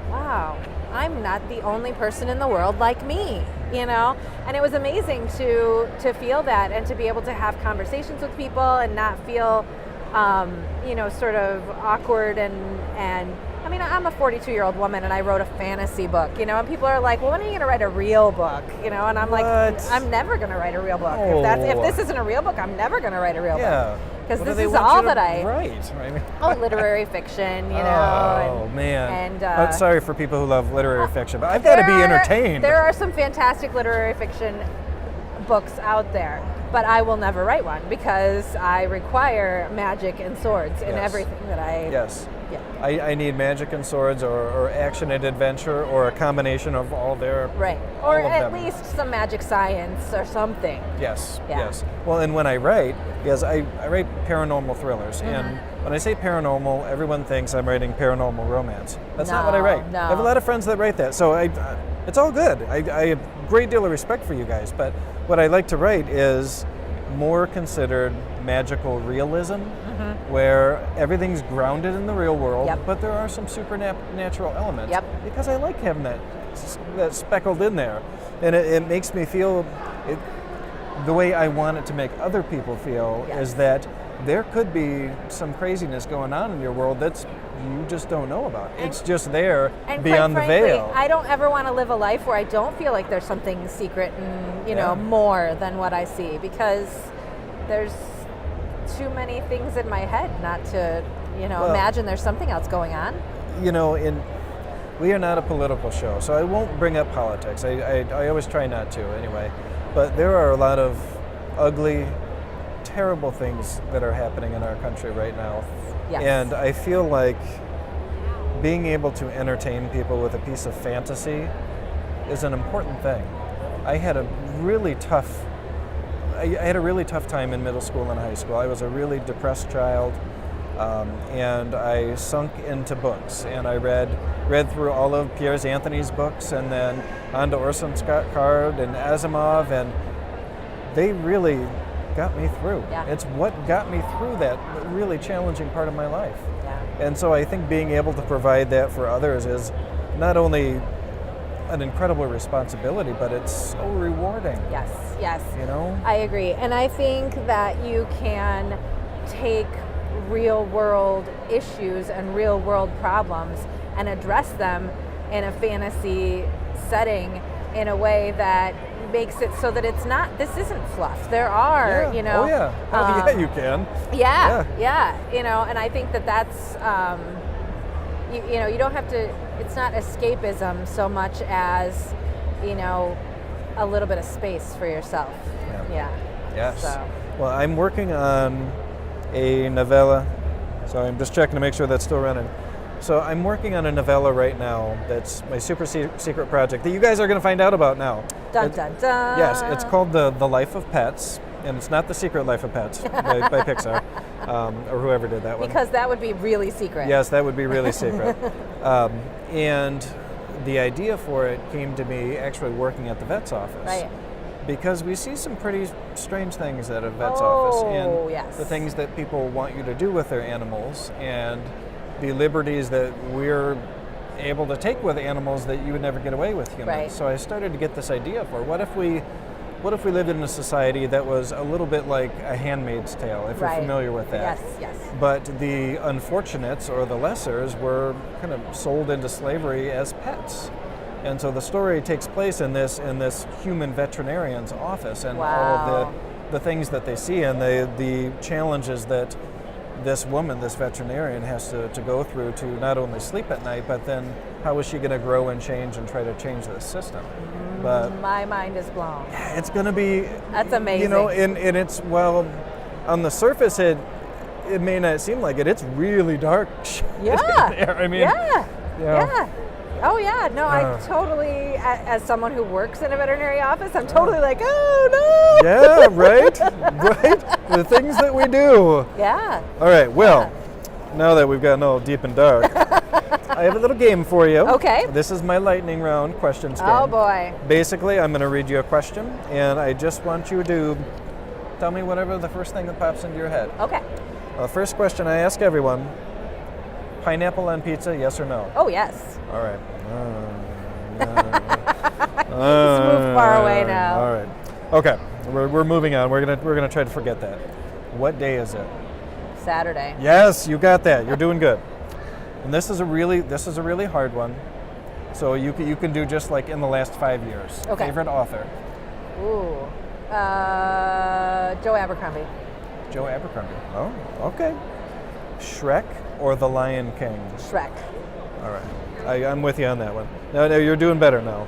wow, I'm not the only person in the world like me, And it was amazing to feel that, and to be able to have conversations with people and not feel, sort of awkward and I mean, I'm a 42-year-old woman, and I wrote a fantasy book, and people are like, well, when are you going to write a real book? And I'm like, I'm never going to write a real book. Oh. If this isn't a real book, I'm never going to write a real book. Because What this do they is want all you to that I write? I mean, literary fiction, Oh, man. And sorry for people who love literary fiction, but I've got to be entertained. There are some fantastic literary fiction books out there, but I will never write one because I require magic and swords in everything that I. Yes. Yeah. I need magic and swords, or action and adventure, or a combination of all their. Right. Or at least some magic science or something. Yes. Yeah. Yes. Well, and when I write, I write paranormal thrillers, and when I say paranormal, everyone thinks I'm writing paranormal romance. That's not what I write. No. I have a lot of friends that write that, so it's all good. I have a great deal of respect for you guys, but what I like to write is more considered magical realism, where everything's grounded in the real world, but there are some supernatural elements. Because I like having that speckled in there, and it makes me feel the way I want it to make other people feel is that there could be some craziness going on in your world that's you just don't know about. It's just there beyond quite the frankly, veil. I don't ever want to live a life where I don't feel like there's something secret and more than what I see, because there's too many things in my head not to imagine there's something else going on. We are not a political show, so I won't bring up politics. I always try not to anyway. But there are a lot of ugly, terrible things that are happening in our country right now. Yes. And I feel like being able to entertain people with a piece of fantasy is an important thing. I had a really tough time in middle school and high school. I was a really depressed child, and I sunk into books. And I read through all of Piers Anthony's books, and then on to Orson Scott Card and Asimov, and they really got me through. Yeah. It's what got me through that really challenging part of my life. Yeah. And so I think being able to provide that for others is not only an incredible responsibility, but it's so rewarding. Yes. I agree. And I think that you can take real world issues and real world problems and address them in a fantasy setting in a way that makes it so that this isn't fluff. There are, you can. And I think that that's, you don't have to, it's not escapism so much as, a little bit of space for yourself. Yes. So. Well, I'm working on a novella, so I'm just checking to make sure that's still running. So I'm working on a novella right now that's my super secret project that you guys are going to find out about now. Dun, dun, dun. Yes, it's called The Life of Pets, and it's not The Secret Life of Pets by Pixar. or whoever did that one. Because that would be really secret. Yes, that would be really secret. And the idea for it came to me actually working at the vet's office. Right. Because we see some pretty strange things at a vet's office, and yes. the things that people want you to do with their animals, and the liberties that we're able to take with animals that you would never get away with humans. Right. So I started to get this idea for what if we lived in a society that was a little bit like A Handmaid's Tale, if you're familiar with that. Yes. But the unfortunates or the lessers were kind of sold into slavery as pets. And so the story takes place in this human veterinarian's office, and all of the things that they see, and the challenges that this woman, this veterinarian, has to go through to not only sleep at night, but then how is she going to grow and change and try to change this system? But my mind is blown. it's going to be... That's amazing. You know, and it's, well, on the surface it may not seem like it. It's really dark. Yeah. There. I mean, yeah. Oh yeah, no, I totally, as someone who works in a veterinary office, I'm totally like, oh no! Yeah, right? Right? The things that we do. Yeah. All right, well, now that we've gotten all deep and dark, I have a little game for you. Okay. This is my lightning round questions game. Oh boy. Basically, I'm going to read you a question, and I just want you to tell me whatever the first thing that pops into your head. Okay. First question I ask everyone, pineapple on pizza, yes or no? Oh yes. All right. Let's move far away now. All right. Okay. We're moving on. We're gonna try to forget that. What day is it? Saturday. Yes, you got that. You're doing good. And this is a really hard one. So you can do just like in the last 5 years. Okay. Favorite author? Ooh. Joe Abercrombie. Joe Abercrombie. Oh, okay. Shrek or The Lion King? Shrek. All right. I'm with you on that one. No, you're doing better now.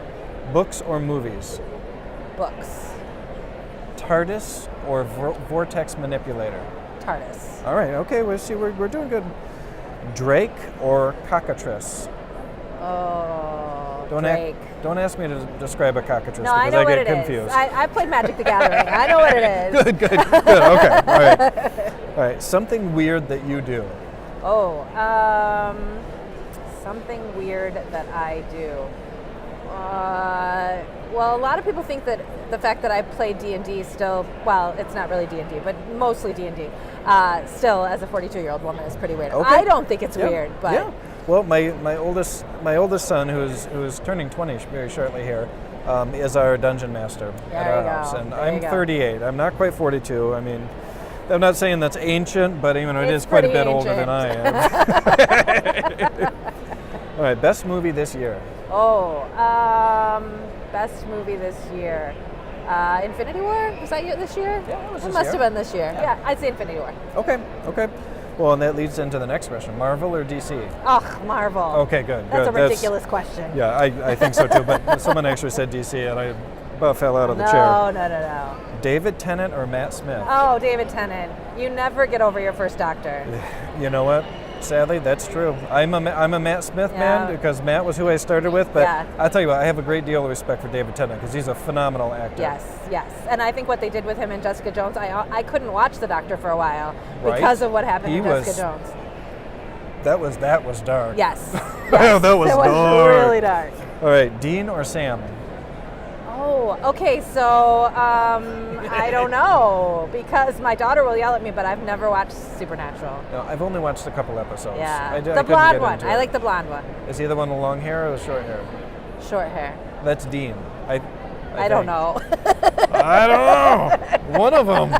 Books or movies? Books. TARDIS or vortex manipulator? TARDIS. All right. Okay. We're doing good. Drake or cockatrice? Oh, Don't Drake. Don't ask me to describe a cockatrice No, I because know I what get it confused. is. I played Magic the Gathering. I know what it is. Good. Okay. All right. All right. Something weird that you do. Oh, something weird that I do. Well, a lot of people think that the fact that I play D&D still, well, it's not really D&D, but mostly D&D, still as a 42-year-old woman is pretty weird. Okay. I don't think it's weird, but yeah. Well, my oldest son, who's turning 20 very shortly here, is our dungeon master at our house, and I'm 38. I'm not quite 42. I mean, I'm not saying that's ancient, but it is quite a bit older than I am. All right, best movie this year. Oh, best movie this year. Infinity War? Was that this year? Yeah, it must have been this year. Yeah, I'd say Infinity War. Okay. Well, and that leads into the next question. Marvel or DC? Oh, Marvel. Okay, good. That's a ridiculous question. Yeah, I think so too, but someone actually said DC, and I about fell out of the chair. No. David Tennant or Matt Smith? Oh, David Tennant. You never get over your first Doctor. You know what? Sadly, that's true. I'm a Matt Smith man because Matt was who I started with, but I'll tell you what, I have a great deal of respect for David Tennant because he's a phenomenal actor. Yes. And I think what they did with him in Jessica Jones, I couldn't watch the Doctor for a while because of what happened in Jessica Jones. That was dark. Yes. That was dark. Really dark. All right, Dean or Sam? Oh, okay, so I don't know because my daughter will yell at me, but I've never watched Supernatural. No, I've only watched a couple episodes. Yeah, the blonde one. I like the blonde one. Is he the one with long hair or the short hair? Short hair. That's Dean. I don't know. I don't know. One of them.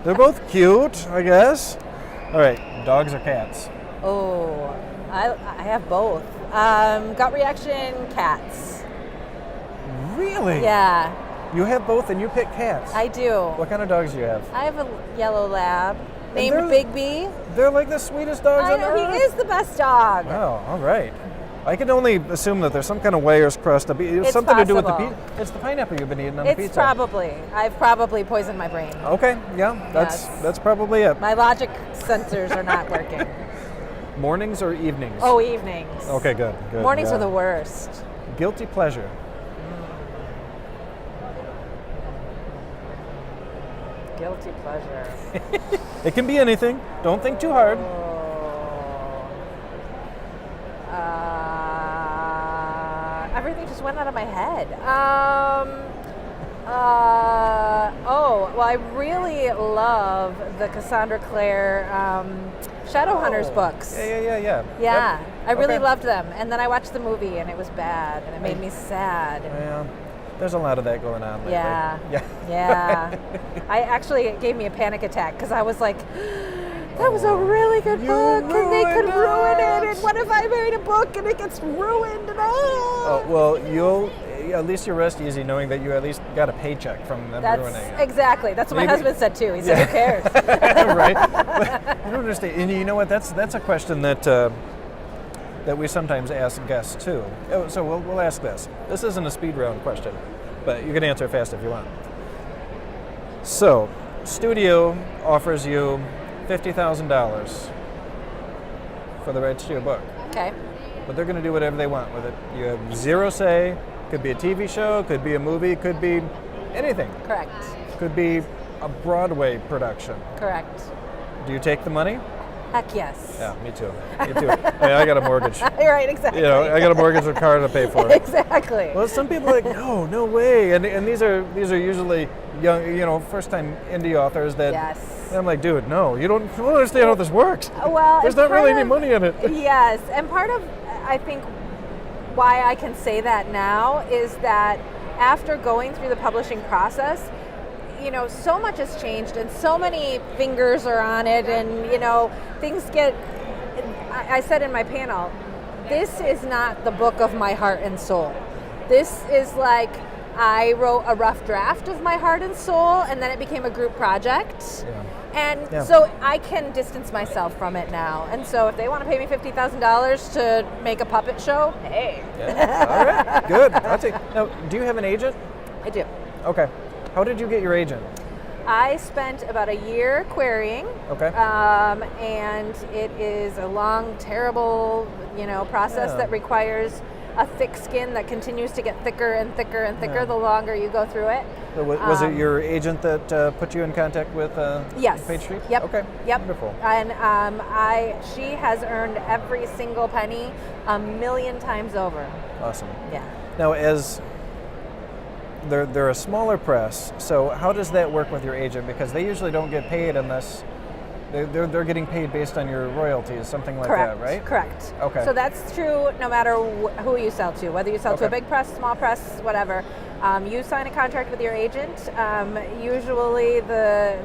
They're both cute, I guess. All right, dogs or cats? Oh, I have both. Gut reaction, cats. Really? Yeah. You have both and you pick cats? I do. What kind of dogs do you have? I have a yellow lab named Big B. They're like the sweetest dogs on earth. He is the best dog. Oh, all right. I can only assume that there's some kind of layers crust. It's something possible. to do with the pizza. It's the pineapple you've been eating on the pizza. It's probably. I've probably poisoned my brain. Okay, yeah, that's probably it. My logic sensors are not working. Mornings or evenings? Oh, evenings. Okay, good. Mornings are the worst. Guilty pleasure? Guilty pleasure. It can be anything. Don't think too hard. Everything just went out of my head. Well, I really love the Cassandra Clare Shadowhunters books. Yeah. Yeah, Yep. I really Okay. loved them. And then I watched the movie and it was bad and it made me sad. Yeah. There's a lot of that going on lately. Yeah. Yeah. Yeah. It gave me a panic attack because I was like, that was a really good book and they could ruin it. And what if I made a book and it gets ruined? And Oh, well, at least you rest easy knowing that you at least got a paycheck from them ruining it. Exactly. That's what my husband said too. He said, who cares? Right? But I don't understand. And you know what? That's a question that we sometimes ask guests too. So we'll ask this. This isn't a speed round question, but you can answer fast if you want. So, studio offers you $50,000 for the rights to your book. Okay. But they're going to do whatever they want with it. You have zero say. Could be a TV show, could be a movie, could be anything. Correct. Could be a Broadway production. Correct. Do you take the money? Heck yes. Yeah, me too. Me too. I got a mortgage. Right, exactly. You know, I got a mortgage and a car to pay for. Exactly. Well, some people are like, no way. And these are usually young, first-time indie authors that. Yes. And I'm like, dude, no, you don't understand how this works. Well, there's not really any money in it. Yes, and part of, I think, why I can say that now is that after going through the publishing process, so much has changed and so many fingers are on it and, things get, I said in my panel, this is not the book of my heart and soul. This is like, I wrote a rough draft of my heart and soul and then it became a group project. Yeah. And so I can distance myself from it now. And so if they want to pay me $50,000 to make a puppet show, hey. Yeah. All right, good. I'll take. Now, do you have an agent? I do. Okay. How did you get your agent? I spent about a year querying. Okay. And it is a long, terrible, process that requires a thick skin that continues to get thicker and thicker and thicker the longer you go through it. So was it your agent that put you in contact with yes. Page Street? Yep. Okay. Yep. Wonderful. And she has earned every single penny 1,000,000 times over. Awesome. Yeah. Now, as they're a smaller press, so how does that work with your agent? Because they usually don't get paid unless they're getting paid based on your royalties, something like Correct. that, right? Correct. Okay. So that's true no matter who you sell to, whether you sell to a big press, small press, whatever. You sign a contract with your agent. Usually the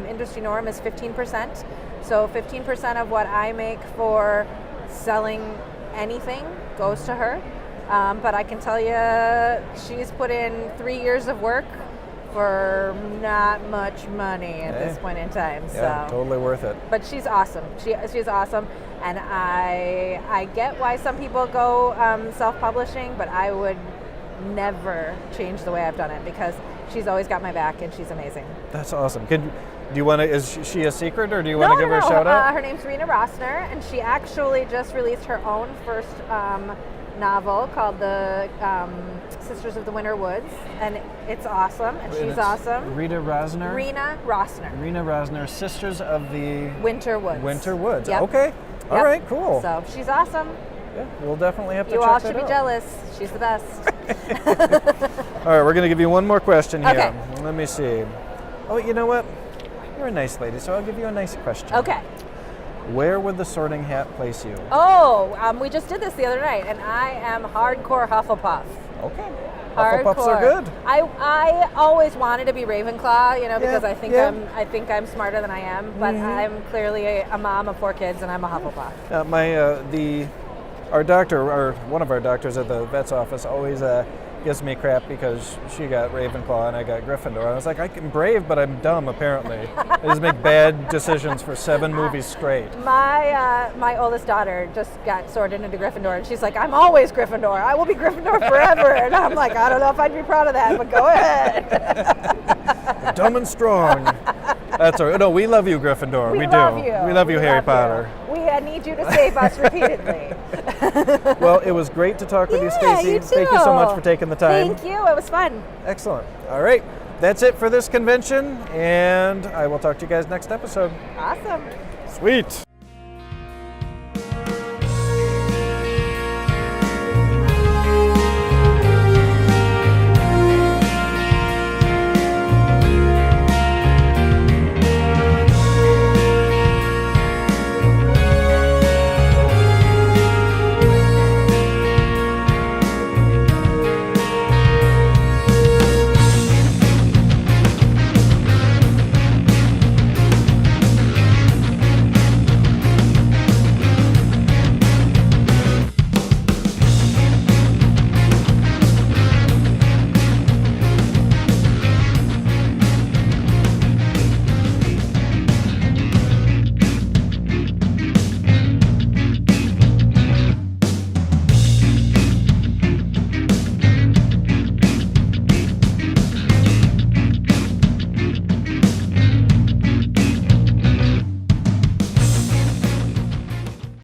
industry norm is 15%. So 15% of what I make for selling anything goes to her. But I can tell you she's put in 3 years of work for not much money at this point in time. Yeah, so totally worth it. But she's awesome. She's awesome, and I get why some people go self-publishing, but I would never change the way I've done it because she's always got my back and she's amazing. That's awesome. Do you want to? Is she a secret, or do you want to give her a shout out? Her name's Rena Rossner, and she actually just released her own first novel called The Sisters of the Winter Woods, and it's awesome, and she's awesome. Rena Rossner? Rena Rossner. Rena Rossner, Sisters of the Winter Woods. Winter Woods. Yep. Okay. All right, cool. So she's awesome. Yeah, we'll definitely have to You check all that should be out. jealous. She's the best. All right, we're going to give you one more question here. Okay. Let me see. Oh, you know what? You're a nice lady, so I'll give you a nice question. Okay. Where would the Sorting Hat place you? Oh, we just did this the other night, and I am hardcore Hufflepuff. Okay. Hardcore. Hufflepuffs are good. I always wanted to be Ravenclaw, because I think I'm smarter than I am, but I'm clearly a mom of 4 kids, and I'm a Hufflepuff. Our doctor, or one of our doctors at the vet's office, always gives me crap because she got Ravenclaw and I got Gryffindor. I was like, I'm brave, but I'm dumb, apparently. I just make bad decisions for 7 movies straight. My oldest daughter just got sorted into Gryffindor, and she's like, I'm always Gryffindor. I will be Gryffindor forever. And I'm like, I don't know if I'd be proud of that, but go ahead. Dumb and strong. That's all right. No, we love you, Gryffindor. We love do. You. We love you, Harry Potter. We need you to save us repeatedly. Well, it was great to talk with you, Stacey. You too. Thank you so much for taking the time. Thank you. It was fun. Excellent. All right. that's it for this convention, and I will talk to you guys next episode. Awesome. Sweet.